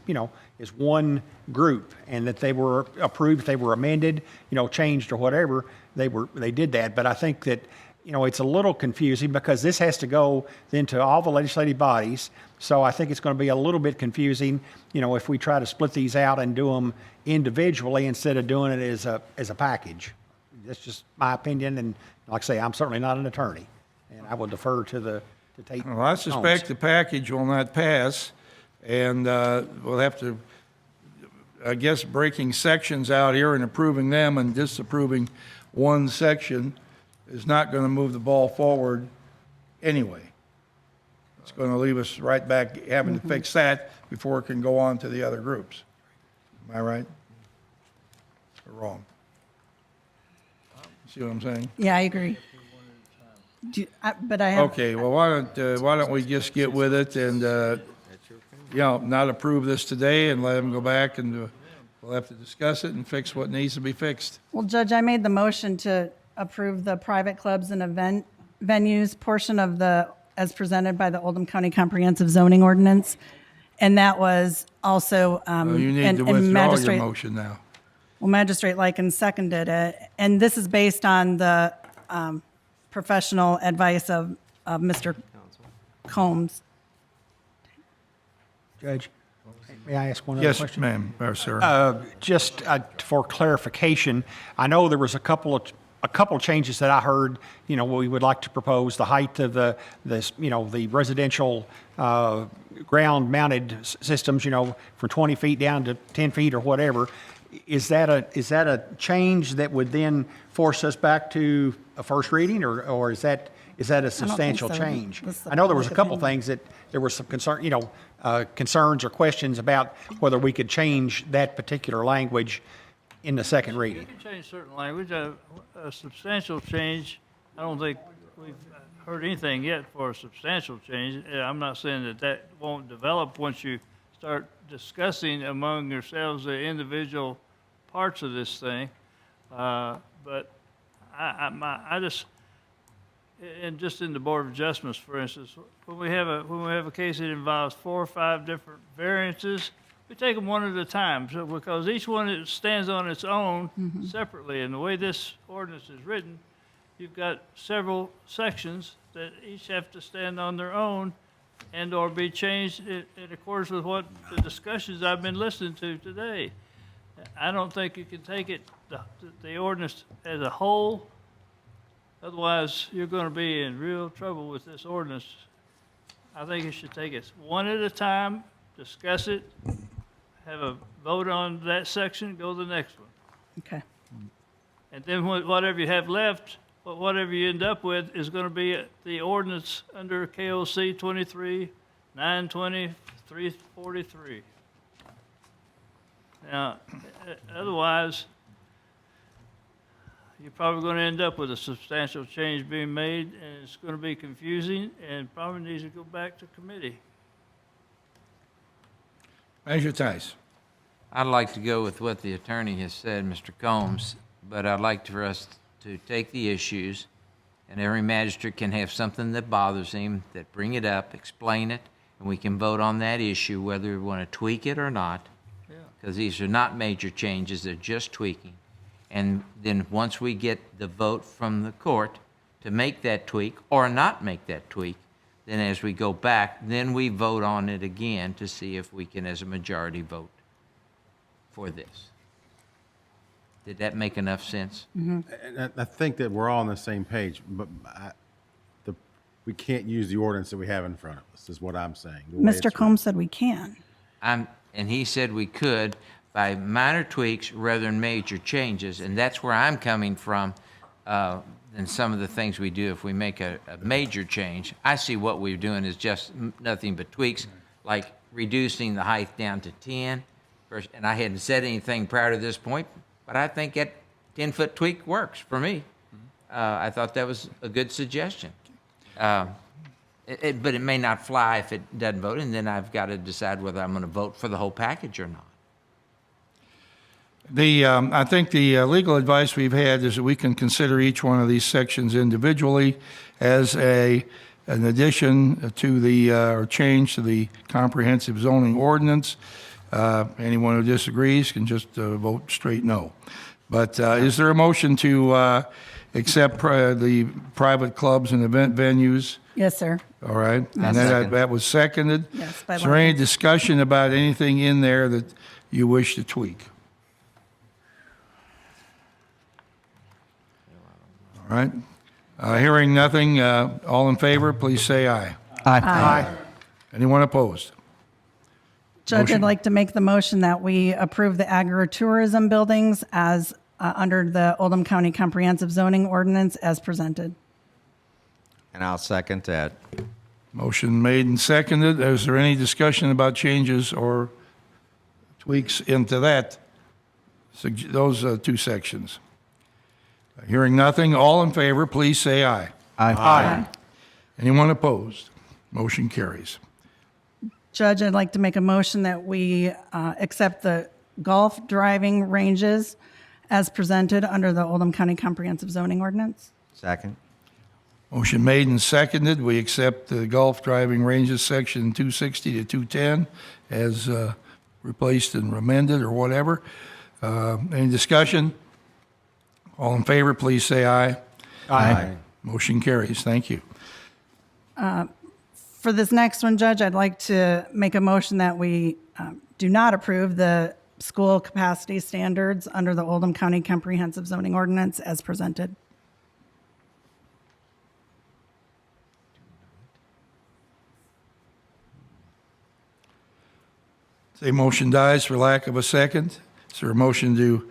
one group, and that they were approved, if they were amended, changed or whatever, they did that. But I think that, it's a little confusing because this has to go then to all the legislative bodies. So I think it's going to be a little bit confusing, if we try to split these out and do them individually instead of doing it as a package. That's just my opinion, and like I say, I'm certainly not an attorney, and I will defer to Tate. Well, I suspect the package will not pass, and we'll have to, I guess, breaking sections out here and approving them and disapproving one section is not going to move the ball forward anyway. It's going to leave us right back having to fix that before it can go on to the other groups. Am I right? Or wrong? See what I'm saying? Yeah, I agree. But I have. Okay, well, why don't we just get with it and, not approve this today and let them go back and we'll have to discuss it and fix what needs to be fixed. Well, Judge, I made the motion to approve the private clubs and event venues portion of as presented by the Oldham County Comprehensive Zoning Ordinance. And that was also, You need and to withdraw your Magistrate, motion now. well, Magistrate Lyken seconded it. And this is based on the professional advice of Mr. Combs. Judge, may I ask one other Yes, question? ma'am, or sir. Just for clarification, I know there was a couple of changes that I heard. We would like to propose the height of the residential ground-mounted systems. From 20 feet down to 10 feet or whatever. Is that a change that would then force us back to a first reading, or is that a substantial so. change? That's the I know there was a public couple opinion. things that there was some concern, concerns or questions about whether we could change that particular language in the second You reading. can change certain language. A substantial change, I don't think we've heard anything yet for a substantial change. I'm not saying that won't develop once you start discussing among yourselves the individual parts of this thing. But I just, and just in the Board of Adjustments, for instance, when we have a case that involves 4 or 5 different variances, we take them one at a time, because each one stands on its own separately. And the way this ordinance is written, you've got several sections that each have to stand on their own and or be changed in accordance with what the discussions I've been listening to today. I don't think you can take the ordinance as a whole. Otherwise, you're going to be in real trouble with this ordinance. I think you should take it one at a time, discuss it, have a vote on that section, go to the next one. Okay. And then whatever you have left, whatever you end up with is going to be the ordinance under KOC 23-920-343. Now, otherwise, you're probably going to end up with a substantial change being made, and it's going to be confusing and probably needs to go back to committee. Measure Tice. I'd like to go with what the attorney has said, Mr. Combs, but I'd like for us to take the issues, and every magistrate can have something that bothers him, that bring it up, explain it, and we can vote on that issue, whether we want to tweak it or not, because these are not major changes, they're just tweaking. And then once we get the vote from the court to make that tweak or not make that tweak, then as we go back, then we vote on it again to see if we can, as a majority, vote for this. Did that make enough sense? And I think that we're all on the same page, but we can't use the ordinance that we have in front of us, is what I'm saying. the way it's Mr. written. Combs said we can. And he said we could by minor tweaks rather than major changes, and that's where I'm coming from than some of the things we do if we make a major change. I see what we're doing is just nothing but tweaks, like reducing the height down to 10, and I hadn't said anything prior to this point, but I think that 10-foot tweak works for me. I thought that was a good suggestion. But it may not fly if it doesn't vote, and then I've got to decide whether I'm going to vote for the whole package or not. I think the legal advice we've had is that we can consider each one of these sections individually as an addition to or change to the comprehensive zoning ordinance. Anyone who disagrees can just vote straight no. But is there a motion to accept the private clubs and event venues? Yes, sir. All right, and Second. that was seconded. Yes, by Is there any Lyman. discussion about anything in there that you wish to tweak? All right, hearing nothing, all in favor, please say aye. Aye. Anyone opposed? Judge, Motion. I'd like to make the motion that we approve the agritourism buildings as under the Oldham County Comprehensive Zoning Ordinance as presented. And I'll second that. Motion made and seconded. Is there any discussion about changes or tweaks into that, those two sections? Hearing nothing, all in favor, please say aye. Aye. Anyone opposed? Motion carries. Judge, I'd like to make a motion that we accept the golf driving ranges as presented under the Oldham County Comprehensive Zoning Ordinance. Second. Motion made and seconded. We accept the golf driving ranges, section 260 to 210, as replaced and amended or whatever. Any discussion? All in favor, please say aye. Aye. Motion carries. Thank you. For this next one, Judge, I'd like to make a motion that we do not approve the school capacity standards under the Oldham County Comprehensive Zoning Ordinance as presented. Say motion dies for lack of a second. Is there a motion to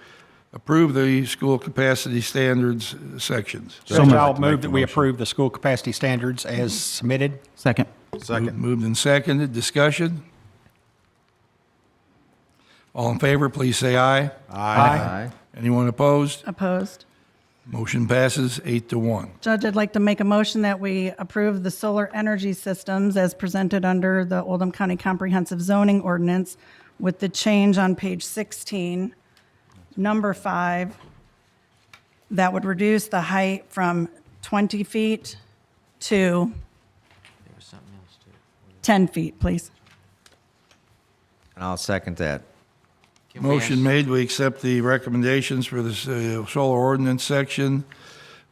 approve the school capacity standards sections? Judge, I'll move that we approve the school capacity standards as submitted. Second. Second. Moved and seconded. Discussion? All in favor, please say aye. Aye. Anyone opposed? Opposed? Motion passes 8-1. Judge, I'd like to make a motion that we approve the solar energy systems as presented under the Oldham County Comprehensive Zoning Ordinance with the change on page 16, number 5, that would reduce the height from 20 feet to There was something else to it. 10 feet, please. And I'll second that. Can we Motion ask- made, we accept the recommendations for the solar ordinance section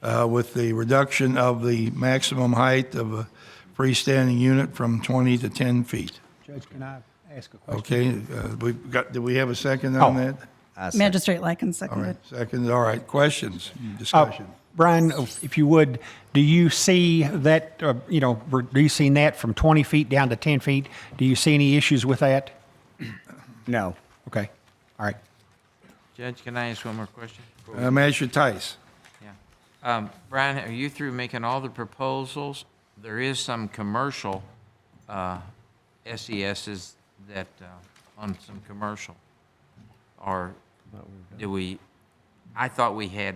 with the reduction of the maximum height of a freestanding unit from 20 to 10 feet. Judge, can I ask a question? Okay, do we have a second on that? I second. Magistrate Lycan All right, seconded. second, all right, questions, discussion? Brian, if you would, do you see that, reducing that from 20 feet down to 10 feet? Do you see any issues with that? No. Okay, all right. Judge, can I ask one more question? Magistrate Tice. Yeah. Brian, are you through making all the proposals? There is some commercial SESs that, on some commercial. Or do we, I thought we had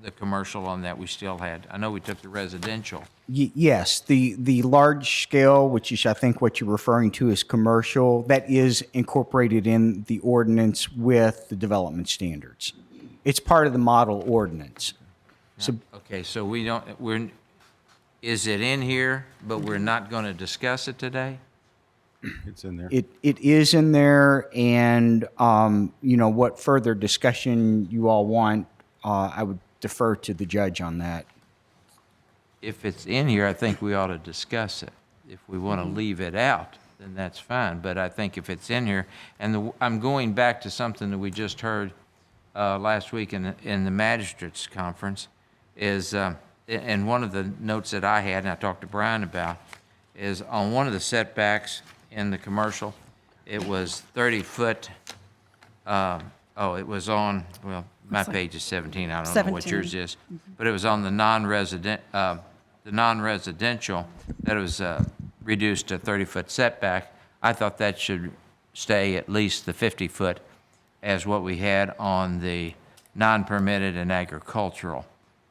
the commercial on that, we still had. I know we took the residential. Yes, the large scale, which is I think what you're referring to as commercial, that is incorporated in the ordinance with the development standards. It's part of the model ordinance. So Okay, so is it in here, but we're not going to discuss it today? It's in there. it is in there, and what further discussion you all want, I would defer to the judge on that. If it's in here, I think we ought to discuss it. If we want to leave it out, then that's fine. But I think if it's in here, and I'm going back to something that we just heard last week in the magistrates conference, is, and one of the notes that I had, and I talked to Brian about, is on one of the setbacks in the commercial, it was 30 foot, it was on, well, my page is 17, I don't know what 17. yours is, but it was on the non-residential, that it was reduced to 30-foot setback. I thought that should stay at least the 50-foot as what we had on the non-permitted and agricultural.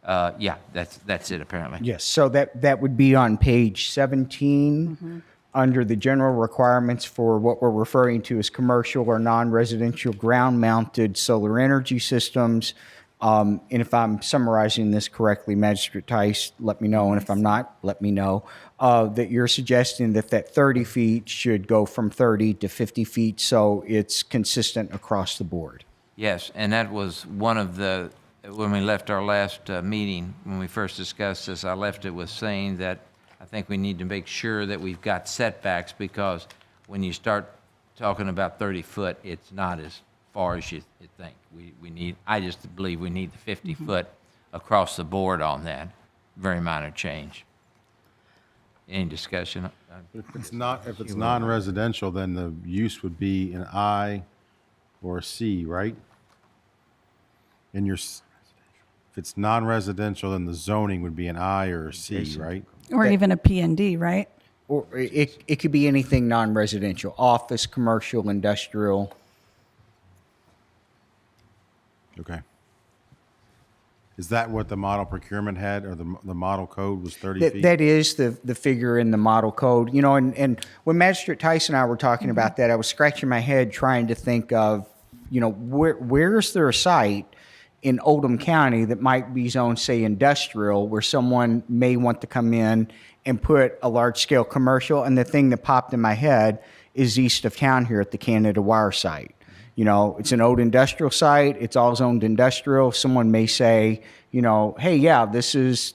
Yeah, that's it apparently. Yes, so that would be on page 17, under the general requirements for what we're referring to as commercial or non-residential ground-mounted solar energy systems. And if I'm summarizing this correctly, Magistrate Tice, let me know, and if I'm not, let me know, that you're suggesting that 30 feet should go from 30 to 50 feet, so it's consistent across the board. Yes, and that was one of the, when we left our last meeting, when we first discussed this, I left it with saying that I think we need to make sure that we've got setbacks, because when you start talking about 30 foot, it's not as far as you think. We need, I just believe we need the 50 foot across the board on that. Very minor change. Any discussion? If it's non-residential, then the use would be an I or a C, right? And if it's non-residential, then the zoning would be an I or a C, right? Or even a P and D, right? Or it could be anything non-residential, office, commercial, industrial. Okay. Is that what the model procurement had, or the model code was 30 feet? That is the figure in the model code. You know, and when Magistrate Tyson and I were talking about that, I was scratching my head trying to think of, you know, where's there a site in Oldham County that might be zoned, say, industrial, where someone may want to come in and put a large-scale commercial. And the thing that popped in my head is east of town here at the Canada Wire site. You know, it's an old industrial site. It's all zoned industrial. Someone may say, you know, hey, yeah, this is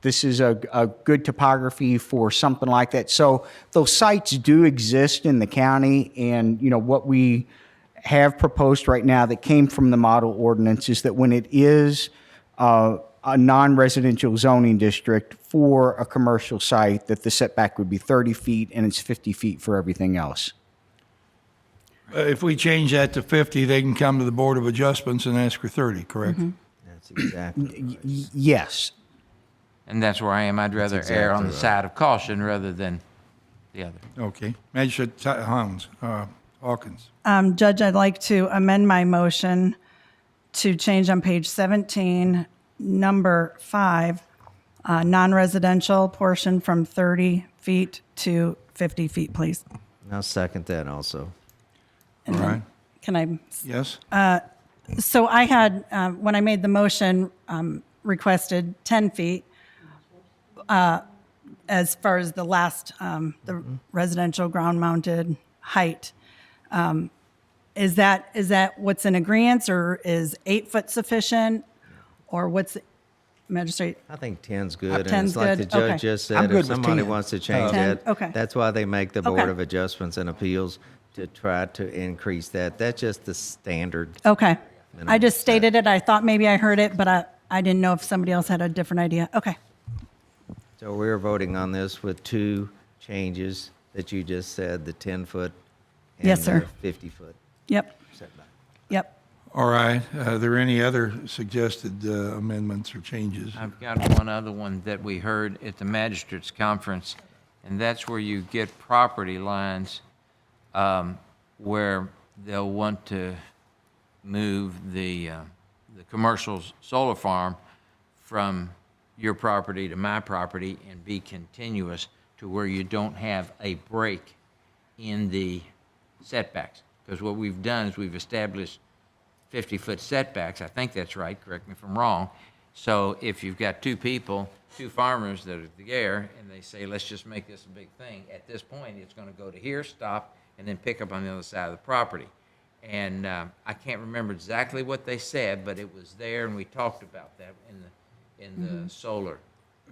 a good topography for something like that. So those sites do exist in the county. And, you know, what we have proposed right now that came from the model ordinance is that when it is a non-residential zoning district for a commercial site, that the setback would be 30 feet and it's 50 feet for everything else. If we change that to 50, they can come to the Board of Adjustments and ask for 30, correct? That's exactly Yes. And that's where I am. I'd rather err on the side of caution rather than the other. Okay. Magistrate Hawkins. Judge, I'd like to amend my motion to change on page 17, number 5, non-residential portion from 30 feet to 50 feet, please. I'll second that also. And All then- right. Can I? Yes? So I had, when I made the motion, requested 10 feet as far as the last, the residential ground-mounted height. Is that what's in agreeance, or is 8 foot sufficient? Or what's, Magistrate? I think 10's good. 10's And it's like the good? Okay. judge just I'm said, good if with somebody 10. wants to change 10, that, okay. that's why they make the Board Okay. of Adjustments and Appeals to try to increase that. That's just the standard. Okay. I Minimum just set. stated it. I thought maybe I heard it, but I didn't know if somebody else had a different idea. Okay. So we're voting on this with 2 changes that you just said, the 10-foot and Yes, sir. the 50-foot Yep. setback. Yep. All right. Are there any other suggested amendments or changes? I've got one other one that we heard at the magistrates conference, and that's where you get property lines where they'll want to move the commercial solar farm from your property to my property and be continuous to where you don't have a break in the setbacks. Because what we've done is we've established 50-foot setbacks. I think that's right. Correct me if I'm wrong. So if you've got 2 people, 2 farmers that are there, and they say, let's just make this a big thing, at this point, it's going to go to here, stop, and then pick up on the other side of the property. And I can't remember exactly what they said, but it was there, and we talked about that in the solar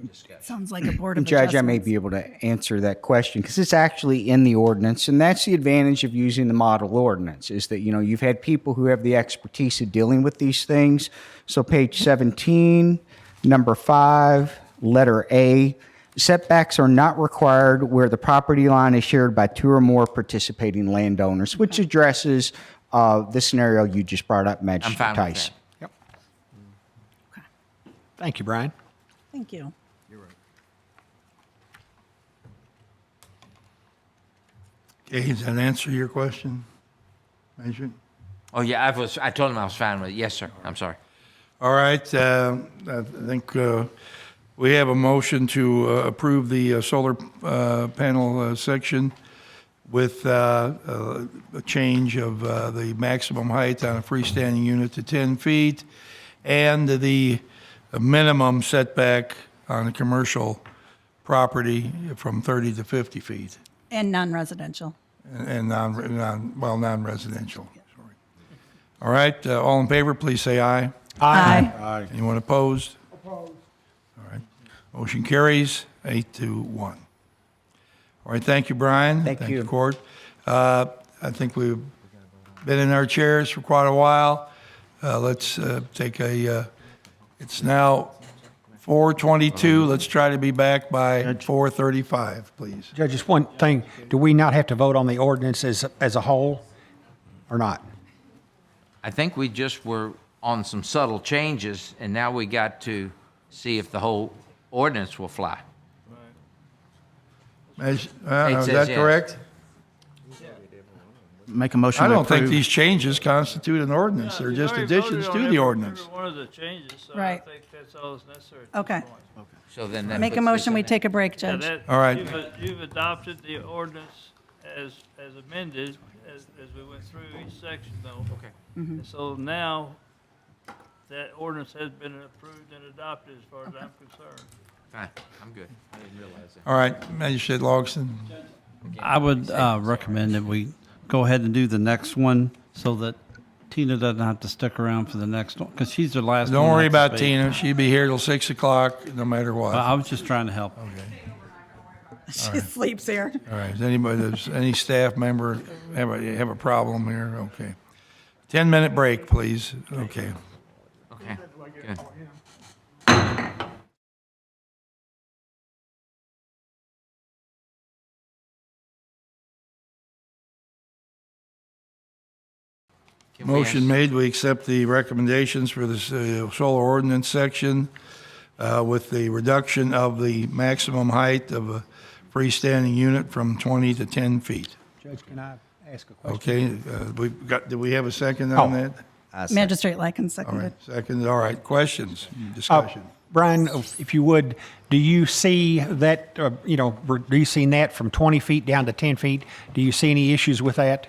discussion. Sounds like a Board of Judge, I may Adjustments. be able to answer that question because it's actually in the ordinance, and that's the advantage of using the model ordinance is that, you know, you've had people who have the expertise of dealing with these things. So page 17, number 5, letter A, setbacks are not required where the property line is shared by 2 or more participating landowners, which addresses the scenario you just brought up, I'm Magistrate fine with Tyson. that. Thank you, Brian. Thank you. Okay, does that answer your question, Magistrate? Oh, yeah, I told him I was fine with it. Yes, sir. I'm sorry. All right, I think we have a motion to approve the solar panel section with a change of the maximum height on a freestanding unit to 10 feet and the minimum setback on a commercial property from 30 to 50 feet And non-residential. and non-residential. Sorry. All right, all in favor, please say aye. Aye. Anyone opposed? Opposed. All right. Motion carries 8-1. All right, thank you, Brian. Thank you. Court. I think we've been in our chairs for quite a while. Let's take it's now 4:22. Let's try to be back by 4:35, please. Judge, just one thing. Do we not have to vote on the ordinance as a whole or not? I think we just were on some subtle changes, and now we got to see if the whole ordinance will fly. Is It that says yes. correct? Make a motion I to don't think approve. these changes constitute an ordinance. They're You just already additions voted on to the ordinance. Every one of the changes, so Right. I think that's all that's necessary. at this Okay. point. So then that Make a puts this motion, in we there. take a break, Yeah, Judge. that- All right. You've adopted the ordinance as amended, as we went through each section though. Okay. And so now, that ordinance has been approved and adopted as far as I'm concerned. Fine, I'm good. I didn't realize that. All right, Magistrate Logston. I would recommend that we go ahead and do the next one so that Tina doesn't have to stick around for the next one, because she's the last one. Don't worry up to about speak. Tina. She'll be here till 6 o'clock, no matter what. I was just trying to help. She sleeps here. All right, does anybody, does any staff member have a problem here? Okay. 10-minute break, please. Okay. Okay, good. Can we Motion ask- made, we accept the recommendations for the solar ordinance section with the reduction of the maximum height of a freestanding unit from 20 to 10 feet. Judge, can I ask a question? Okay, do we have a second on that? Magistrate Lycan All seconded. right, second, all right, questions, discussion? Brian, if you would, do you see that, reducing that from 20 feet down to 10 feet? Do you see any issues with that?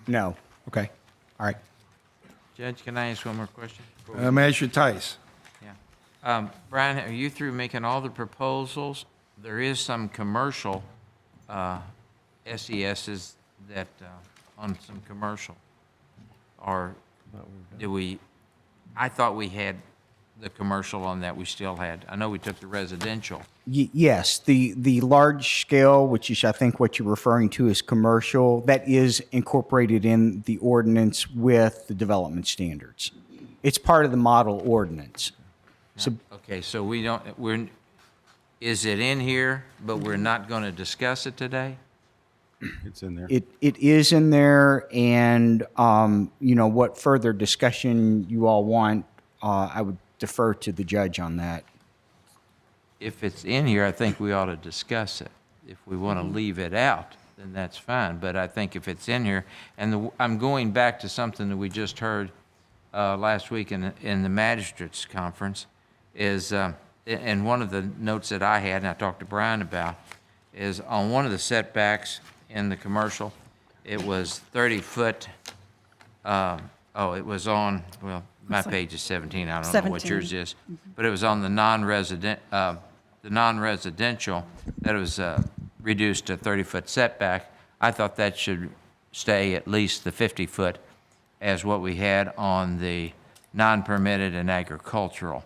No. Okay, all right. Judge, can I ask one more question? Magistrate Tice. Yeah. Brian, are you through making all the proposals? There is some commercial SESs that, on some commercial. Or do we, I thought we had the commercial on that, we still had. I know we took the residential. Yes, the large scale, which is I think what you're referring to as commercial, that is incorporated in the ordinance with the development standards. It's part of the model ordinance. So Okay, so is it in here, but we're not going to discuss it today? It's in there. it is in there, and what further discussion you all want, I would defer to the judge on that. If it's in here, I think we ought to discuss it. If we want to leave it out, then that's fine. But I think if it's in here, and I'm going back to something that we just heard last week in the magistrates conference, is, and one of the notes that I had, and I talked to Brian about, is on one of the setbacks in the commercial, it was 30 foot, it was on, well, my page is 17, I don't know what 17. yours is, but it was on the non-residential, that it was reduced to 30-foot setback. I thought that should stay at least the 50-foot as what we had on the non-permitted and agricultural.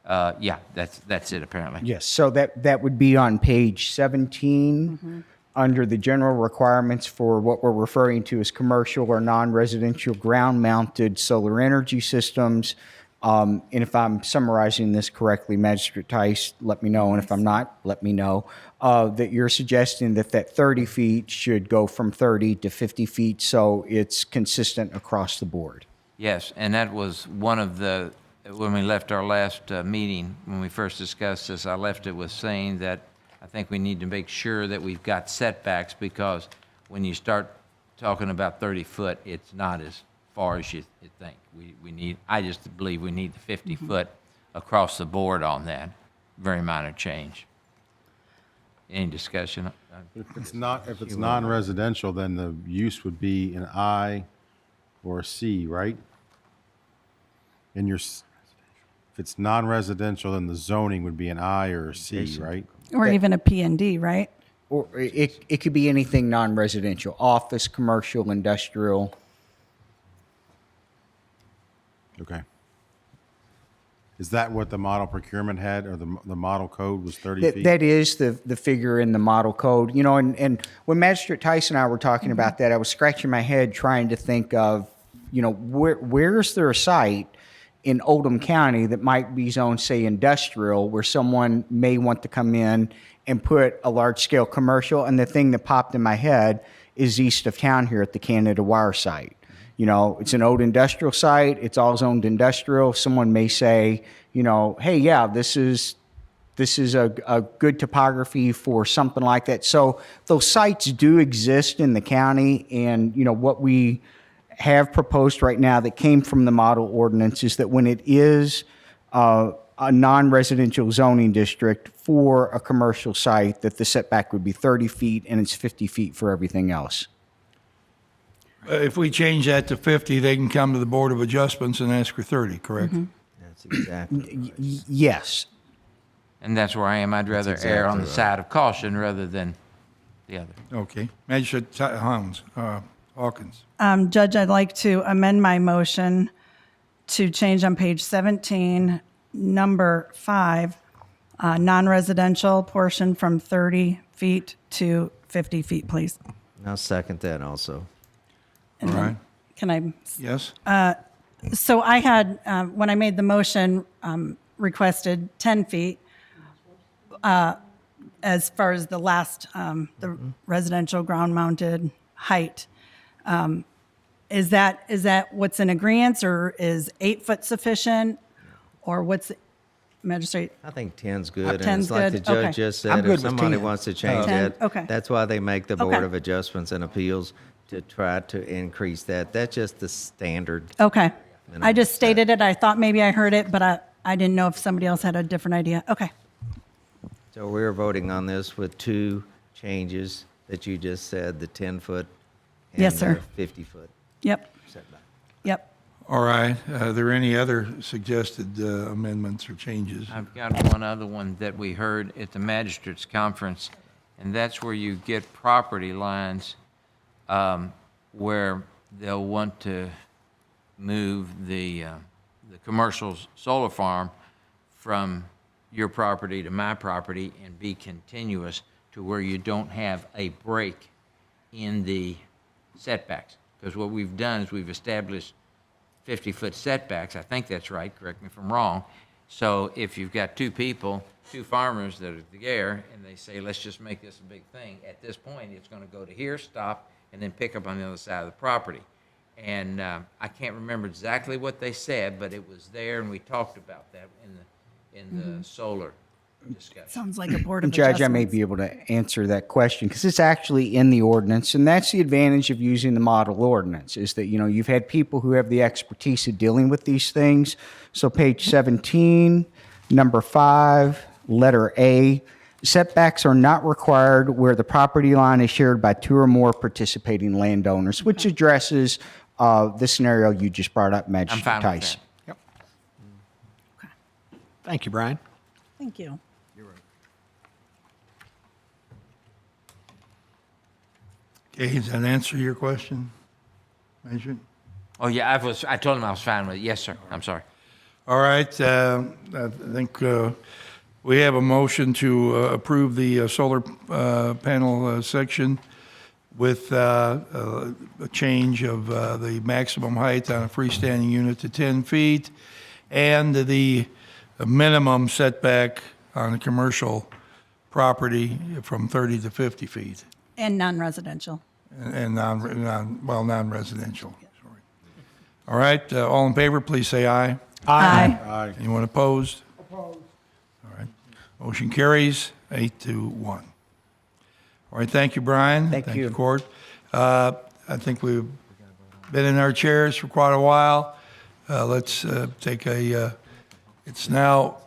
Yeah, that's it apparently. Yes, so that would be on page 17, under the general requirements for what we're referring to as commercial or non-residential ground-mounted solar energy systems. And if I'm summarizing this correctly, Magistrate Tice, let me know, and if I'm not, let me know, that you're suggesting that 30 feet should go from 30 to 50 feet, so it's consistent across the board. Yes, and that was one of the, when we left our last meeting, when we first discussed this, I left it with saying that I think we need to make sure that we've got setbacks, because when you start talking about 30 foot, it's not as far as you think. We need, I just believe we need the 50 foot across the board on that. Very minor change. Any discussion? If it's non-residential, then the use would be an I or a C, right? And if it's non-residential, then the zoning would be an I or a C, right? Or even a P&D, right? Or it could be anything non-residential, office, commercial, industrial. Okay. Is that what the model procurement had, or the model code was 30 feet? That is the figure in the model code. And when Magistrate Tice and I were talking about that, I was scratching my head trying to think of, where is there a site in Oldham County that might be zoned, say, industrial, where someone may want to come in and put a large-scale commercial. And the thing that popped in my head is east of town here at the Canada Wire site. You know, it's an old industrial site, it's all zoned industrial. Someone may say, you know, hey, yeah, this is a good topography for something like that. So those sites do exist in the county, and, you know, what we have proposed right now that came from the model ordinance is that when it is a non-residential zoning district for a commercial site, that the setback would be 30 feet and it's 50 feet for everything else. If we change that to 50, they can come to the Board of Adjustments and ask for 30, correct? That's exactly right. Yes. And that's where I am. I'd rather err on the side of caution rather than the other. Okay. Magistrate Hawkins. Judge, I'd like to amend my motion to change on page 17, number 5, non-residential portion from 30 feet to 50 feet, please. I'll second that also. All right. Can I? Yes? So I had, when I made the motion, requested 10 feet as far as the last, the residential ground-mounted height. Is that what's in agreeance, or is 8 foot sufficient, or what's, Magistrate? I think 10's good. 10's And it's like the good? Okay. judge just I'm said, good if with somebody 10. wants to change 10, that, okay. that's why they make the Board Okay. of Adjustments and Appeals to try to increase that. That's just the standard. Okay. I Minimum just stated it. I thought maybe I heard it, but I didn't know if somebody else had a different idea. Okay. So we're voting on this with 2 changes that you just said, the 10-foot and Yes, sir. the 50-foot Yep. setback. Yep. All right. Are there any other suggested amendments or changes? I've got one other one that we heard at the magistrates conference, and that's where you get property lines where they'll want to move the commercial solar farm from your property to my property and be continuous to where you don't have a break in the setbacks. Because what we've done is we've established 50-foot setbacks. I think that's right. Correct me if I'm wrong. So if you've got 2 people, 2 farmers that are there, and they say, let's just make this a big thing, at this point, it's going to go to here, stop, and then pick up on the other side of the property. And I can't remember exactly what they said, but it was there, and we talked about that in the solar discussion. Sounds like a Board of Judge, I may Adjustments. be able to answer that question because it's actually in the ordinance, and that's the advantage of using the model ordinance, is that, you know, you've had people who have the expertise of dealing with these things. So page 17, number 5, letter A, setbacks are not required where the property line is shared by 2 or more participating landowners, which addresses the scenario you just brought up, I'm Magistrate fine with Tice. that. Thank you, Brian. Thank you. Okay, does that answer your question, Magistrate? Oh, yeah, I told him I was fine with it. Yes, sir. I'm sorry. All right, I think we have a motion to approve the solar panel section with a change of the maximum height on a freestanding unit to 10 feet and the minimum setback on a commercial property from 30 to 50 feet And non-residential. and non-residential. Sorry. All right, all in favor, please say aye. Aye. Anyone opposed? Opposed. All right. Motion carries 8-1. All right, thank you, Brian. Thank you. Court. I think we've been in our chairs for quite a while. Let's take it's now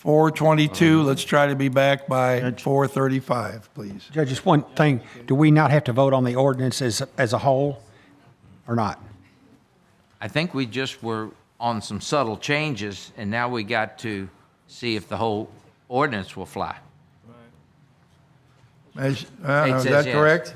4:22. Let's try to be back by 4:35, please. Judge, just one thing. Do we not have to vote on the ordinance as a whole or not? I think we just were on some subtle changes, and now we got to see if the whole ordinance will fly. Is says that yes. correct?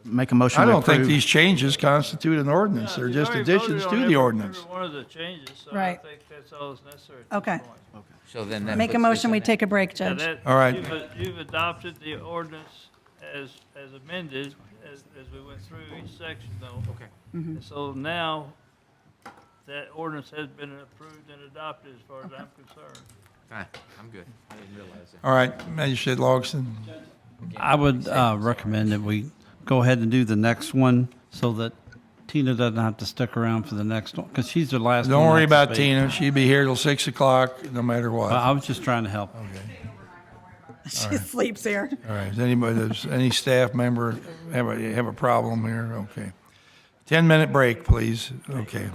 Make a motion I to don't think approve. these changes constitute an ordinance. They're just You already voted additions on to the every ordinance. one of the changes, so Right. I think that's all that's necessary. at this Okay. point. So then that Make a puts this motion, in we there. take a break, Yeah, Judge. that- All right. You've adopted the ordinance as amended, as we went through each section though. Okay. And so now, that ordinance has been approved and adopted as far as I'm concerned. Fine, I'm good. I didn't realize that. All right, Magistrate Logston. I would recommend that we go ahead and do the next one so that Tina doesn't have to stick around for the next one? Because she's the last one. Don't worry to have about to speak. Tina. She'll be here till 6 o'clock, no matter what. I was just trying to help. She sleeps here. All right, does any staff member have a problem here? Okay. 10-minute break, please. Okay.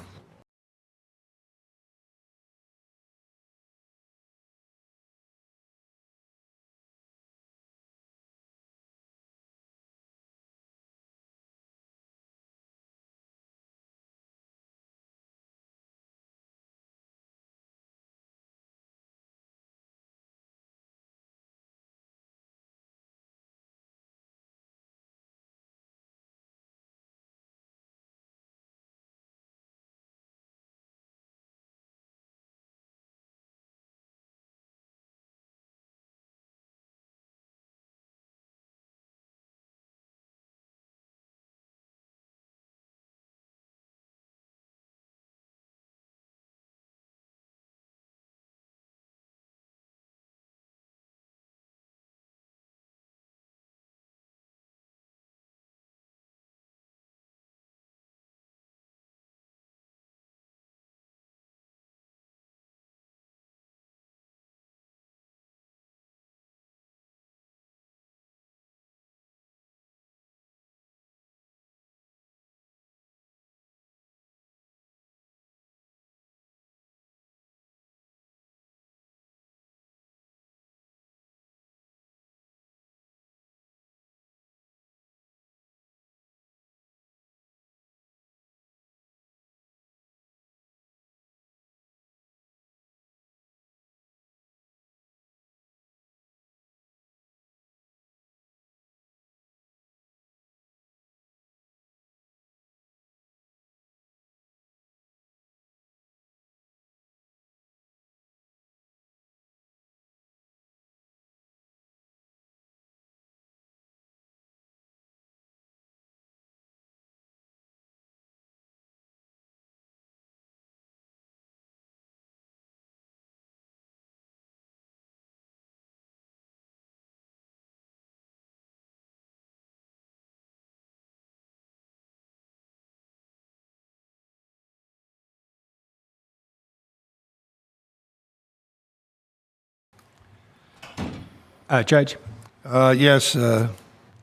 Judge? Yes,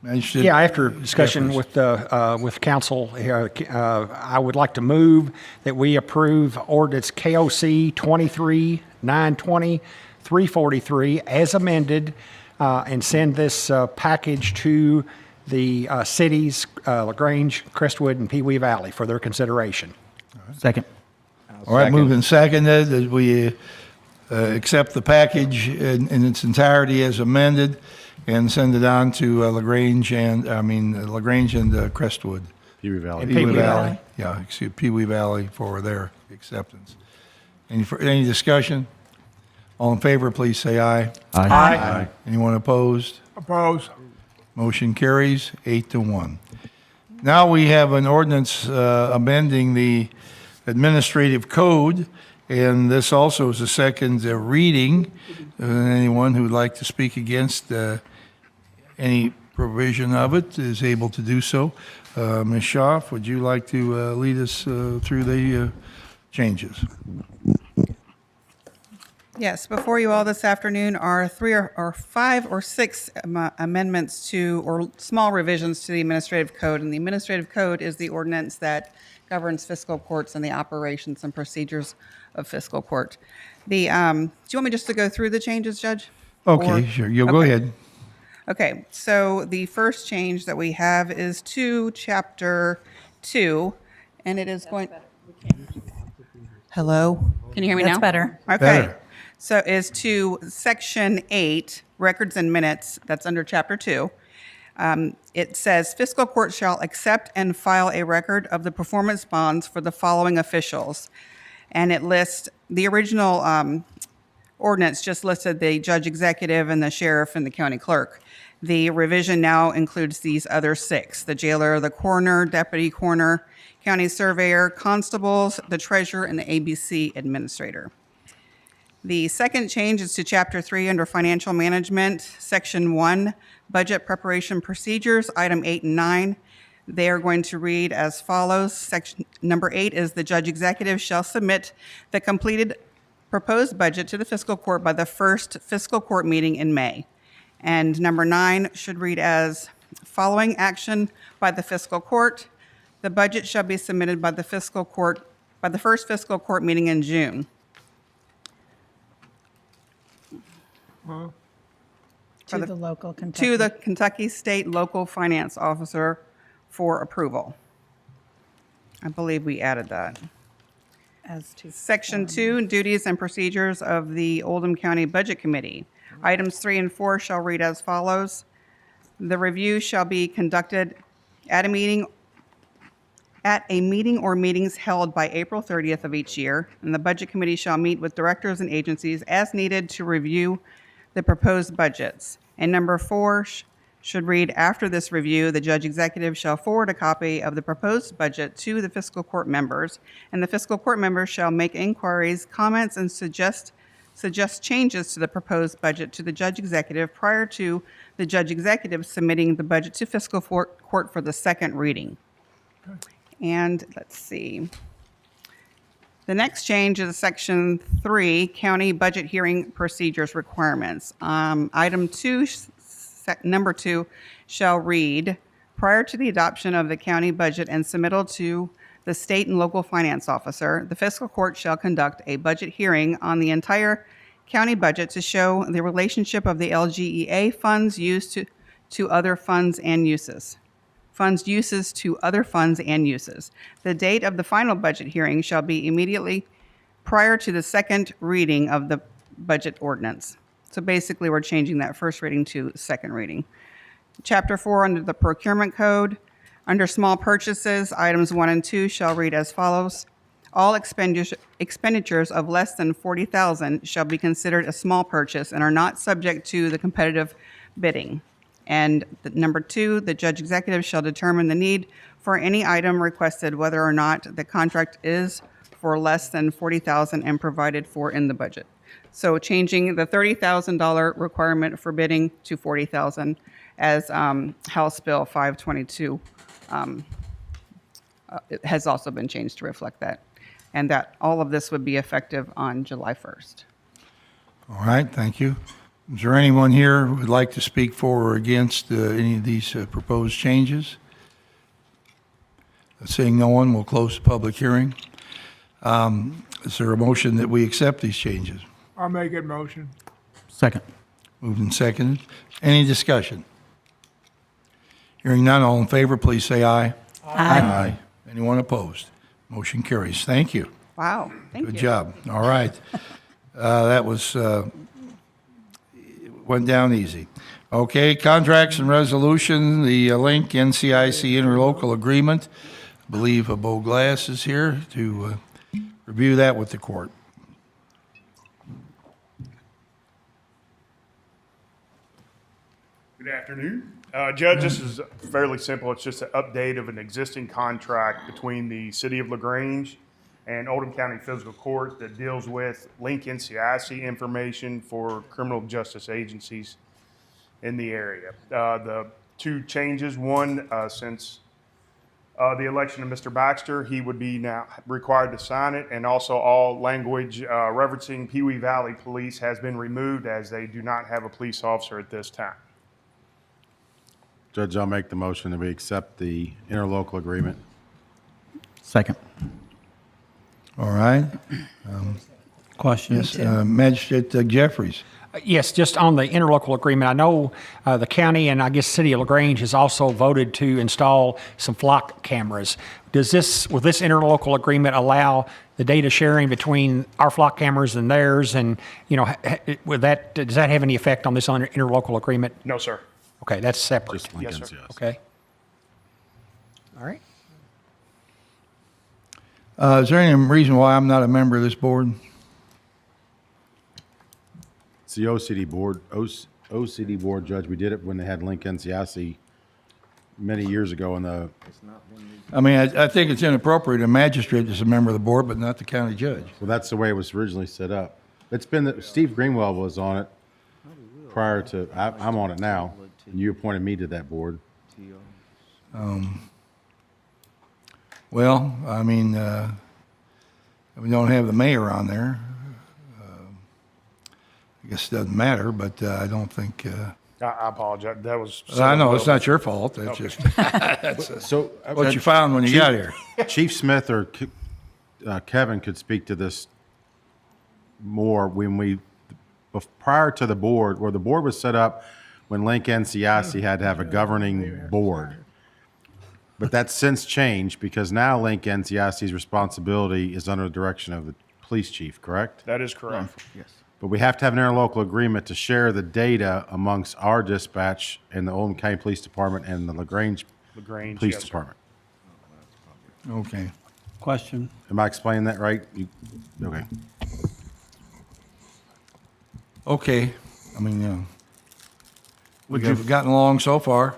Magistrate. Yeah, after discussion Jeffers. with council, I would like to move that we approve ordinance KOC 23-920, 343 as amended, and send this package to the cities, LaGrange, Crestwood, and Pee Wee Valley for their consideration. Second. All right, moved and seconded that we accept the package in its entirety as amended and send it on to LaGrange and Crestwood. Pee Wee Valley. And Pee Wee Valley. Yeah, excuse Pee Wee Valley for their acceptance. Any discussion? All in favor, please say aye. Aye. Anyone opposed? Oppose. Motion carries 8-1. Now we have an ordinance amending the administrative code, and this also is a second reading. Anyone who would like to speak against any provision of it is able to do so. Ms. Schaaf, would you like to lead us through the changes? Yes, before you all this afternoon are 3 or 5 or 6 amendments to, or small revisions to the administrative code. And the administrative code is the ordinance that governs fiscal courts and the operations and procedures of fiscal court. Do you want me just to go through the changes, Judge? Okay, sure. You'll go ahead. Okay, so the first change that we have is to Chapter 2, and it is going... Hello? Can you hear me now? That's better. Okay. Better. So is to Section 8, Records and Minutes, that's under Chapter 2. It says, fiscal court shall accept and file a record of the performance bonds for the following officials. And it lists, the original ordinance just listed the judge executive and the sheriff and the county clerk. The revision now includes these other 6, the jailer, the coroner, deputy coroner, county surveyor, constables, the treasurer, and the ABC administrator. The second change is to Chapter 3 under Financial Management, Section 1, Budget Preparation Procedures, Item 8 and 9. They are going to read as follows. Section number 8 is the judge executive shall submit the completed proposed budget to the fiscal court by the first fiscal court meeting in May. And number 9 should read as following action by the fiscal court. The budget shall be submitted by the fiscal court by the first fiscal court meeting in June. To the local Kentucky. To the Kentucky State Local Finance Officer for approval. I believe we added that. As to Section 2, duties and procedures of the Oldham County Budget Committee. Items 3 and 4 shall read as follows. The review shall be conducted at a meeting or meetings held by April 30th of each year, and the Budget Committee shall meet with directors and agencies as needed to review the proposed budgets. And number 4 should read, after this review, the judge executive shall forward a copy of the proposed budget to the fiscal court members, and the fiscal court members shall make inquiries, comments, and suggest changes to the proposed budget to the judge executive prior to the judge executive submitting the budget to fiscal court for the second reading. And let's see. The next change is Section 3, County Budget Hearing Procedures Requirements. Item 2, number 2, shall read, prior to the adoption of the county budget and submittal to the state and local finance officer, the fiscal court shall conduct a budget hearing on the entire county budget to show the relationship of the LGEA funds used to other funds and uses. Funds uses to other funds and uses. The date of the final budget hearing shall be immediately prior to the second reading of the budget ordinance. So basically, we're changing that first reading to second reading. Chapter 4, under the procurement code, under small purchases, items 1 and 2 shall read as follows. All expenditures of less than $40,000 shall be considered a small purchase and are not subject to the competitive bidding. And number 2, the judge executive shall determine the need for any item requested, whether or not the contract is for less than $40,000 and provided for in the budget. So changing the $30,000 requirement for bidding to $40,000 as House Bill 522 it has also been changed to reflect that. And that all of this would be effective on July 1st. All right, thank you. Is there anyone here who would like to speak for or against any of these proposed changes? Seeing no one, we'll close the public hearing. Is there a motion that we accept these changes? I'll make it motion. Second. Moved and seconded. Any discussion? Hearing none, all in favor, please say aye. Aye. Anyone opposed? Motion carries. Thank you. Wow, thank you. Good job. All right. That was, went down easy. Okay, contracts and resolution, the link NCIC interlocal agreement. I believe Bo Glass is here to review that with the court. Good afternoon. Judge, this is fairly simple. It's just an update of an existing contract between the City of LaGrange and Oldham County Fiscal Court that deals with link NCIC information for criminal justice agencies in the area. The two changes, one, since the election of Mr. Baxter, he would be now required to sign it, and also all language referencing Pee Wee Valley Police has been removed as they do not have a police officer at this time. Judge, I'll make the motion that we accept the interlocal agreement. Second. All right. Question? Yes, Magistrate Jeffries. Yes, just on the interlocal agreement, I know the county and I guess City of LaGrange has also voted to install some flock cameras. Will this interlocal agreement allow the data sharing between our flock cameras and theirs? And, you know, does that have any effect on this interlocal agreement? No, sir. Okay, that's separate. Just link Yes, sir. NCIC. Okay. All right. Is there any reason why I'm not a member of this board? It's the OCD board, Judge. We did it when they had link NCIC many years ago in the. I mean, I think it's inappropriate. A magistrate is a member of the board, but not the county judge. Well, that's the way it was originally set up. It's been, that Steve Greenwell was on it prior to, I'm on it now, and you appointed me to that board. Well, I mean, we don't have the mayor on there. I guess it doesn't matter, but I don't think, I apologize. That was. I know, it's not your fault. That's just, that's So, what you found when you got here. Chief Smith or Kevin could speak to this more when prior to the board, where the board was set up when Link NCIC had to have a governing board. But that's since changed because now Link NCIC's responsibility is under the direction of the police chief, correct? That is correct. Yes. But we have to have an interlocal agreement to share the data amongst our dispatch and the Oldham County Police Department and the LaGrange LaGrange, Police yes, sir. Department. Okay. Question. Am I explaining that right? Okay. Okay, I mean, we've gotten along so far.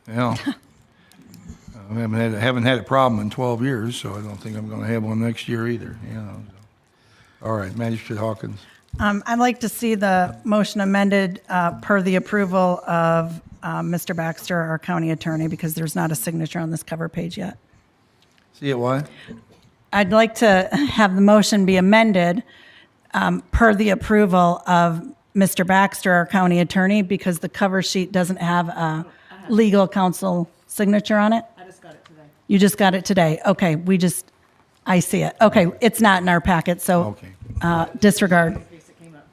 Yeah. I haven't had a problem in 12 years, so I don't think I'm going to have one next year either, you know. All right, Magistrate Hawkins. I'd like to see the motion amended per the approval of Mr. Baxter, our county attorney, because there's not a signature on this cover page yet. See it what? I'd like to have the motion be amended per the approval of Mr. Baxter, our county attorney, because the cover sheet doesn't have a legal counsel signature on it. I just got it today. You just got it today? Okay, I see it. Okay, it's not in our packet, so disregard.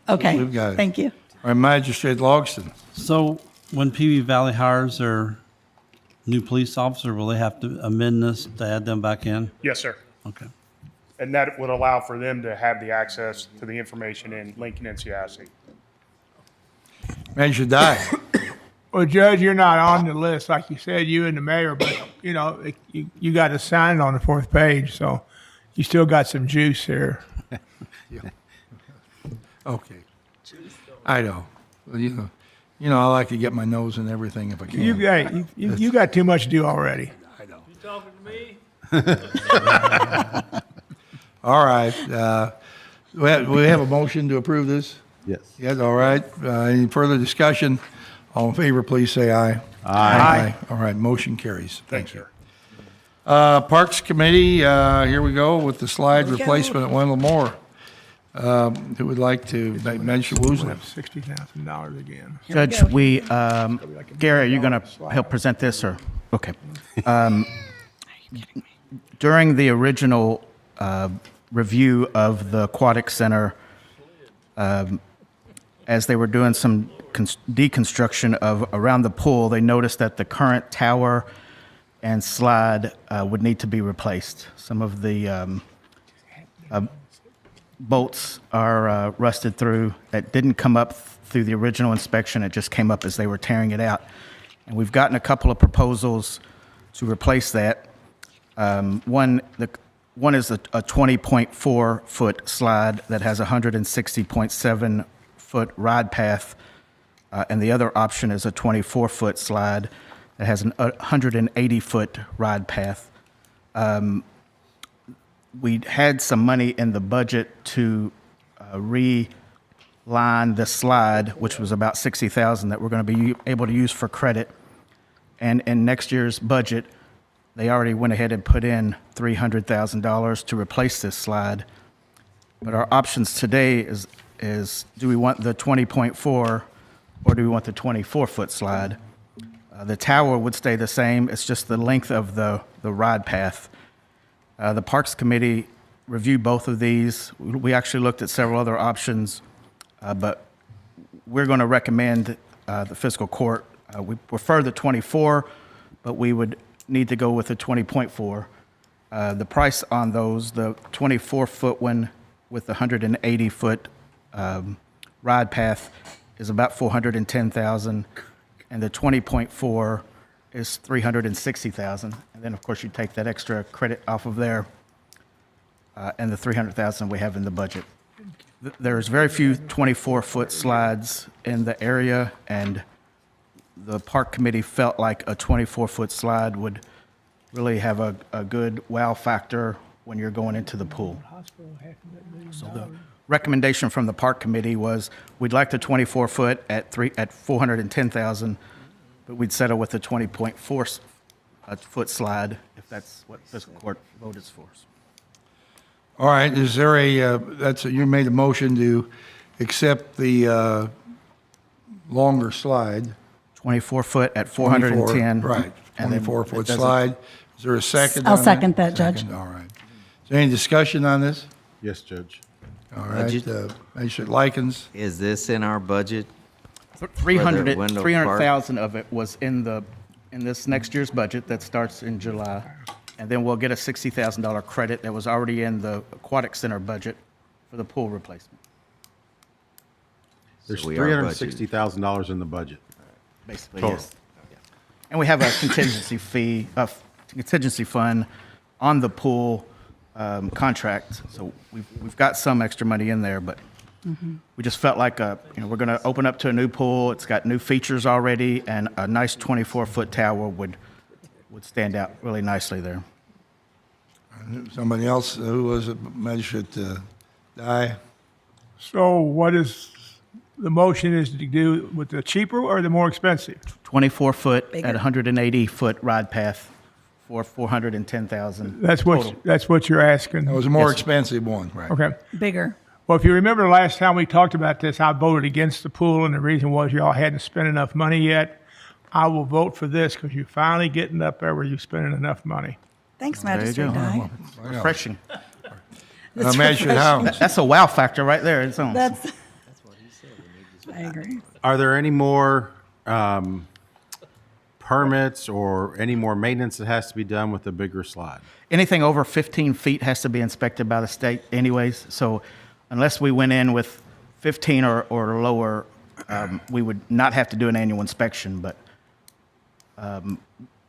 Okay, We've got it. thank you. All right, Magistrate Logston. So when PV Valley hires their new police officer, will they have to amend this to add them back in? Yes, sir. Okay. And that would allow for them to have the access to the information in Lincoln NCIC. Magistrate Dye. Well, Judge, you're not on the list, like you said, you and the mayor, but, you know, you got to sign it on the 4th page, so you still got some juice here. Okay. I know. Well, you know, I like to get my nose in everything if I can. You got too much to do already. I know. You talking to me? All right. We have a motion to approve this? Yes. Yes, all right. Any further discussion? All in favor, please say aye. Aye. All right, motion carries. Thank you. Parks Committee, here we go with the slide replacement at Wendell Moore. Who would like to mention losing it? $60,000 again. Judge, Gary, are you going to help present this, or? Okay. During the original review of the Aquatic Center, as they were doing some deconstruction of around the pool, they noticed that the current tower and slide would need to be replaced. Some of the bolts are rusted through. That didn't come up through the original inspection. It just came up as they were tearing it out. And we've gotten a couple of proposals to replace that. One is a 20.4 foot slide that has a 160.7 foot ride path, and the other option is a 24 foot slide that has a 180 foot ride path. We had some money in the budget to reline the slide, which was about $60,000 that we're going to be able to use for credit. And in next year's budget, they already went ahead and put in $300,000 to replace this slide. But our options today is do we want the 20.4 or do we want the 24-foot slide? The tower would stay the same. It's just the length of the ride path. The Parks Committee reviewed both of these. We actually looked at several other options, but we're going to recommend the fiscal court. We prefer the 24, but we would need to go with the 20.4. The price on those, the 24-foot one with the 180-foot ride path is about $410,000, and the 20.4 is $360,000. And then, of course, you take that extra credit off of there, and the $300,000 we have in the budget. There's very few 24-foot slides in the area, and the park committee felt like a 24-foot slide would really have a good wow factor when you're going into the pool. So recommendation from the park committee was we'd like the 24-foot at 410,000, but we'd settle with the 20.4 foot slide if that's what fiscal court voted for. All right, is there you made a motion to accept the longer slide. 24 foot at 410. Right, and then 24-foot it doesn't- slide. Is there a second I'll on second that, Judge. Second, all right. Is there any discussion on this? Yes, Judge. All right, Magistrate Likens. Is this in our budget? 300,000 of it was in this next year's budget that starts in July. And then we'll get a $60,000 credit that was already in the aquatic center budget for the pool replacement. There's we are $360,000 in the budget. Basically, Total. yes. And we have a contingency fund on the pool contract. So we've got some extra money in there, but we just felt like we're going to open up to a new pool. It's got new features already, and a nice 24-foot tower would stand out really nicely there. Somebody else, who was it, Magistrate Dye? So what is, the motion is to do with the cheaper or the more expensive? 24-foot at 180-foot ride path for 410,000. That's what you're asking? That was a more expensive one, right? Okay. Bigger. Well, if you remember the last time we talked about this, I voted against the pool, and the reason was y'all hadn't spent enough money yet. I will vote for this because you're finally getting up there where you're spending enough money. Thanks, There you Magistrate go. Dye. Refreshing. Magistrate House. That's a wow factor right there. It's on. That's I agree. Are there any more permits or any more maintenance that has to be done with the bigger slide? Anything over 15 feet has to be inspected by the state anyways. So unless we went in with 15 or lower, we would not have to do an annual inspection. But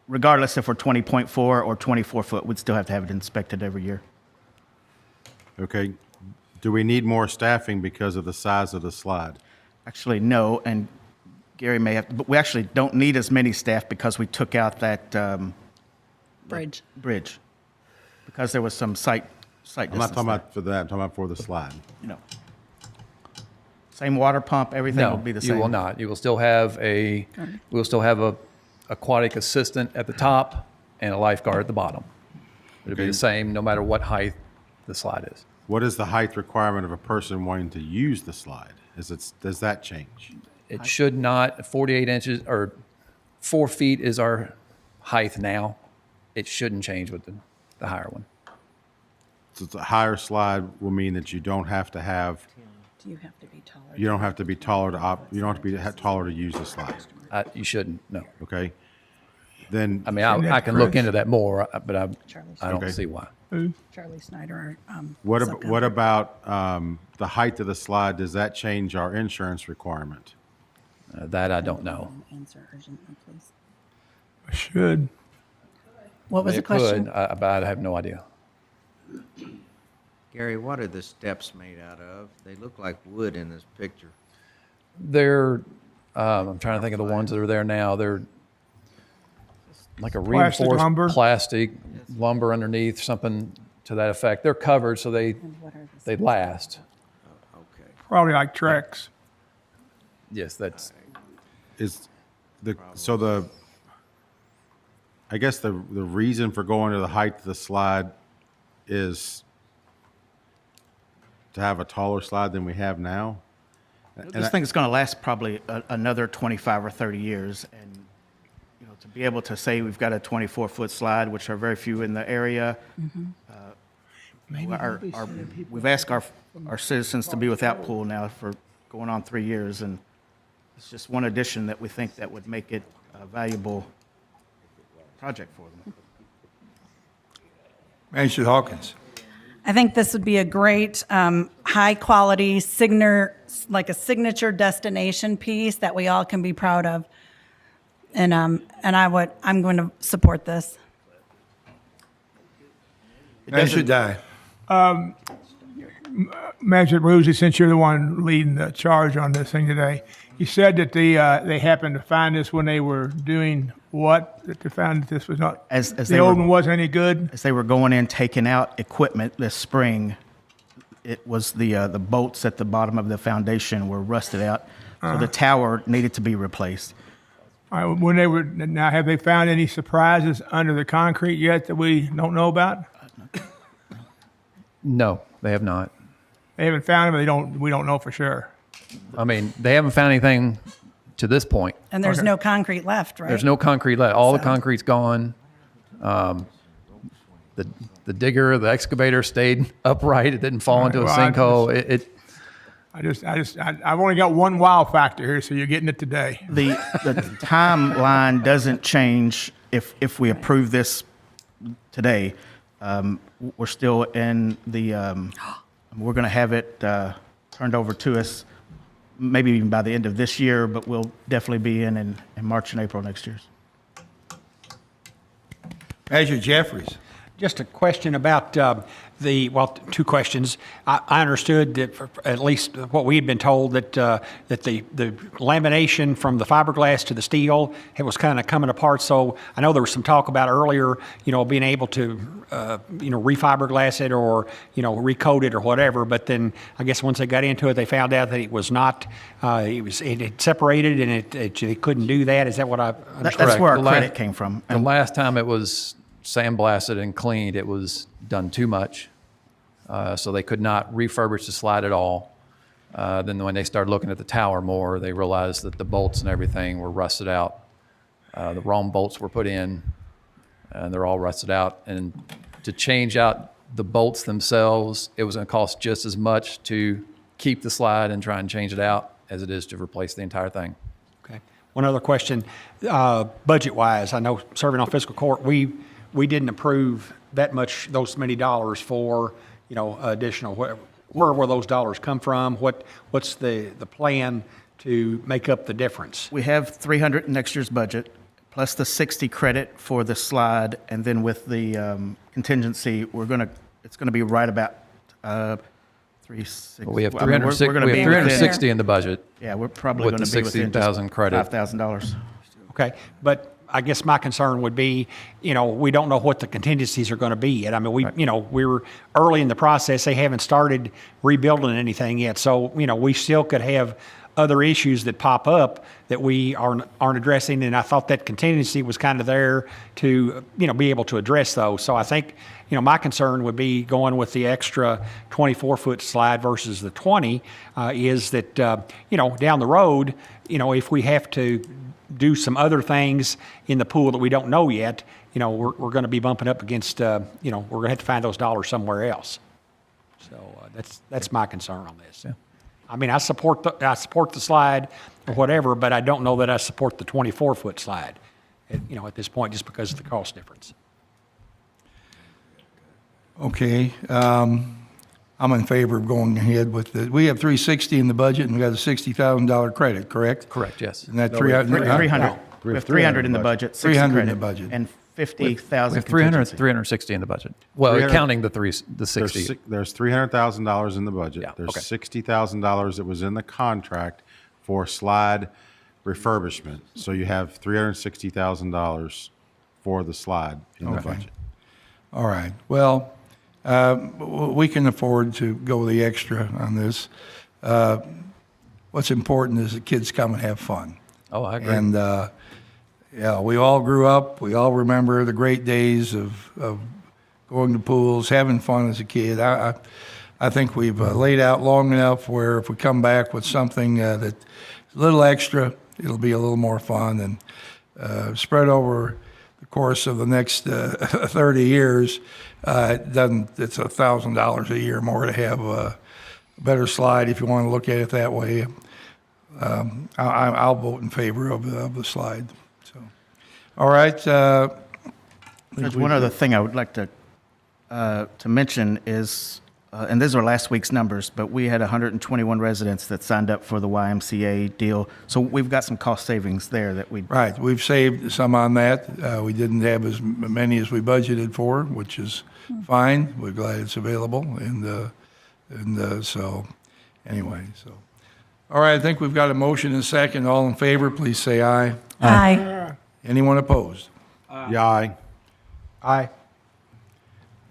regardless if we're 20.4 or 24 foot, we'd still have to have it inspected every year. Okay. Do we need more staffing because of the size of the slide? Actually, no, and Gary may have, but we actually don't need as many staff because we took out that Bridge. bridge because there was some site I'm not talking about for that. I'm talking about for the slide. No. Same water pump, everything will No, be the you same. will not. You will still have a aquatic assistant at the top and a lifeguard at the bottom. It'll be the same no matter what height the slide is. What is the height requirement of a person wanting to use the slide? Does that change? It should not, 48 inches or 4 feet is our height now. It shouldn't change with the higher one. So the higher slide will mean that you don't have to have. Do you have to be taller? You don't have to be taller you don't have to be taller to use the slide. You shouldn't, no. Okay. Then. I mean, I can look into that more, but I don't Okay. see why. Charlie Snyder. What about the height of the slide? Does that change our insurance requirement? That I don't know. Answer urgently, please. I should. What was the It question? could, but I have no idea. Gary, what are the steps made out of? They look like wood in this picture. They're, I'm trying to think of the ones that are there now. They're like a Plastic reinforced lumber? plastic lumber underneath, something to that effect. They're covered so they last. Probably like Trex. Yes, that's I guess the reason for going to the height of the slide is to have a taller slide than we have now. This thing is going to last probably another 25 or 30 years. And to be able to say we've got a 24-foot slide, which are very few in the area, we've asked our citizens to be without pool now for going on 3 years. And it's just one addition that we think that would make it a valuable project for them. Magistrate Hawkins. I think this would be a great, high-quality like a signature destination piece that we all can be proud of. And I'm going to support this. Magistrate Dye. Magistrate Ruzzi, since you're the one leading the charge on this thing today, you said that they happened to find this when they were doing what? That they found that this was not, As the old one wasn't any good? As they were going in, taking out equipment this spring, it was the bolts at the bottom of the foundation were rusted out, so the tower needed to be replaced. All right, when they were, now, have they found any surprises under the concrete yet that we don't know about? No, they have not. They haven't found them, we don't know for sure. I mean, they haven't found anything to this point. And there's no concrete left, right? There's no concrete left. All the concrete's gone. The digger, the excavator stayed upright. It didn't fall into a sinkhole. I've only got one wow factor here, so you're getting it today. The timeline doesn't change if we approve this today. We're still in the, we're going to have it turned over to us maybe even by the end of this year, but we'll definitely be in March and April next year. Measure Jeffries. Just a question about two questions. I understood that, at least what we had been told, that the lamination from the fiberglass to the steel, it was kind of coming apart. So I know there was some talk about earlier, being able to, refiberglass it or, recoat it or whatever. But then I guess once they got into it, they found out that it was not, it had separated and they couldn't do that. Is that what I understood? That's where our credit came from. The last time it was sandblasted and cleaned, it was done too much. So they could not refurbish the slide at all. Then when they started looking at the tower more, they realized that the bolts and everything were rusted out. The wrong bolts were put in, and they're all rusted out. And to change out the bolts themselves, it was going to cost just as much to keep the slide and try and change it out as it is to replace the entire thing. Okay. One other question, budget-wise, I know serving on fiscal court, we didn't approve those many dollars for, additional, where will those dollars come from? What's the plan to make up the difference? We have 300 in next year's budget, plus the 60 credit for the slide, and then with the contingency, it's gonna be right about 360. Well, we have 360 in the budget. Yeah, we're probably with going the to be within 16,000 credit. $5,000. Okay, but I guess my concern would be, we don't know what the contingencies are going to be yet. I mean, we're early in the process. They haven't started rebuilding anything yet. So, we still could have other issues that pop up that we aren't addressing. And I thought that contingency was kind of there to, be able to address those. So I think, my concern would be going with the extra 24-foot slide versus the 20 is that, down the road, if we have to do some other things in the pool that we don't know yet, we're going to be bumping up against, we're going to have to find those dollars somewhere else. So that's my concern on this. Yeah. I mean, I support the slide or whatever, but I don't know that I support the 24-foot slide, at this point, just because of the cost difference. Okay. I'm in favor of going ahead with it. We have 360 in the budget, and we got a $60,000 credit, correct? Correct, yes. And that 300. We have 300 in the budget. 300 in the budget. And 50,000 We have 360 in the budget. Well, counting the 60. There's $300,000 in the budget. Yeah, There's okay. $60,000 that was in the contract for slide refurbishment. So you have $360,000 for the slide in the budget. All right. Well, we can afford to go the extra on this. What's important is the kids come and have fun. Oh, I agree. And, we all grew up. We all remember the great days of going to pools, having fun as a kid. I think we've laid out long enough where if we come back with something that's a little extra, it'll be a little more fun and spread over the course of the next 30 years. It's $1,000 a year more to have a better slide if you want to look at it that way. I'll vote in favor of the slide. So, all right. Judge, one other thing I would like to mention is, and these are last week's numbers, but we had 121 residents that signed up for the YMCA deal. So we've got some cost savings there that we... Right. We've saved some on that. We didn't have as many as we budgeted for, which is fine. We're glad it's available. So anyway, so. All right, I think we've got a motion and a second. All in favor, please say aye. Aye. Anyone opposed? Aye. Aye.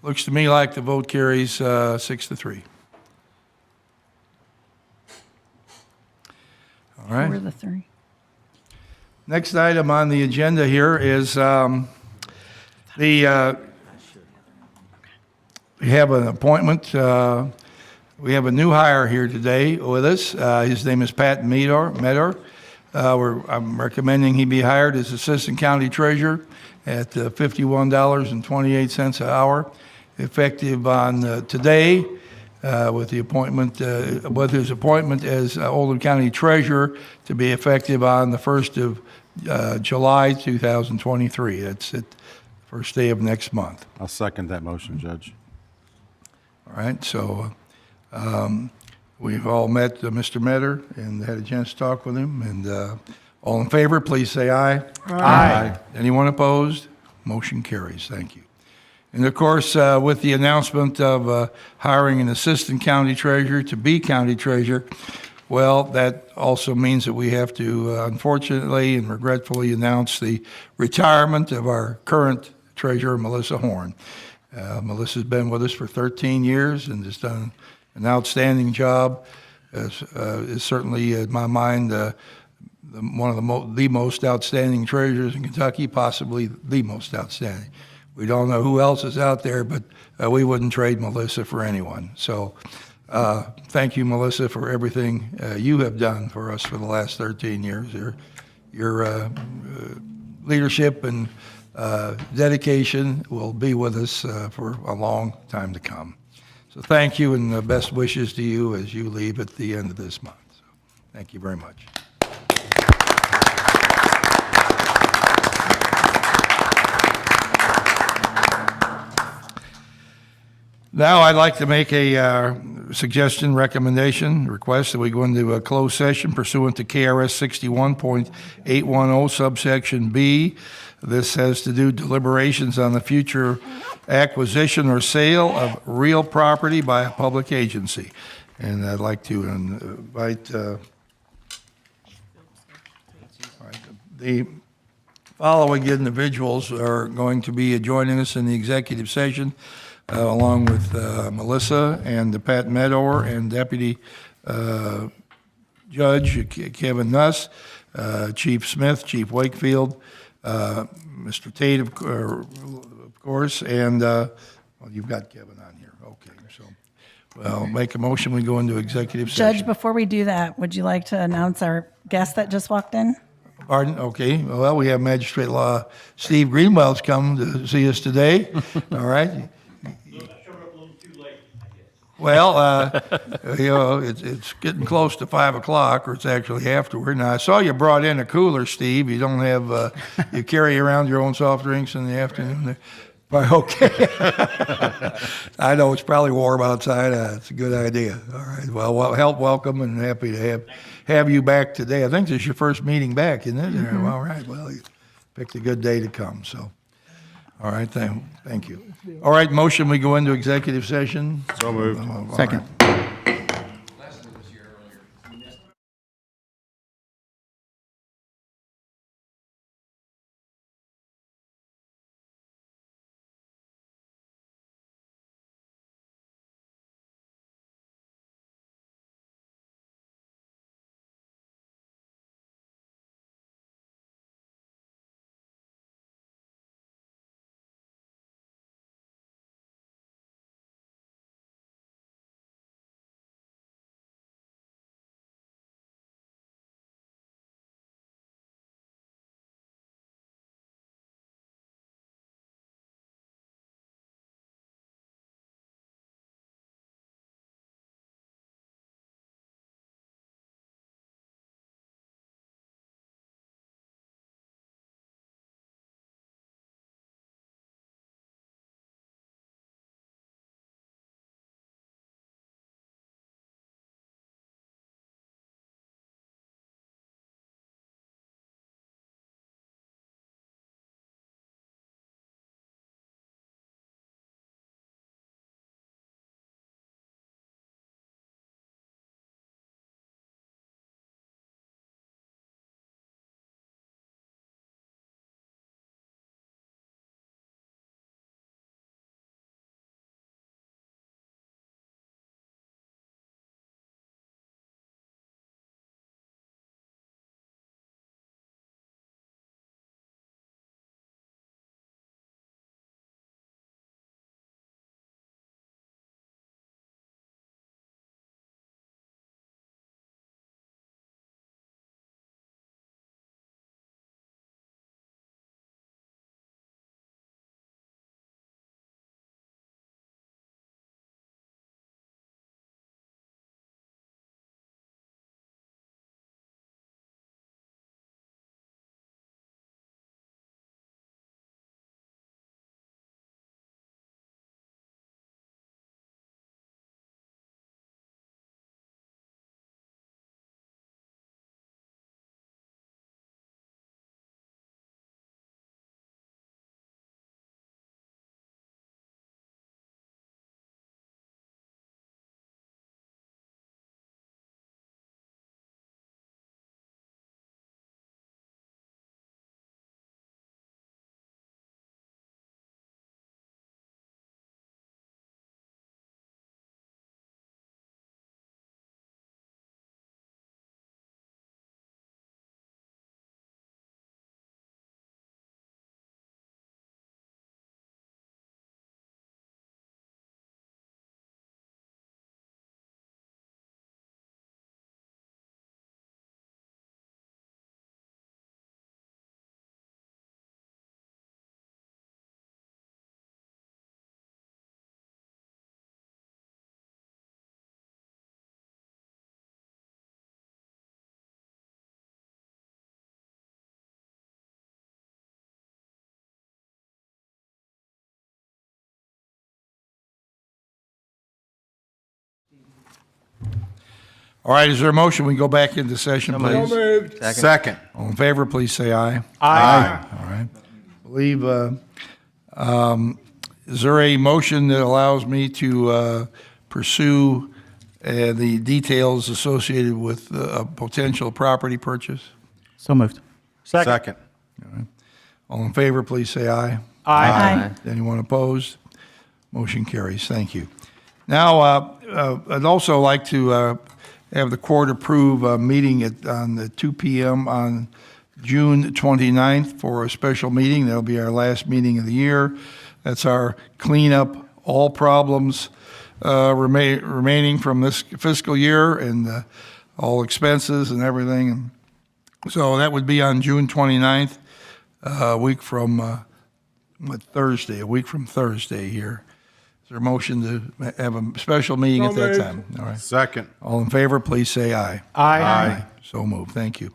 Looks to me like the vote carries 6-3. All right. Who are the three? Next item on the agenda here is we have an appointment. We have a new hire here today with us. His name is Pat Medor. I'm recommending he be hired as Assistant County Treasurer at $51.28 an hour, effective on today, with his appointment as Oldham County Treasurer to be effective on the 1st of July 2023. That's it, first day of next month. I'll second that motion, Judge. All right, so we've all met Mr. Metter and had a chance to talk with him. And all in favor, please say aye. Aye. Anyone opposed? Motion carries. Thank you. And of course, with the announcement of hiring an Assistant County Treasurer to be County Treasurer, well, that also means that we have to, unfortunately and regretfully, announce the retirement of our current Treasurer, Melissa Horn. Melissa's been with us for 13 years and has done an outstanding job. Is certainly, in my mind, one of the most outstanding treasurers in Kentucky, possibly the most outstanding. We don't know who else is out there, but we wouldn't trade Melissa for anyone. So thank you, Melissa, for everything you have done for us for the last 13 years. Your leadership and dedication will be with us for a long time to come. So thank you, and best wishes to you as you leave at the end of this month. So thank you very much. Now I'd like to make a suggestion, recommendation, request that we go into a closed session pursuant to KRS 61.810 subsection B. This has to do deliberations on the future acquisition or sale of real property by a public agency. And I'd like to invite the following individuals are going to be joining us in the executive session, along with Melissa and Pat Medor and Deputy Judge Kevin Nuss, Chief Smith, Chief Wakefield, Mr. Tate, of course, and well, you've got Kevin on here. Okay, so well, make a motion. We go into executive session. Judge, before we do that, would you like to announce our guest that just walked in? Pardon? Okay. Well, we have Magistrate Law Steve Greenwell's come to see us today. All right. Well, you know, it's getting close to 5 o'clock, or it's actually afterward. Now, I saw you brought in a cooler, Steve. You don't have, you carry around your own soft drinks in the afternoon? Okay. I know it's probably warm outside. It's a good idea. All right. Well, welcome, and happy to have you back today. I think this is your first meeting back, isn't it? Mm-hmm. All right. Well, you picked a good day to come, so. All right, thank you. All right, motion, we go into executive session. So moved. Second. All right, is there a motion? We go back into session, please. moved. Second. All in favor, please say aye. Aye. All right. Believe, is there a motion that allows me to pursue the details associated with a potential property purchase? So moved. Second. All in favor, please say aye. Aye. Anyone opposed? Motion carries. Thank you. Now, I'd also like to have the court approve a meeting on the 2 p.m. on June 29th for a special meeting. That'll be our last meeting of the year. That's our cleanup all problems remaining from this fiscal year and all expenses and everything. So that would be on June 29th, a week from Thursday, here. Is there a motion to have a special meeting at that time? All right. Second. All in favor, please say aye. Aye. So moved. Thank you.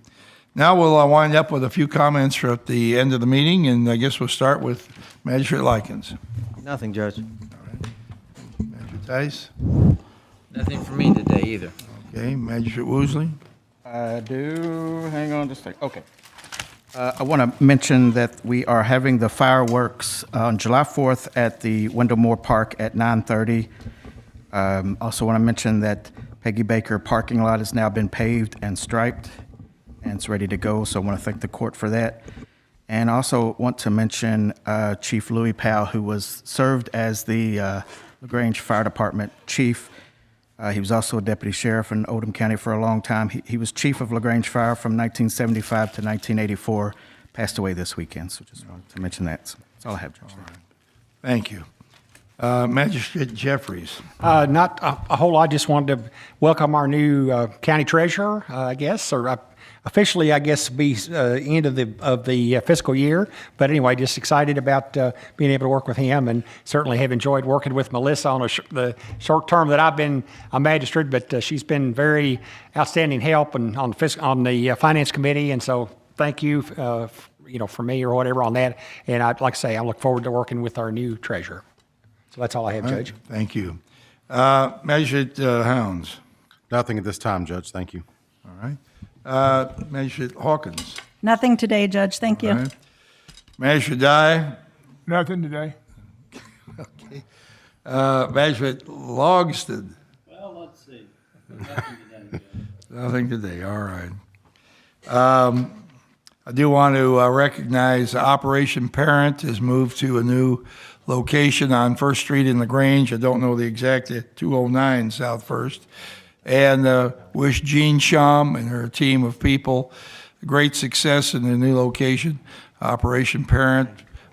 Now we'll wind up with a few comments at the end of the meeting, and I guess we'll start with Magistrate Likens. Nothing, Judge. Magistrate Tice? Nothing for me today either. Okay. Magistrate Woosley? I do. Hang on just a second. Okay. I want to mention that we are having the fireworks on July 4th at the Wendell Moore Park at 9:30. Also want to mention that Peggy Baker parking lot has now been paved and striped, and it's ready to go, so I want to thank the court for that. And also want to mention Chief Louis Powell, who was served as the LaGrange Fire Department chief. He was also a deputy sheriff in Oldham County for a long time. He was chief of LaGrange Fire from 1975 to 1984. Passed away this weekend, so just wanted to mention that. So that's all I have, Judge. Thank you. Magistrate Jeffries? Not a whole lot. Just wanted to welcome our new county treasurer, I guess, or officially, I guess, be end of the fiscal year. But anyway, just excited about being able to work with him, and certainly have enjoyed working with Melissa on the short term that I've been a magistrate. But she's been very outstanding help and on the finance committee, and so thank you, for me or whatever on that. And I'd like to say I look forward to working with our new treasurer. So that's all I have, Judge. Thank you. Magistrate Hounds? Nothing at this time, Judge. Thank you. All right. Magistrate Hawkins? Nothing today, Judge. Thank you. All right. Magistrate Dye? Nothing today. Okay. Magistrate Logsted? Well, let's see. Nothing today, Nothing today. All right. I do want to recognize Operation Parent has moved to a new location on First Street in LaGrange. I don't know the exact, 209 South First. And wish Jean Shum and her team of people great success in the new location. Operation Parent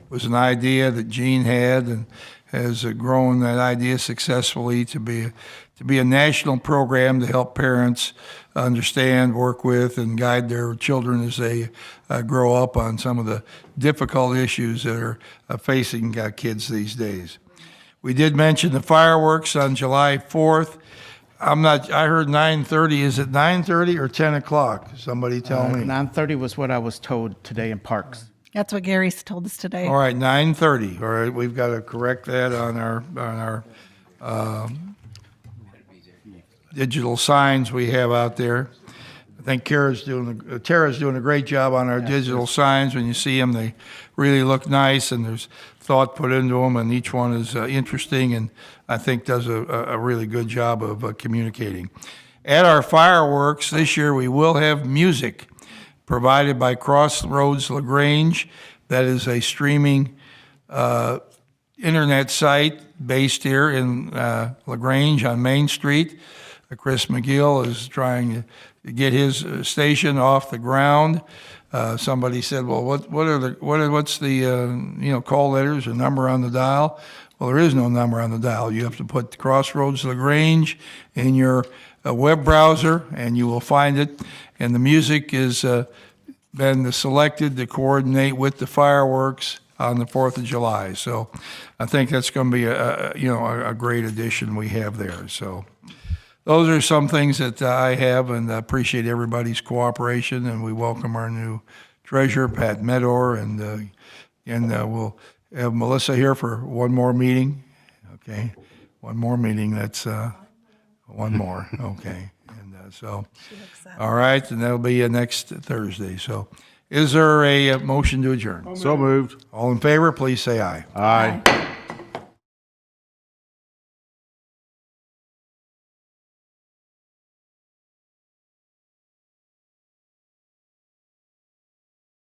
was an idea that Jean had and has grown that idea successfully to be a national program to help parents understand, work with, and guide their children as they grow up on some of the difficult issues that are facing kids these days. We did mention the fireworks on July 4th. I heard 9:30. Is it 9:30 or 10 o'clock? Somebody tell me. 9:30 was what I was told today in Parks. That's what Gary's told us today. All right, 9:30. All right, we've got to correct that on our digital signs we have out there. I think Tara's doing a great job on our digital signs. When you see them, they really look nice, and there's thought put into them, and each one is interesting, and I think does a really good job of communicating. At our fireworks this year, we will have music provided by Crossroads LaGrange. That is a streaming internet site based here in LaGrange on Main Street. Chris McGill is trying to get his station off the ground. Somebody said, "Well, what's the call letters or number on the dial?" Well, there is no number on the dial. You have to put Crossroads LaGrange in your web browser, and you will find it. And the music is been selected to coordinate with the fireworks on the 4th of July. So I think that's going to be a great addition we have there. So those are some things that I have, and I appreciate everybody's cooperation, and we welcome our new treasurer, Pat Medor, and we'll have Melissa here for one more meeting. Okay, one more meeting. That's one more. Okay, and So, all right, and that'll be next Thursday. So, is there a motion to adjourn? So moved. All in favor, please say aye. Aye.